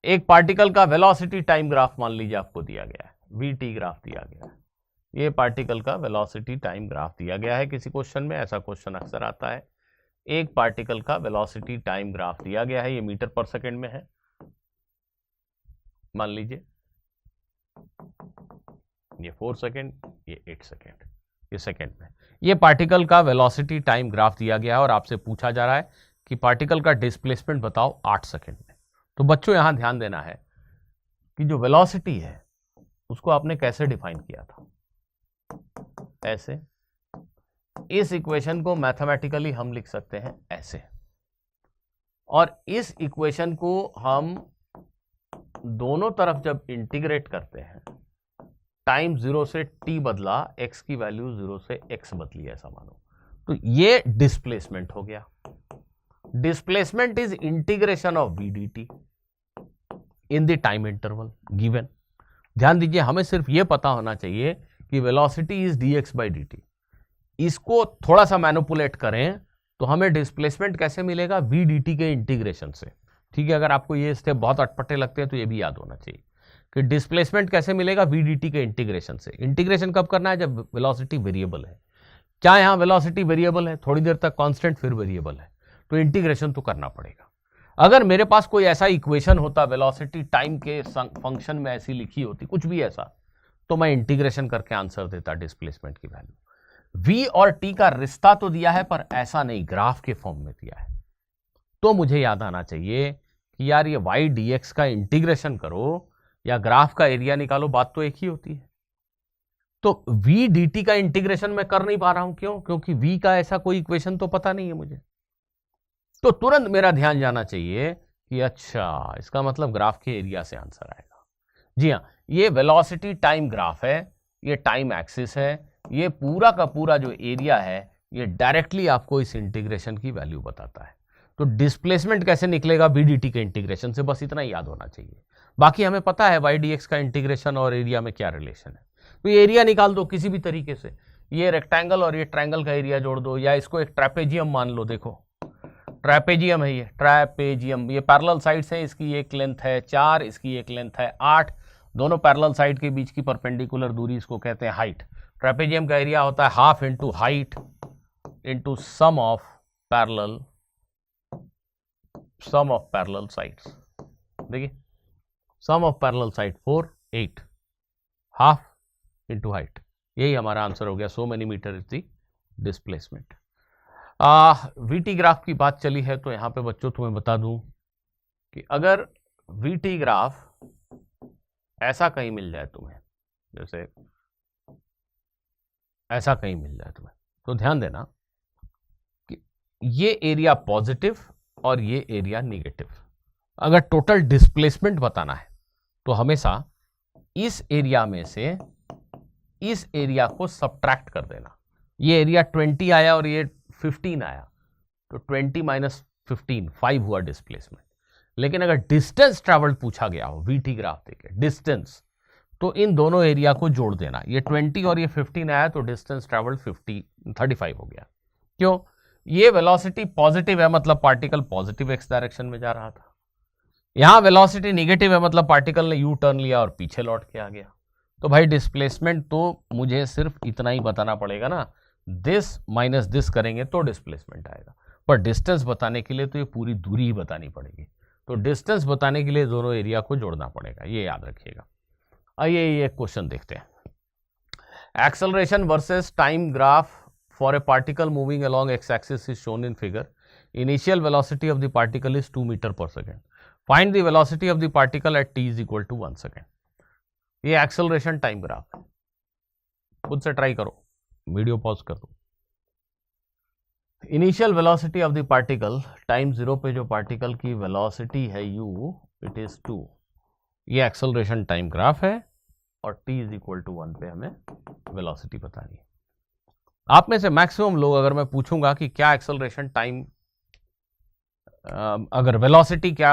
एक पार्टिकल का वेलोसिटी टाइम ग्राफ मान लीजिए आपको दिया गया है, vt ग्राफ दिया गया है। ये पार्टिकल का वेलोसिटी टाइम ग्राफ दिया गया है किसी क्वेश्चन में, ऐसा क्वेश्चन अक्सर आता है। एक पार्टिकल का वेलोसिटी टाइम ग्राफ दिया गया है, ये मीटर पर सेकेंड में है मान लीजिए, ये 4 सेकेंड, ये 8 सेकेंड, ये सेकेंड में। ये पार्टिकल का वेलोसिटी टाइम ग्राफ दिया गया है और आपसे पूछा जा रहा है कि पार्टिकल का डिस्प्लेसमेंट बताओ 8 सेकेंड में। तो बच्चों यहां ध्यान देना है कि जो वेलोसिटी है उसको आपने कैसे डिफाइन किया था, ऐसे। इस इक्वेशन को मैथमेटिकली हम लिख सकते हैं ऐसे, और इस इक्वेशन को हम दोनों तरफ जब इंटीग्रेट करते हैं, टाइम 0 से t बदला, x की वैल्यू 0 से x बदली, ऐसा मानो, तो ये डिस्प्लेसमेंट हो गया। Displacement is integration of v dt in the time interval given. ध्यान दीजिए, हमें सिर्फ ये पता होना चाहिए कि velocity is dx by dt। इसको थोड़ा सा मैनिपुलेट करें तो हमें डिस्प्लेसमेंट कैसे मिलेगा, v dt के इंटीग्रेशन से। ठीक है, अगर आपको ये स्टेप बहुत अटपटे लगते हैं तो ये भी याद होना चाहिए कि डिस्प्लेसमेंट कैसे मिलेगा, v dt के इंटीग्रेशन से। इंटीग्रेशन कब करना है, जब वेलोसिटी वेरिएबल है। क्या यहाँ वेलोसिटी वेरिएबल है, थोड़ी देर तक कांस्टेंट फिर वेरिएबल है, तो इंटीग्रेशन तो करना पड़ेगा। अगर मेरे पास कोई ऐसा इक्वेशन होता वेलोसिटी टाइम के फंक्शन में ऐसी लिखी होती, कुछ भी ऐसा, तो मैं इंटीग्रेशन करके आंसर देता डिस्प्लेसमेंट की वैल्यू। v और t का रिश्ता तो दिया है पर ऐसा नहीं, ग्राफ के फॉर्म में दिया है। तो मुझे याद आना चाहिए कि यार ये y dx का इंटीग्रेशन करो या ग्राफ का एरिया निकालो, बात तो एक ही होती है। तो v dt का इंटीग्रेशन मैं कर नहीं पा रहा हूं, क्यों? क्योंकि v का ऐसा कोई इक्वेशन तो पता नहीं है मुझे। तो तुरंत मेरा ध्यान जाना चाहिए कि अच्छा, इसका मतलब ग्राफ के एरिया से आंसर आएगा। जी हाँ, ये वेलोसिटी टाइम ग्राफ है, ये टाइम एक्सिस है, ये पूरा का पूरा जो एरिया है ये डायरेक्टली आपको इस इंटीग्रेशन की वैल्यू बताता है। तो डिस्प्लेसमेंट कैसे निकलेगा, v dt के इंटीग्रेशन से, बस इतना ही याद होना चाहिए। बाकी हमें पता है y dx का इंटीग्रेशन और एरिया में क्या रिलेशन है। तो ये एरिया निकाल दो किसी भी तरीके से, ये रेक्टेंगल और ये ट्रायंगल का एरिया जोड़ दो, या इसको एक ट्रैपेजियम मान लो। देखो ट्रैपेजियम है ये, ट्रैपेजियम, ये पैरेलल साइड्स हैं, इसकी एक लेंथ है 4, इसकी एक लेंथ है 8, दोनों पैरेलल साइड के बीच की परपेंडिकुलर दूरी, इसको कहते हैं हाइट। ट्रैपेजियम का एरिया होता है half into height into sum of parallel sum of parallel sides, देखिए sum of parallel side 4 8 half into height, यही हमारा आंसर हो गया। So many metre is the displacement. VT graph की बात चली है तो यहां पे बच्चों तुम्हें बता दूं कि अगर वीटी ग्राफ ऐसा कहीं मिल जाए तुम्हें, जैसे ऐसा कहीं मिल जाए तुम्हें, तो ध्यान देना कि ये एरिया पॉजिटिव और ये एरिया निगेटिव। अगर टोटल डिस्प्लेसमेंट बताना है तो हमेशा इस एरिया में से इस एरिया को सब्ट्रैक्ट कर देना। ये एरिया 20 आया और ये 15 आया, तो 20 माइनस 15 5 हुआ डिस्प्लेसमेंट। लेकिन अगर डिस्टेंस ट्रैवल्ड पूछा गया हो वीटी ग्राफ देके डिस्टेंस, तो इन दोनों एरिया को जोड़ देना। ये 20 और ये 15 आया तो डिस्टेंस ट्रैवल्ड 35 हो गया। क्यों? ये वेलोसिटी पॉजिटिव है, मतलब पार्टिकल पॉजिटिव एक्स डायरेक्शन में जा रहा था। यहां वेलोसिटी निगेटिव है, मतलब पार्टिकल ने यू टर्न लिया और पीछे लौट के आ गया। तो भाई डिस्प्लेसमेंट तो मुझे सिर्फ इतना ही बताना पड़ेगा ना, दिस माइनस दिस करेंगे तो डिस्प्लेसमेंट आएगा। पर डिस्टेंस बताने के लिए तो ये पूरी दूरी ही बतानी पड़ेगी। तो डिस्टेंस बताने के लिए दोनों एरिया को जोड़ना पड़ेगा, ये याद रखिएगा। आइए ये क्वेश्चन देखते हैं। Acceleration versus time graph for a particle moving along x axis is shown in figure. Initial velocity of the particle is 2 metre per second. Find the velocity of the particle at t is equal to 1 second. ये acceleration time graph है, खुद से try करो, video pause कर दो। Initial velocity of the particle, time 0 पे जो particle की वेलोसिटी है u, इट इज 2। ये एक्सेलरेशन टाइम ग्राफ है और t इज इक्वल टू 1 पे हमें वेलोसिटी बतानी है। आप में से मैक्सिमम लोग, अगर मैं पूछूंगा कि क्या एक्सेलरेशन टाइम, अगर वेलोसिटी क्या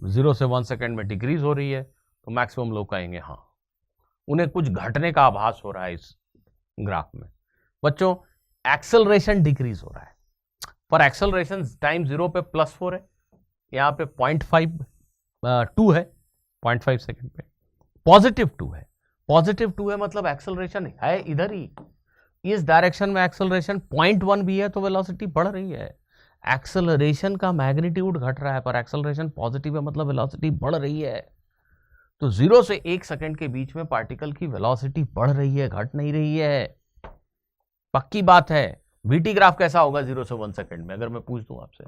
0 से 1 सेकेंड में डिक्रीज हो रही है, तो मैक्सिमम लोग कहेंगे हाँ, उन्हें कुछ घटने का आभास हो रहा है इस ग्राफ में। बच्चों एक्सेलरेशन डिक्रीज हो रहा है, पर एक्सेलरेशन टाइम 0 पे +4 है, यहाँ पे 0.52 है, 0.5 सेकेंड पे पॉजिटिव 2 है। पॉजिटिव 2 है मतलब एक्सेलरेशन है इधर ही, इस डायरेक्शन में एक्सेलरेशन 0.1 भी है तो वेलोसिटी बढ़ रही है। एक्सेलरेशन का मैग्नीट्यूड घट रहा है पर एक्सेलरेशन पॉजिटिव है मतलब वेलोसिटी बढ़ रही है। तो 0 से 1 सेकेंड के बीच में पार्टिकल की वेलोसिटी बढ़ रही है, घट नहीं रही है, पक्की बात है। वीटी ग्राफ कैसा होगा 0 से 1 सेकेंड में, अगर मैं पूछ दूं आपसे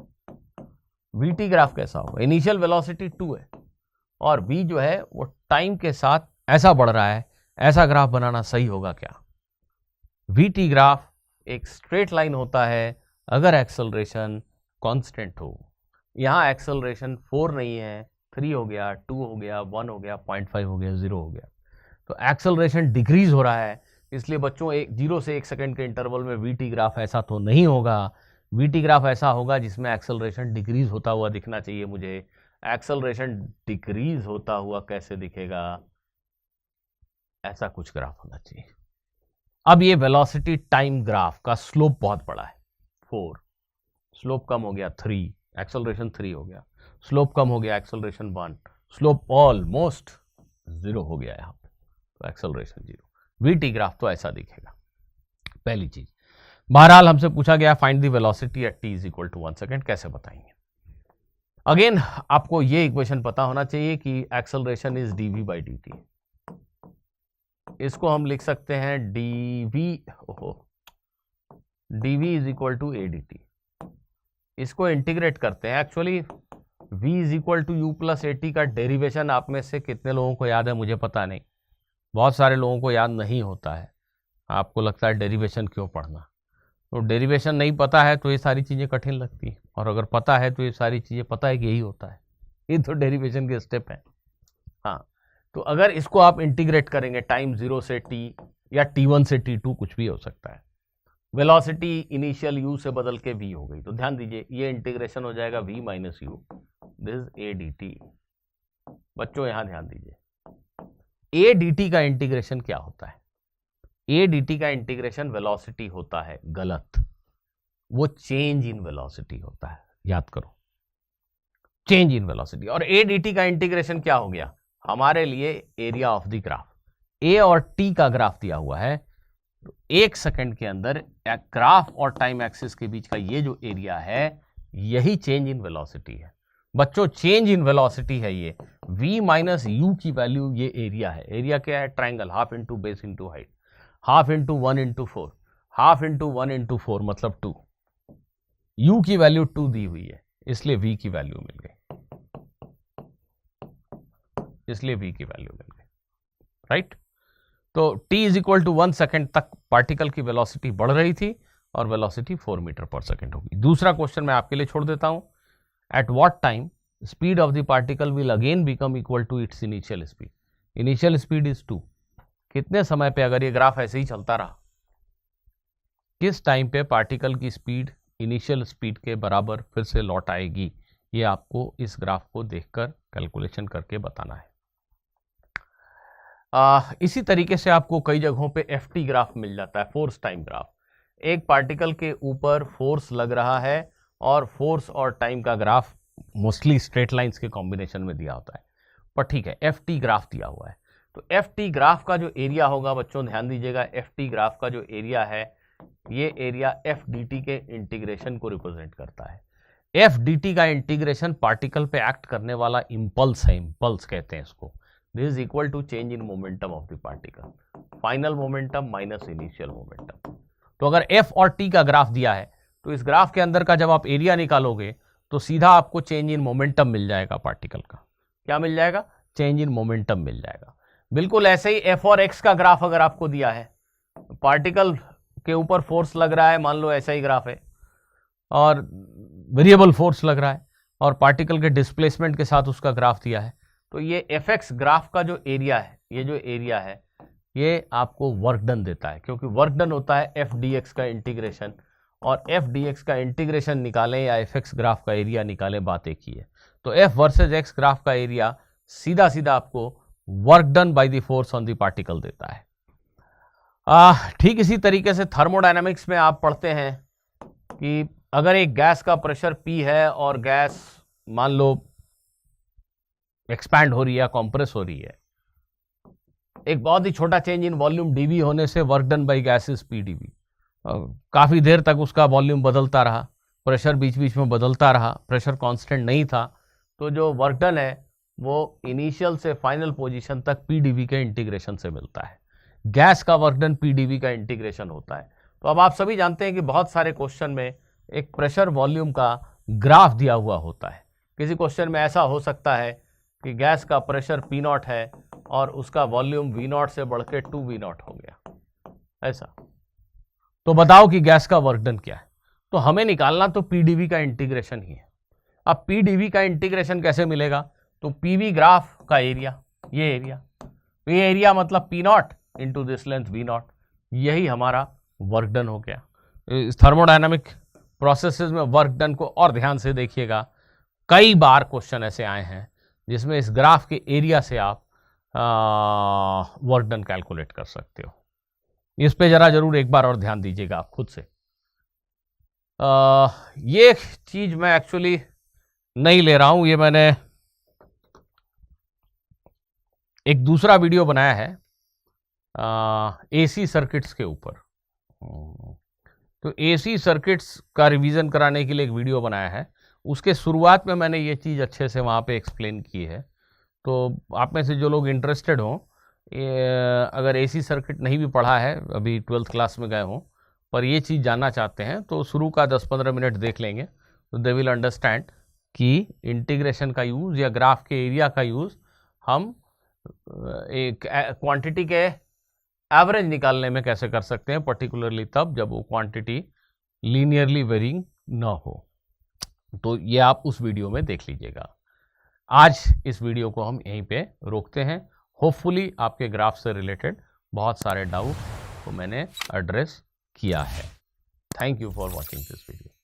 वीटी ग्राफ कैसा होगा? इनिशियल वेलोसिटी 2 है और v जो है वो टाइम के साथ ऐसा बढ़ रहा है, ऐसा ग्राफ बनाना सही होगा क्या? वीटी ग्राफ एक स्ट्रेट लाइन होता है अगर एक्सेलरेशन कांस्टेंट हो। यहाँ एक्सेलरेशन 4 नहीं है, 3 हो गया, 2 हो गया, 1 हो गया, 0.5 हो गया, 0 हो गया, तो एक्सेलरेशन डिक्रीज हो रहा है। इसलिए बच्चों 0 से 1 सेकेंड के इंटरवल में वीटी ग्राफ ऐसा तो नहीं होगा। वीटी ग्राफ ऐसा होगा जिसमें एक्सेलरेशन डिक्रीज होता हुआ दिखना चाहिए मुझे। एक्सेलरेशन डिक्रीज होता हुआ कैसे दिखेगा? ऐसा कुछ ग्राफ होना चाहिए। अब ये वेलोसिटी टाइम ग्राफ का स्लोप बहुत बड़ा है, 4, स्लोप कम हो गया 3, एक्सेलरेशन 3 हो गया, स्लोप कम हो गया एक्सेलरेशन 1, स्लोप ऑलमोस्ट 0 हो गया यहाँ पे, तो एक्सेलरेशन 0। वीटी ग्राफ तो ऐसा दिखेगा, पहली चीज। बहरहाल हमसे पूछा गया find the velocity at t is equal to 1 second, कैसे बताएंगे? अगेन आपको ये इक्वेशन पता होना चाहिए कि acceleration is dv by dt। इसको हम लिख सकते हैं dv is equal to a dt। इसको इंटीग्रेट करते हैं। Actually v is equal to u plus at का डेरिवेशन आप में से कितने लोगों को याद है मुझे पता नहीं, बहुत सारे लोगों को याद नहीं होता है। आपको लगता है डेरिवेशन क्यों पढ़ना, तो डेरिवेशन नहीं पता है तो ये सारी चीज़ें कठिन लगती हैं, और अगर पता है तो ये सारी चीज़ें पता है कि यही होता है, ये तो डेरिवेशन के स्टेप हैं। हाँ, तो अगर इसको आप इंटीग्रेट करेंगे टाइम 0 से t या t1 से t2 कुछ भी हो सकता है, वेलोसिटी इनिशियल u से बदल के v हो गई, तो ध्यान दीजिए ये इंटीग्रेशन हो जाएगा v minus u, this a dt। बच्चों यहाँ ध्यान दीजिए, a dt का इंटीग्रेशन क्या होता है? a dt का इंटीग्रेशन वेलोसिटी होता है, गलत, वो चेंज इन वेलोसिटी होता है, याद करो, चेंज इन वेलोसिटी। और a dt का इंटीग्रेशन क्या हो गया? हमारे लिए area of the graph, a और t का ग्राफ दिया हुआ है, तो 1 सेकंड के अंदर ग्राफ और टाइम एक्सिस के बीच का ये जो एरिया है यही चेंज इन वेलोसिटी है। बच्चों चेंज इन वेलोसिटी है ये, v माइनस यू की वैल्यू ये एरिया है। एरिया क्या है? Triangle, half into base into height, half into 1 into 4, half into 1 into 4 मतलब 2। u की वैल्यू 2 दी हुई है, इसलिए v की वैल्यू मिल गई, इसलिए v की वैल्यू मिल गई, राइट। तो t is equal to 1 second तक पार्टिकल की वेलोसिटी बढ़ रही थी और वेलोसिटी 4 मीटर पर सेकेंड होगी। दूसरा क्वेश्चन मैं आपके लिए छोड़ देता हूं। At what time speed of the particle will again become equal to its initial speed? Initial speed is 2। कितने समय पे, अगर ये ग्राफ ऐसे ही चलता रहा, किस टाइम पे पार्टिकल की स्पीड इनिशियल स्पीड के बराबर फिर से लौट आएगी? ये आपको इस ग्राफ को देखकर कैलकुलेशन करके बताना है। इसी तरीके से आपको कई जगहों पे एफटी ग्राफ मिल जाता है, फोर्स टाइम ग्राफ। एक पार्टिकल के ऊपर फोर्स लग रहा है और फोर्स और टाइम का ग्राफ मोस्टली स्ट्रेट लाइंस के कॉम्बिनेशन में दिया होता है, पर ठीक है, एफटी ग्राफ दिया हुआ है। तो एफटी ग्राफ का जो एरिया होगा बच्चों ध्यान दीजिएगा, एफटी ग्राफ का जो एरिया है ये एरिया एफ डी टी के इंटीग्रेशन को रिप्रेजेंट करता है। एफ डी टी का इंटीग्रेशन पार्टिकल पे एक्ट करने वाला इम्पल्स है, इम्पल्स कहते हैं इसको। This is equal to change in momentum of the particle, final momentum minus initial momentum. तो अगर एफ और टी का ग्राफ दिया है तो इस ग्राफ के अंदर का जब आप एरिया निकालोगे तो सीधा आपको चेंज इन मोमेंटम मिल जाएगा पार्टिकल का। क्या मिल जाएगा? चेंज इन मोमेंटम मिल जाएगा। बिल्कुल ऐसे ही एफ और एक्स का ग्राफ अगर आपको दिया है, पार्टिकल के ऊपर फोर्स लग रहा है, मान लो ऐसा ही ग्राफ है, और वेरिएबल फोर्स लग रहा है और पार्टिकल के डिस्प्लेसमेंट के साथ उसका ग्राफ दिया है, तो ये एफ एक्स ग्राफ का जो एरिया है, ये जो एरिया है ये आपको वर्क डन देता है, क्योंकि वर्क डन होता है एफ डी एक्स का इंटीग्रेशन, और एफ डी एक्स का इंटीग्रेशन निकालें या एफ एक्स ग्राफ का एरिया निकालें, बात एक ही है। तो एफ वर्सेज एक्स ग्राफ का एरिया सीधा सीधा आपको work done by the force on the particle देता है। ठीक इसी तरीके से थर्मोडायनामिक्स में आप पढ़ते हैं कि अगर एक गैस का प्रेशर P है और गैस मान लो एक्सपैंड हो रही है, कॉम्प्रेस हो रही है, एक बहुत ही छोटा चेंज इन वॉल्यूम dV होने से work done by gas is PdV। काफ़ी देर तक उसका वॉल्यूम बदलता रहा, प्रेशर बीच बीच में बदलता रहा, प्रेशर कांस्टेंट नहीं था, तो जो वर्क डन है वो इनिशियल से फाइनल पोजीशन तक PdV के इंटीग्रेशन से मिलता है। गैस का वर्क डन PdV का इंटीग्रेशन होता है। तो अब आप सभी जानते हैं कि बहुत सारे क्वेश्चन में एक प्रेशर वॉल्यूम का ग्राफ दिया हुआ होता है। किसी क्वेश्चन में ऐसा हो सकता है कि गैस का प्रेशर P0 है और उसका वॉल्यूम V0 से बढ़ के 2V0 हो गया, ऐसा। तो बताओ कि गैस का वर्क डन क्या है? तो हमें निकालना तो PdV का इंटीग्रेशन ही है। अब PdV का इंटीग्रेशन कैसे मिलेगा? तो PV ग्राफ का एरिया, ये एरिया मतलब P0 into this length V0, यही हमारा वर्क डन हो गया। इस थर्मोडायनामिक प्रोसेसेस में वर्क डन को और ध्यान से देखिएगा, कई बार क्वेश्चन ऐसे आए हैं जिसमें इस ग्राफ के एरिया से आप वर्क डन कैलकुलेट कर सकते हो। इस पे जरा जरूर एक बार और ध्यान दीजिएगा आप खुद से। ये चीज मैं एक्चुअली नहीं ले रहा हूं, ये मैंने एक दूसरा वीडियो बनाया है एसी सर्किट्स के ऊपर। तो एसी सर्किट्स का रिवीजन कराने के लिए एक वीडियो बनाया है, उसके शुरुआत में मैंने ये चीज़ अच्छे से वहाँ पे एक्सप्लेन की है। तो आप में से जो लोग इंटरेस्टेड हों, अगर एसी सर्किट नहीं भी पढ़ा है, अभी 12th क्लास में गए हों, पर ये चीज़ जानना चाहते हैं, तो शुरू का 10-15 मिनट देख लेंगे तो दे विल अंडरस्टैंड कि इंटीग्रेशन का यूज़ या ग्राफ के एरिया का यूज़ हम एक क्वांटिटी के एवरेज निकालने में कैसे कर सकते हैं, पर्टिकुलरली तब जब वो क्वांटिटी लीनियरली वेरिंग ना हो। तो ये आप उस वीडियो में देख लीजिएगा। आज इस वीडियो को हम यहीं पे रोकते हैं। होपफुली आपके ग्राफ से रिलेटेड बहुत सारे डाउट को मैंने एड्रेस किया है। Thank you for watching this video.